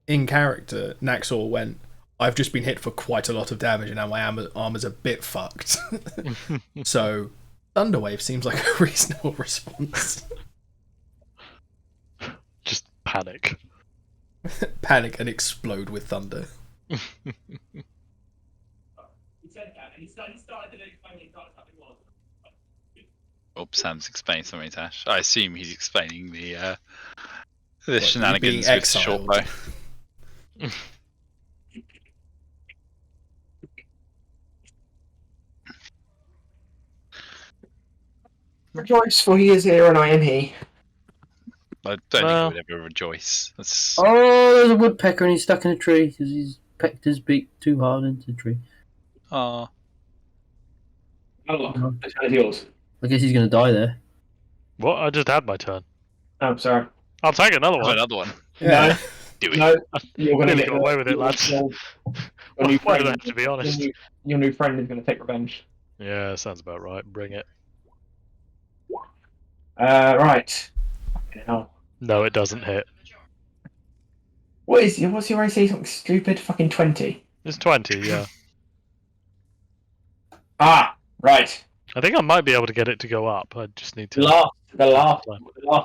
in character, Naxor went, I've just been hit for quite a lot of damage and now my armor's a bit fucked. So, Thunderwave seems like a reasonable response. Just panic. Panic and explode with thunder. Oh, Sam's explaining something to Ash. I assume he's explaining the being shenanigans with short bow. Rejoice, for he is here and I am he. I don't Well- think he would ever rejoice. That's... Oh, there's a woodpecker and he's stuck in a tree because he's pecked his beak too hard into the tree. Oh, Oh, this one is yours. I guess he's going to die there. What? I just had my turn. I'm sorry. I'll take another have one. another one. Yeah. Do it. No, you're going to Nearly get got away with it, lads. Your Well, new why do I friend, have to be honest? your new friend is going to take revenge. Yeah, sounds about right. Bring it. Right. Fucking hell. No, it doesn't hit. What's your AC? Something stupid? Fucking 20. It's 20, yeah. Ah, right. I think I might be able to get it to go up. I just need to. The last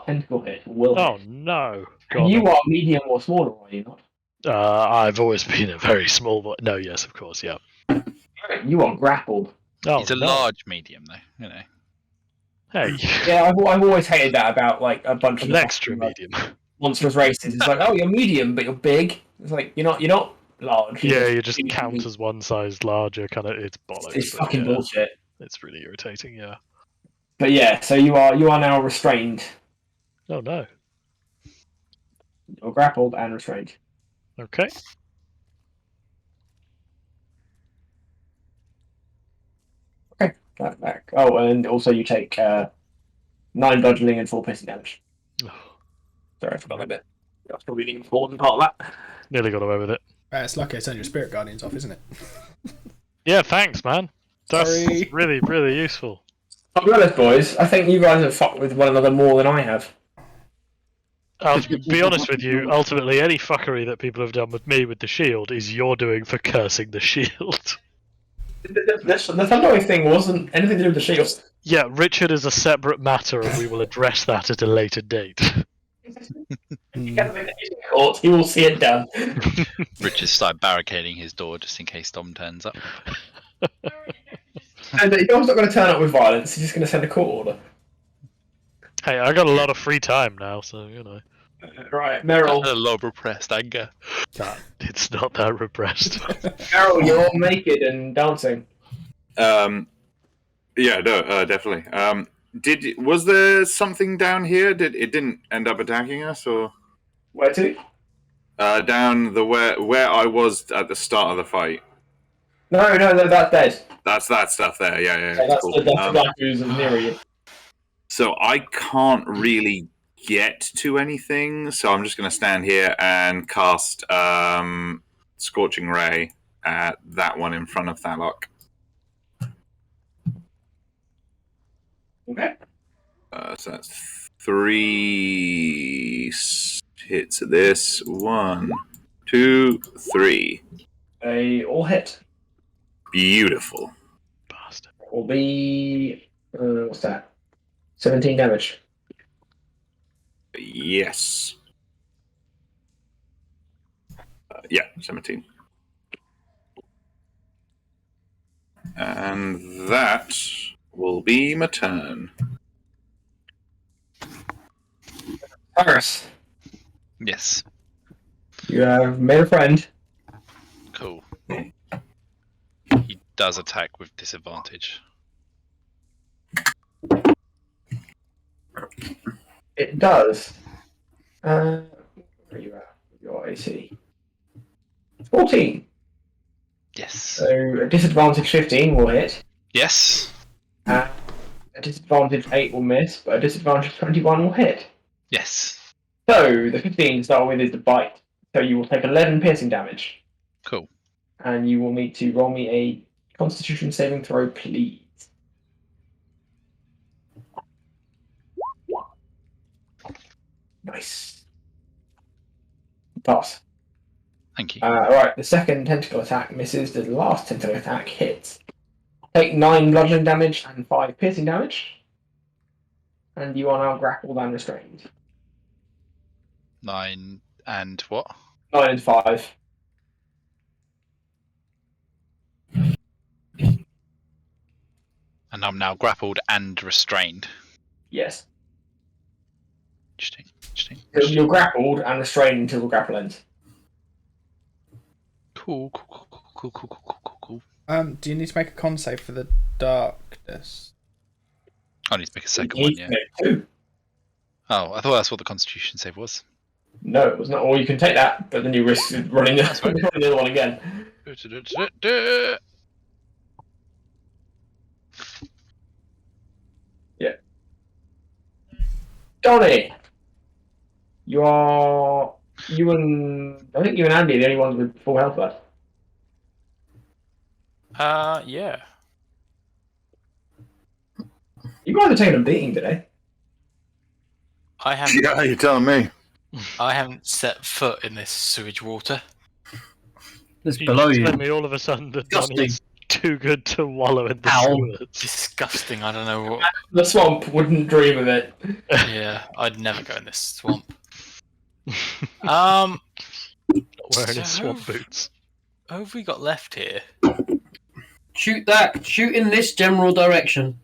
tentacle hit will Oh hit. no! And God, you are medium or smaller, are you not? I've always been a very small boy. No, yes, of course, yeah. You are grappled. Oh, He's a no. large medium, though. You know. Hey, Yeah, I've always hated that about like a bunch of an the extra fucking, medium. monstrous races. It's like, oh, you're medium, but you're big. It's like you're not large. Yeah, you just count as one size larger. Kind of, it's bollocks. It's but fucking yeah, bullshit. It's really irritating. Yeah. But yeah, so you are now restrained. Oh no. You're grappled and restrained. Okay. Okay, that back. Oh, and also you take 9 bludgeoning and 4 piercing damage. Sorry, I forgot that bit. That's probably the important part of that. Nearly got away with it. It's lucky I turned your Spirit Guardians off, isn't it? Yeah, thanks, man. That's Sorry. really, really useful. I'll be honest, boys. I think you guys have fucked with one another more than I have. I'll be honest with you. Ultimately, any fuckery that people have done with me with the shield is you're doing for cursing the shield. The Thunderwave thing wasn't anything to do with the shield. Yeah, Richard is a separate matter, and we will address that at a later date. You will see it done. Richard started barricading his door just in case Dom turns up. And Dom's not going to turn up with violence. He's just going to send a court order. Hey, I got a lot of free time now, so you know. Right, Meryl. A lot of repressed anger. It's not that repressed. Meryl, you're all naked and dancing. Yeah, no, definitely. Was there something down here? It didn't end up attacking us, or Where to? down the where I was at the start of the fight? No, that's dead. That's that stuff there. Yeah. That's Cool. the guy who's near you. So I can't really get to anything, so I'm just going to stand here and cast Scorching Ray at that one in front of Thalok. Okay. So that's 3 hits at this. 1, 2, 3. They all hit. Beautiful. Bastard. Will be what's that? 17 damage. Yes. Yeah, 17. And that will be my turn. Cyrus, Yes. you have made a friend. Cool. He does attack with disadvantage. It does. Where are you at? Your AC. 14. Yes. So a disadvantage 15 will hit. Yes. A disadvantage 8 will miss, but a disadvantage 21 will hit. Yes. So the 15 to start with is the bite. So you will take 11 piercing damage. Cool. And you will need to roll me a Constitution saving throw, please. Nice. Pass. Thank you. Alright, the second tentacle attack misses. The last tentacle attack hits. Take 9 bludgeoning damage and 5 piercing damage. And you are now grappled and restrained. 9 and what? 9 and 5. And I'm now grappled and restrained. Yes. Interesting. Interesting. So you're grappled and restrained until the grapple ends. Cool. Cool. Do you need to make a con save for the darkness? I need to make a second You one, need to yeah. make 2. Oh, I thought that's what the Constitution save was. No, it was not. Or you can take that, but then you risk running the, That's right. running the other one again. Yeah. Donnie! You and Andy are the only ones with full health left. Yeah. You guys are taking a beating today. I haven't. Yeah, you're telling me. I haven't set foot in this sewage water. It's You below just you. tell me all of a sudden that Disgusting. Donnie is too good to wallow in the Ow. sewers. Disgusting. I don't know what. The swamp wouldn't dream of it. Yeah, I'd never go in this swamp. Um, Wearing his So- swamp boots. what have we got left here? Shoot that. Shoot in this general direction.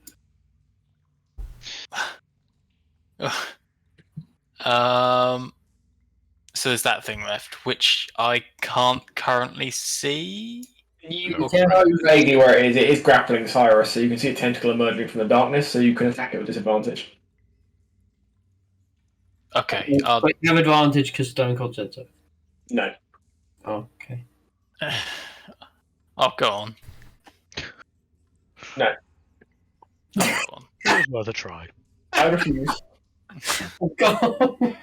So there's that thing left, which I can't currently see. You know vaguely where it is. It is grappling Cyrus, so you can see a tentacle emerging from the darkness, so you can attack it with disadvantage. Okay, But you have advantage because Stone Cold said so. No. Okay. oh, go on. No. Oh, go on. It was worth a try. I refuse. Oh, God.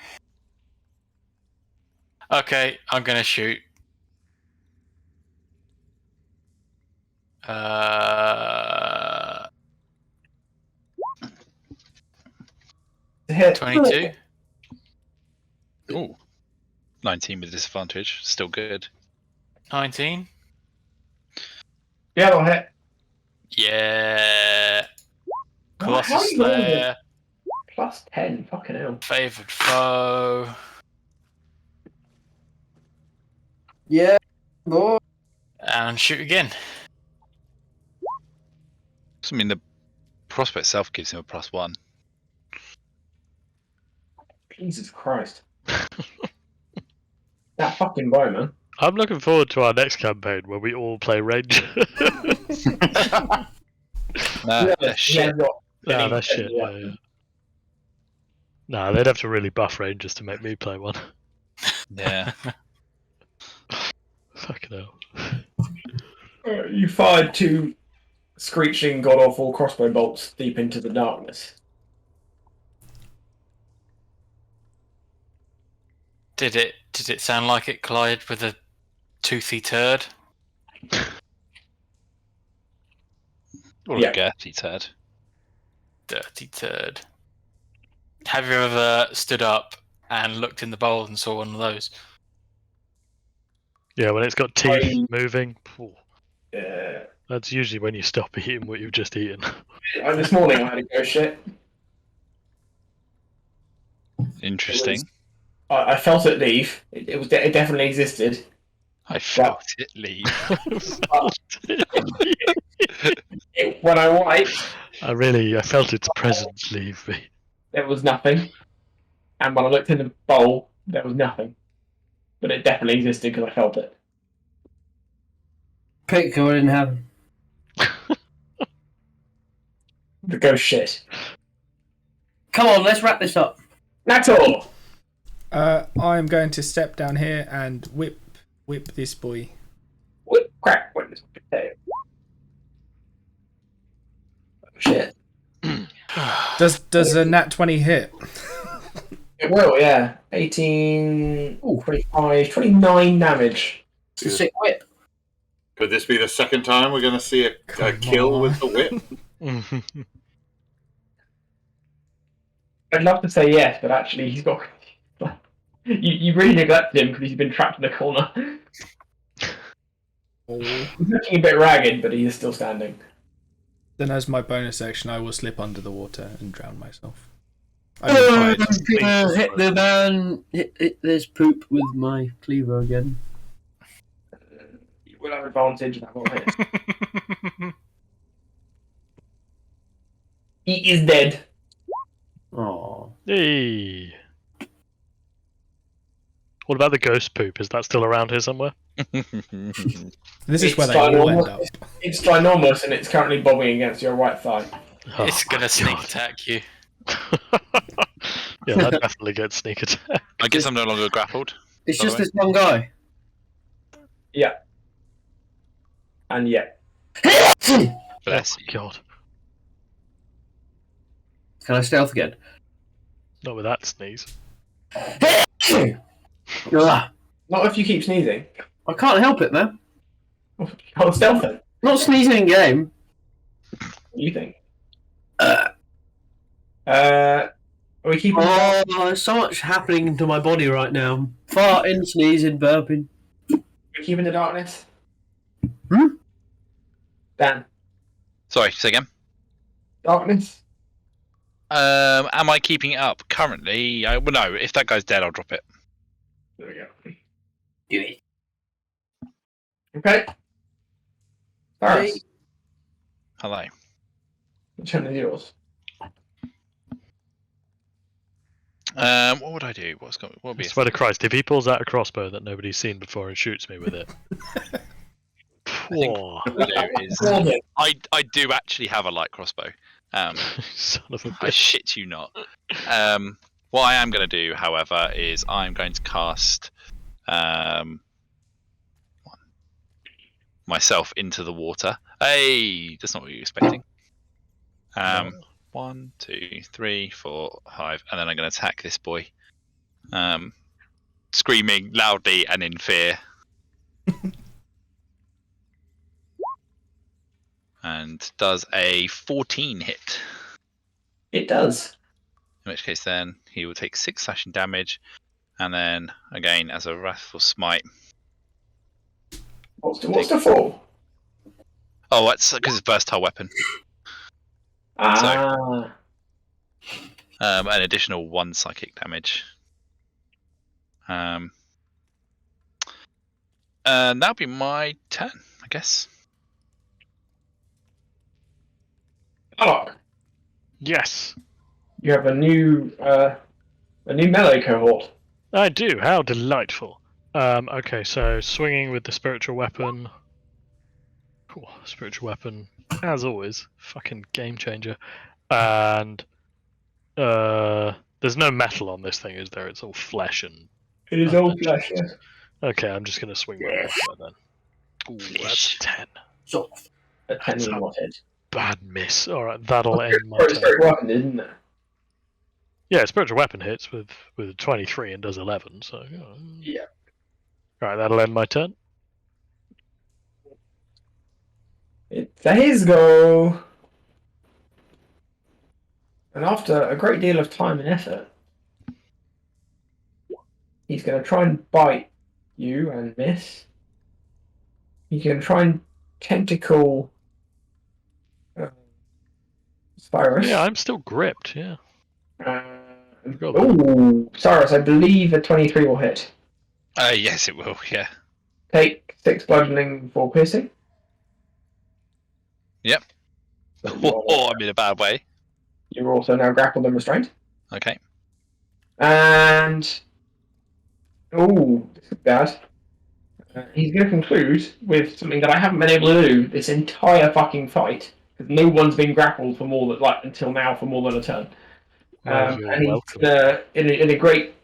Okay, I'm gonna shoot. Hit. 22. Ooh. 19 with disadvantage. Still good. 19. Yeah, that'll hit. Yeah. How are Colossus you rolling Slayer. Plus 10. Fucking hell. Favored foe. Yeah, boy. And shoot again. So, I mean, the prospect itself gives him a +1. Jesus Christ. That fucking bow, man. I'm looking forward to our next campaign where we all play Ranger. Nah, Yeah, that's he has shit. got Nah, any- that's shit. Yeah. Nah, they'd have to really buff Rangers to make me play one. Yeah. Fucking hell. You fired 2 screeching god awful crossbow bolts deep into the darkness. Did it sound like it collided with a toothy turd? Or Yeah. a girthy turd. Dirty turd. Have you ever stood up and looked in the bowl and saw one of those? Yeah, when it's got teeth I- moving, Yeah. that's usually when you stop eating what you've just eaten. This morning I had a ghost shit. Interesting. I felt it leave. It definitely existed. I felt it leave. When I wiped, I felt its presence leave me. there was nothing. And when I looked in the bowl, there was nothing. But it definitely existed because I felt it. Pick what didn't happen. The ghost shit. Come on, let's wrap this up. Naxor! I'm going to step down here and whip this boy. Whip, crack, whip this potato. Shit. Does a nat 20 hit? It will, yeah. 18, 25, 29 damage. It's a sick whip. Could this be the second time we're going to see a kill with the whip? I'd love to say yes, but actually he's got... You really neglected him because he's been trapped in a corner. He's looking a bit ragged, but he is still standing. Then as my bonus action, I will slip under the water and drown myself. I'm gonna hit the man. Hit this poop with my cleaver again. You will have advantage, that will hit. He is dead. Oh. Hey. What about the ghost poop? Is that still around here somewhere? This is where they all end up. It's ginormous and it's currently bobbing against your right thigh. It's gonna sneak attack you. Yeah, that definitely gets sneak attack. I guess I'm no longer grappled. It's by just the way. this one guy. Yeah. And yeah. Bless you. God. Can I stealth again? Not with that sneeze. Ah, Not if you keep sneezing. I can't help it, man. I'll stealth it. Not sneezing in game. What do you think? Are we keeping... Oh, there's so much happening to my body right now. Farting, sneezing, burping. Are we keeping the darkness? Hmm? Dan. Sorry, say again. Darkness? Am I keeping it up currently? Well, no. If that guy's dead, I'll drop it. There we go. Do it. Okay. Faris. Hello. Which one is yours? What would I do? What would I be? swear to Christ, if he pulls out a crossbow that nobody's seen before and shoots me with it. think Whoa. what I do is I do actually have a light crossbow. Son of a I bitch. shit you not. What I am going to do, however, is I'm going to cast myself into the water. Hey, that's not what you're expecting. 1, 2, 3, 4, 5, and then I'm going to attack this boy, screaming loudly and in fear. And does a 14 hit. It does. In which case, then he will take 6 slashing damage, and then again as a wrathful smite. What's the fall? Oh, that's because it's versatile weapon. Ah. An additional 1 psychic damage. And that'll be my turn, I guess. Oh, Yes, you have a new melee cohort. I do. How delightful. Okay, so swinging with the spiritual weapon. Cool, spiritual weapon, as always, fucking game changer. And there's no metal on this thing, is there? It's all flesh and. It is all flesh, yes. Okay, I'm just gonna swing my longbow then. Ooh, that's 10. So, A 10 in what head? Bad miss. All right, that'll end my It's turn. very weapon, isn't it? Yeah, spiritual weapon hits with 23 and does 11. So Yeah. All right, that'll end my turn. It's a his go. And after a great deal of time and effort, he's going to try and bite you and miss. He's going to try and tentacle Cyrus. Yeah, I'm still gripped. Yeah. Oh, Cyrus, I believe a 23 will hit. Yes, it will. Yeah. Take 6 bludgeoning for piercing. Yep. Oh, I'm in a bad way. You're also now grappled and restrained. Okay. And this is bad. He's going to conclude with something that I haven't been able to do this entire fucking fight, because no one's been grappled for more than until now for more than a turn. And he's in a great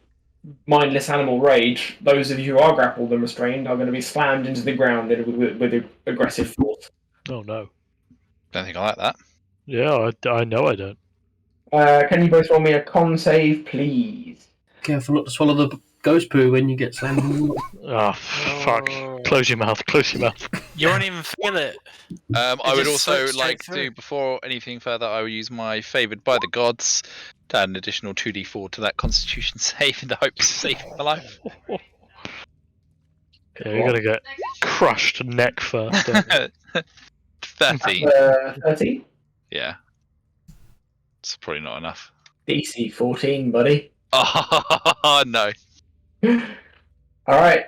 mindless animal rage. Those of you who are grappled and restrained are going to be slammed into the ground with aggressive force. Oh no! Don't think I like that. Yeah, I know I don't. Can you both roll me a con save, please? Careful not to swallow the ghost poo when you get slammed. Oh, fuck. Close your mouth, close your mouth. You won't even feel it. I would just also slips like straight to, before anything further, I will use my favoured by the gods to add an additional 2d4 to that constitution save in the hopes of saving my life. Yeah, you're gonna get crushed neck first. 13. 13? Yeah. It's probably not enough. DC 14, buddy. Oh, no. Alright.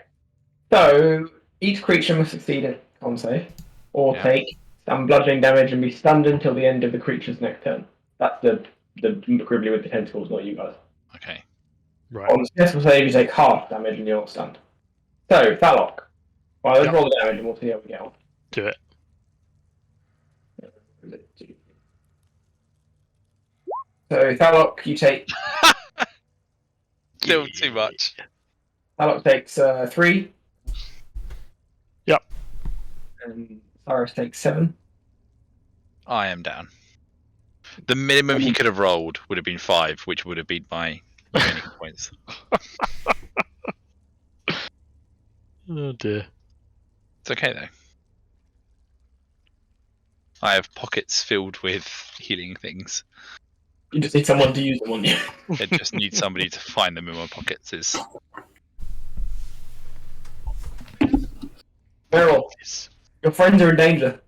So, each creature must succeed a con save, or take some bludgeoning damage and be stunned until the end of the creature's next turn. That's the Gribbly with the tentacles, not you guys. Okay. Right. On successful save, you take half damage and you're not stunned. So, Thalok. Well, let's roll the damage and we'll see how we get on. Do it. So, Thalok, you take... Still too much. Thalok takes 3. Yep. And Cyrus takes 7. I am down. The minimum he could have rolled would have been 5, which would have been my remaining points. Oh dear. It's okay though. I have pockets filled with healing things. You just need someone to use them on you. I just need somebody to find them in my pockets. Meryl, your friends are in danger.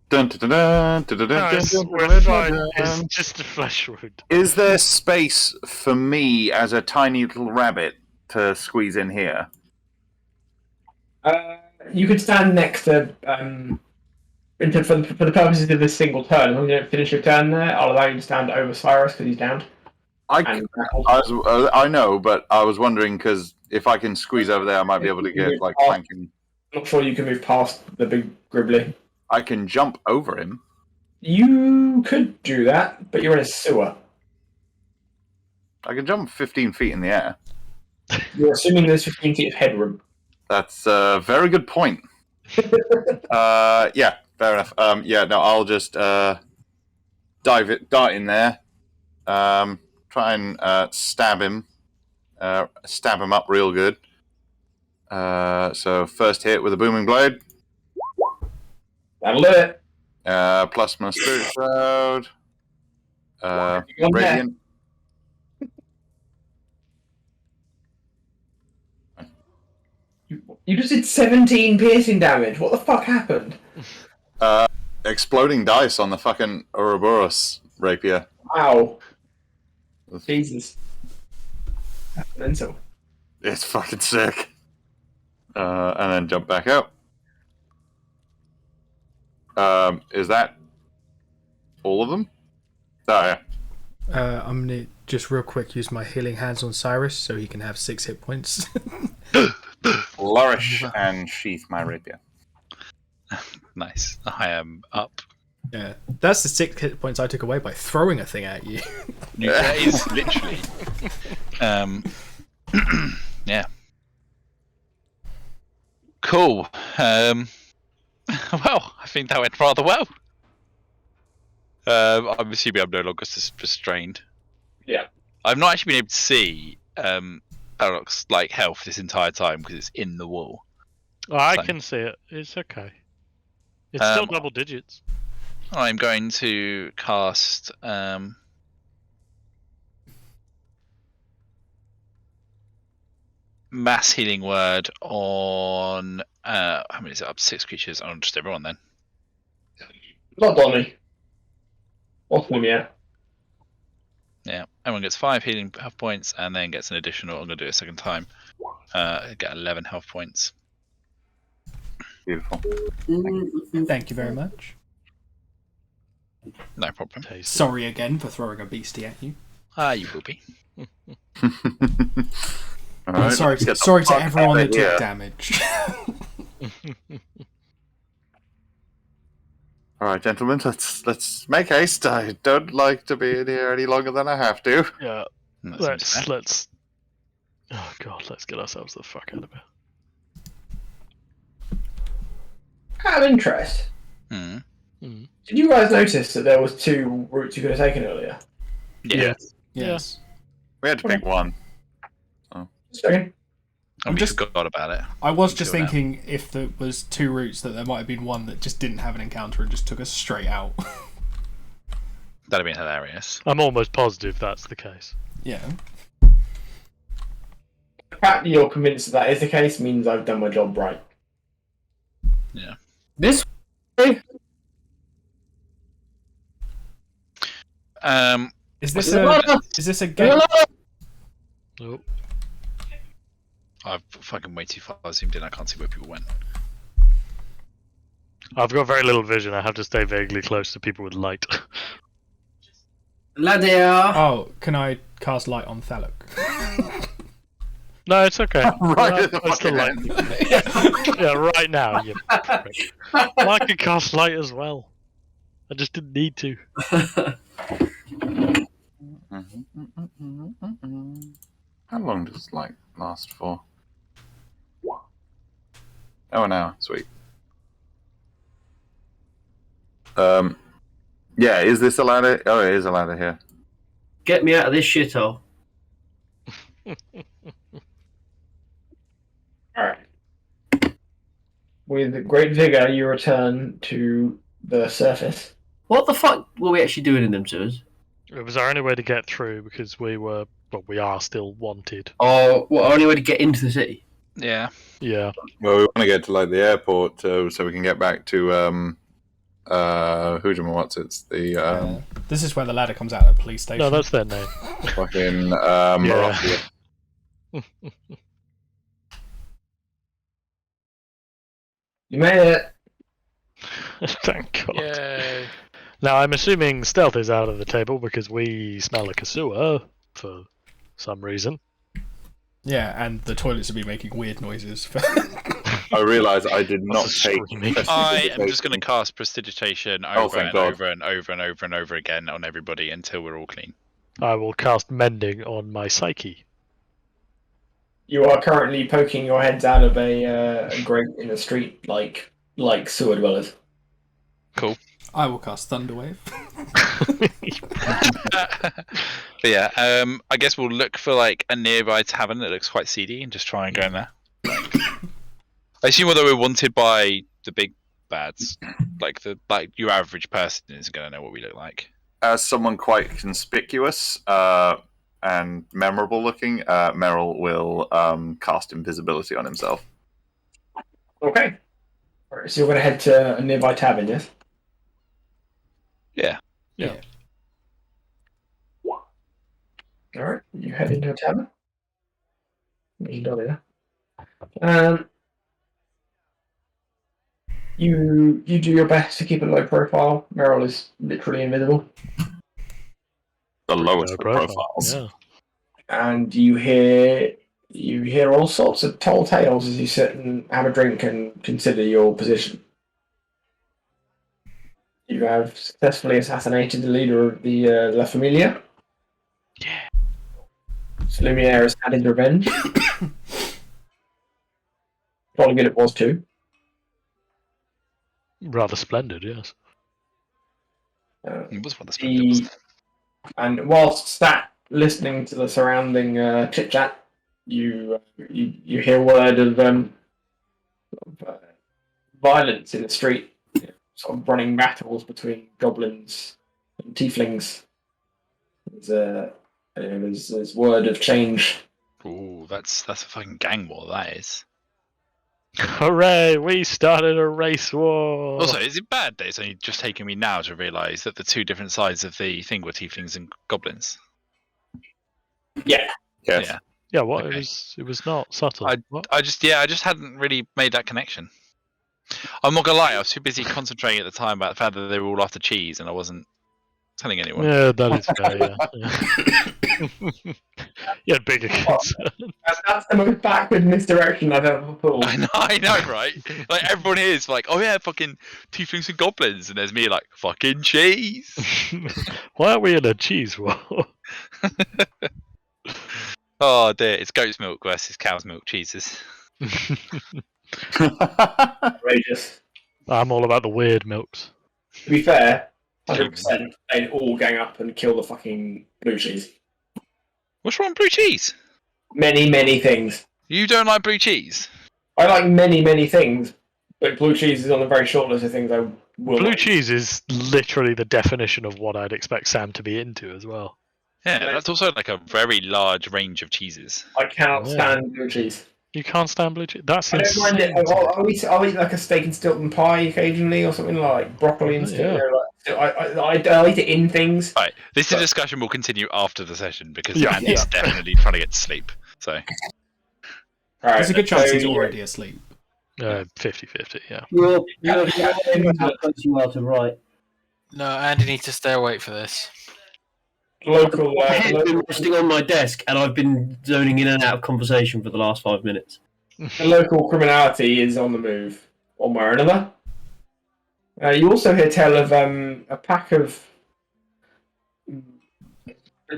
Dun, dun, dun, dun, dun, dun, No, dun, it's, dun, we're dun, fine. dun, It's dun. just a flesh wound. Is there space for me as a tiny little rabbit to squeeze in here? You could stand next to, for the purposes of this single turn, as long as you don't finish your turn there, I'll allow you to stand over Cyrus because he's down. I know, but I was wondering because if I can squeeze over there, I might be able to get like flanking. I'm not sure you can move past the big Gribbly. I can jump over him. You could do that, but you're in a sewer. I can jump 15 feet in the air. You're assuming there's 15 feet of headroom. That's a very good point. Yeah, fair enough. Yeah, no, I'll just dart in there, try and stab him up real good. So first hit with a booming blade. That'll do it. Plus my spirit shroud. Radiant. You just did 17 piercing damage. What the fuck happened? Exploding dice on the fucking Ouroboros rapier. Wow. Jesus. That's mental. It's fucking sick. And then jump back out. Is that all of them? Oh, yeah. I'm gonna just real quick use my healing hands on Cyrus so he can have 6 hit points. Flourish and sheath my rapier. Nice. I am up. Yeah, that's the 6 hit points I took away by throwing a thing at you. That is literally. Yeah. Cool. Well, I think that went rather well. I'm assuming I'm no longer restrained. Yeah. I've not actually been able to see Thalok's like health this entire time because it's in the wall. Oh, I So- can see it. It's okay. It's still double digits. I'm going to cast Mass Healing Word on how many is it? Up to 6 creatures on just everyone then. Not Donny. What's him, yeah. Yeah, everyone gets 5 healing health points and then gets an additional. I'm going to do it a second time. Get 11 health points. Beautiful. Thank you very much. No problem. Sorry again for throwing a beastie at you. You will be. All right, sorry let's get the sorry to fuck everyone out of that took here. damage. All right, gentlemen, let's make haste. I don't like to be in here any longer than I have to. Yeah. That seems fair. Let's. Oh god, let's get ourselves the fuck out of here. Out of interest, Mm. did you guys notice that there was 2 routes you could have taken earlier? Yeah. Yes. We had to pick one. Just checking. And we just- forgot about it. I was just Sure now. thinking if there was 2 routes that there might have been one that just didn't have an encounter and just took us straight out. That'd have been hilarious. I'm almost positive that's the case. Yeah. The fact that you're convinced that is the case means I've done my job right. Yeah. This way? Is this a game? Nope. I've fucking way too far zoomed in. I can't see where people went. I've got very little vision. I have to stay vaguely close to people with light. Ladia. Oh, can I cast light on Thalok? No, it's okay. Right at the I still fucking like yeah, right now. You prick. Well, I could cast light as well. I just didn't need to. How long does light last for? Oh, an hour. Sweet. Yeah, is this a ladder? Oh, it is a ladder here. Get me out of this shithole. Alright. With great vigour, you return to the surface. What the fuck were we actually doing in them sewers? It was our only way to get through because we were, well, we are still wanted. Oh, what, our only way to get into the city? Yeah. Yeah. Well, we want to get to like the airport so we can get back to Hujima. What's it's the This is where the ladder comes out at the police station. No, that's their name. fucking Marathia. You made it. Thank God. Yay. Now, I'm assuming stealth is out of the table because we smell like a sewer for some reason. Yeah, and the toilets will be making weird noises. I realise I did not Lots of take. screaming. I am just going to cast Prestidigitation Oh, over thank and God. over and over and over and over again on everybody until we're all clean. I will cast Mending on my psyche. You are currently poking your heads out of a grate in the street like sewer dwellers. Cool. I will cast Thunderwave. But yeah, I guess we'll look for like a nearby tavern that looks quite seedy and just try and go in there. I assume although we're wanted by the big bads, like your average person isn't going to know what we look like. As someone quite conspicuous and memorable looking, Merrill will cast invisibility on himself. Okay. Alright, so you're going to head to a nearby tavern, yes? Yeah. Yeah. Alright, you head into a tavern. You got it. You do your best to keep a low profile. Merrill is literally invisible. The lowest No of profile. profiles. Yeah. And you hear all sorts of tall tales as you sit and have a drink and consider your position. You have successfully assassinated the leader of the La Familia. Yeah. Lumiere has had his revenge. Probably good it was too. Rather splendid, yes. It was rather splendid, wasn't it? And whilst sat listening to the surrounding chit chat, you hear word of violence in the street. sort of running battles between goblins and tieflings. There's word of change. Ooh, that's a fucking gang war. That is. Hooray! We started a race war. Also, is it bad that it's only just taking me now to realise that the two different sides of the thing were tieflings and goblins? Yeah. Yes. Yeah. Yeah, what? Okay. It was not subtle. What? I just hadn't really made that connection. I'm not gonna lie, I was too busy concentrating at the time about the fact that they were all after cheese, and I wasn't telling anyone. Yeah, that is fair. Yeah. You had bigger concern. That's the most backward misdirection I've ever pulled. I know, right? Like everyone here is like, oh yeah, fucking tieflings and goblins, and there's me like, fucking cheese. Why are we in a cheese war? Oh dear, it's goat's milk versus cow's milk cheeses. Outrageous. I'm all about the weird milks. To be fair, 100% they'd all gang up and kill the fucking blue cheese. What's wrong with blue cheese? Many things. You don't like blue cheese? I like many things, but blue cheese is on a very short list of things I will Blue like. cheese is literally the definition of what I'd expect Sam to be into as well. Yeah, that's also like a very large range of cheeses. I cannot Yeah. stand blue cheese. You can't stand blue cheese? That's I don't mind it. insane. I'll eat like a steak and Stilton pie occasionally, or something like broccoli and Yeah. Stilton. I eat it in things. Right, this discussion will continue after the session because Yeah. Andy's definitely trying to get to sleep. So Right, There's a good chance so he's you- already asleep. 50-50, yeah. You're Yeah. how close you are to right. No, Andy needs to stay awake for this. Local, My head's been local, resting on my desk, and I've been zoning in and out of conversation for the last 5 minutes. the local criminality is on the move, one way or another. You also hear tell of a pack of.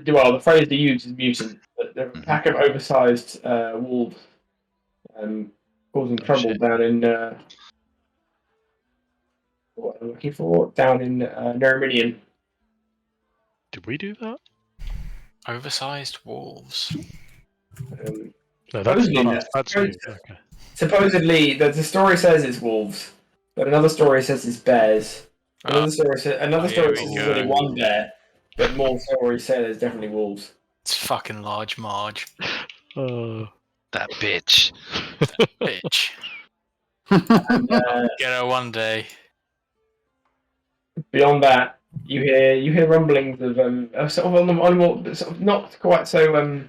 Well, the phrase they use is mutant, but they're a pack of oversized wolves causing trouble shit. down in. What I'm looking for down in Neriminian. Did we do that? Oversized wolves. No, that's Supposedly not that- us. That's you. Okay. Supposedly, the story says it's wolves, but another story says it's bears. Another story says here it's we only go. one bear, but more stories say there's definitely wolves. It's fucking large Marge. that bitch. Bitch. And, Get her one day. beyond that, you hear rumblings of sort of on a more sort of not quite so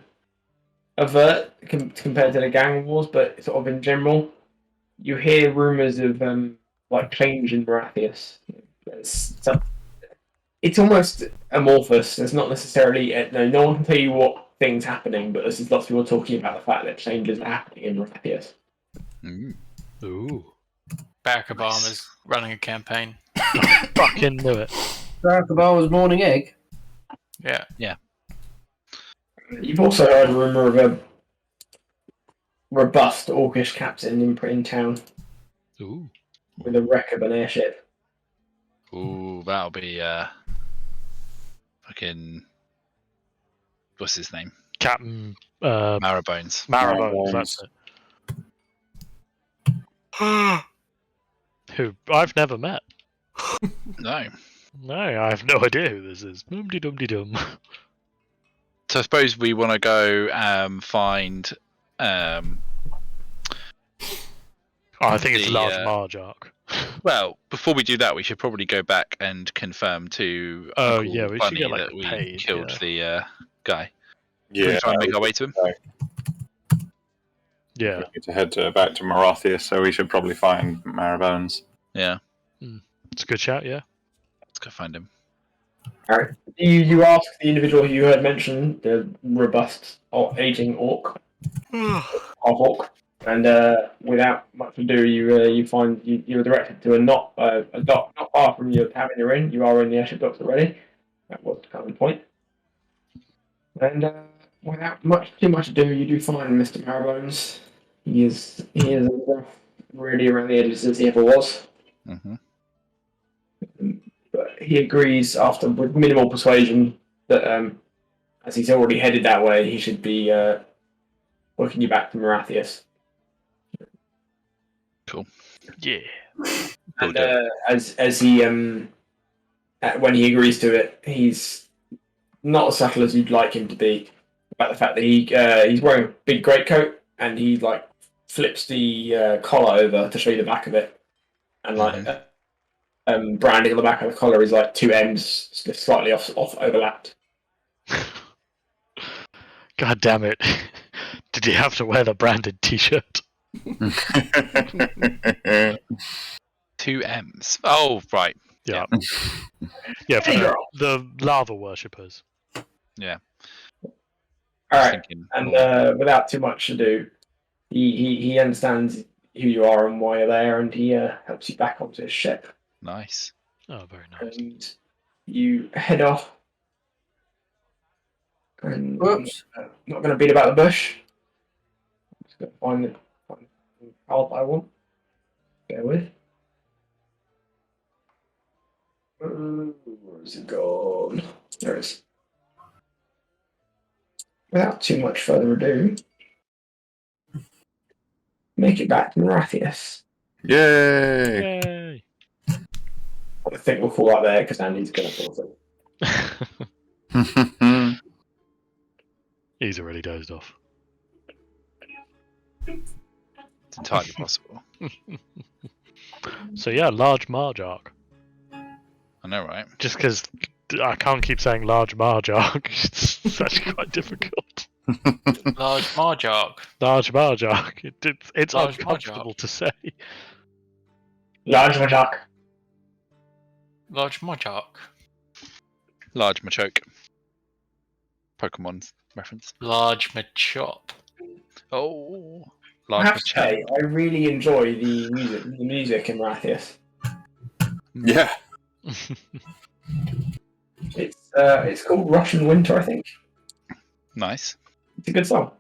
overt compared to the gang wars, but sort of in general, you hear rumors of like change in Baratheus. It's almost amorphous. There's not necessarily no one can tell you what things happening, but there's lots of people talking about the fact that changes are happening in Baratheus. Ooh. Barack Obama's running a campaign. Fucking knew it. Barack Obama's morning egg. Yeah. You've also heard a rumor of a robust Orcish captain in town Ooh. with a wreck of an airship. Ooh, that'll be fucking what's his name? Captain Marrowbones. Marrowbones, that's it. Who I've never met. No. No, I have no idea who this is. Dum-de-dum-de-dum. So I suppose we want to go find. Oh, I think it's The, Large Marge arc. Well, before we do that, we should probably go back and confirm to. Oh, Uncle yeah, we should Bunny get, like, that a we page, killed the guy. Yeah, We try and make our way to him. Yeah. we need to head back to Marathias, so we should probably find Marrowbones. Yeah, It's a good shout, yeah. let's go find him. Alright. You ask the individual who you heard mention, the robust aging orc, half orc, and without much ado, you find you're directed to a dock not far from your cabin you're in. You are in the airship docks already. That was kind of the point. And without too much ado, you do find Mr. Marrowbones. He is really around the edges as he ever was. Mm-hmm. But he agrees with minimal persuasion that as he's already headed that way, he should be working you back to Marathias. Yeah. Cool, And do it. as he when he agrees to it, he's not as subtle as you'd like him to be about the fact that he's wearing a big greatcoat and he like flips the collar over to show you the back of it, and like branding on the back of the collar is like two M's slightly off overlapped. God damn it! Did you have to wear the branded T-shirt? 2 M's. Oh, right. Yeah. Yeah, for Hey, girl. the lava worshippers. Yeah. All right, Thinking and more. without too much ado, he understands who you are and why you're there, and he helps you back onto his ship. Nice. Oh, very nice. And you head off. And Whoops. I'm not going to beat about the bush. I'm just going to find the path I want. Bear with. Where's it gone? There it is. Without too much further ado, make it back to Marathias. Yay! Yay! I think we'll call that there because Andy's going to pause it. He's already dozed off. It's entirely possible. So yeah, large Marge arc. I know, right? Just because I can't keep saying large Marge arc, it's actually quite difficult. Large Marjark. Large Marge arc. It's Large uncomfortable to say. Large Majak. Large Marjark. Large Machoke. Pokemon reference. Large Machop. Oh, I large have to Machoke. say, I really enjoy the music in Marathias. Yeah. It's called Russian Winter, I think. Nice. It's a good song.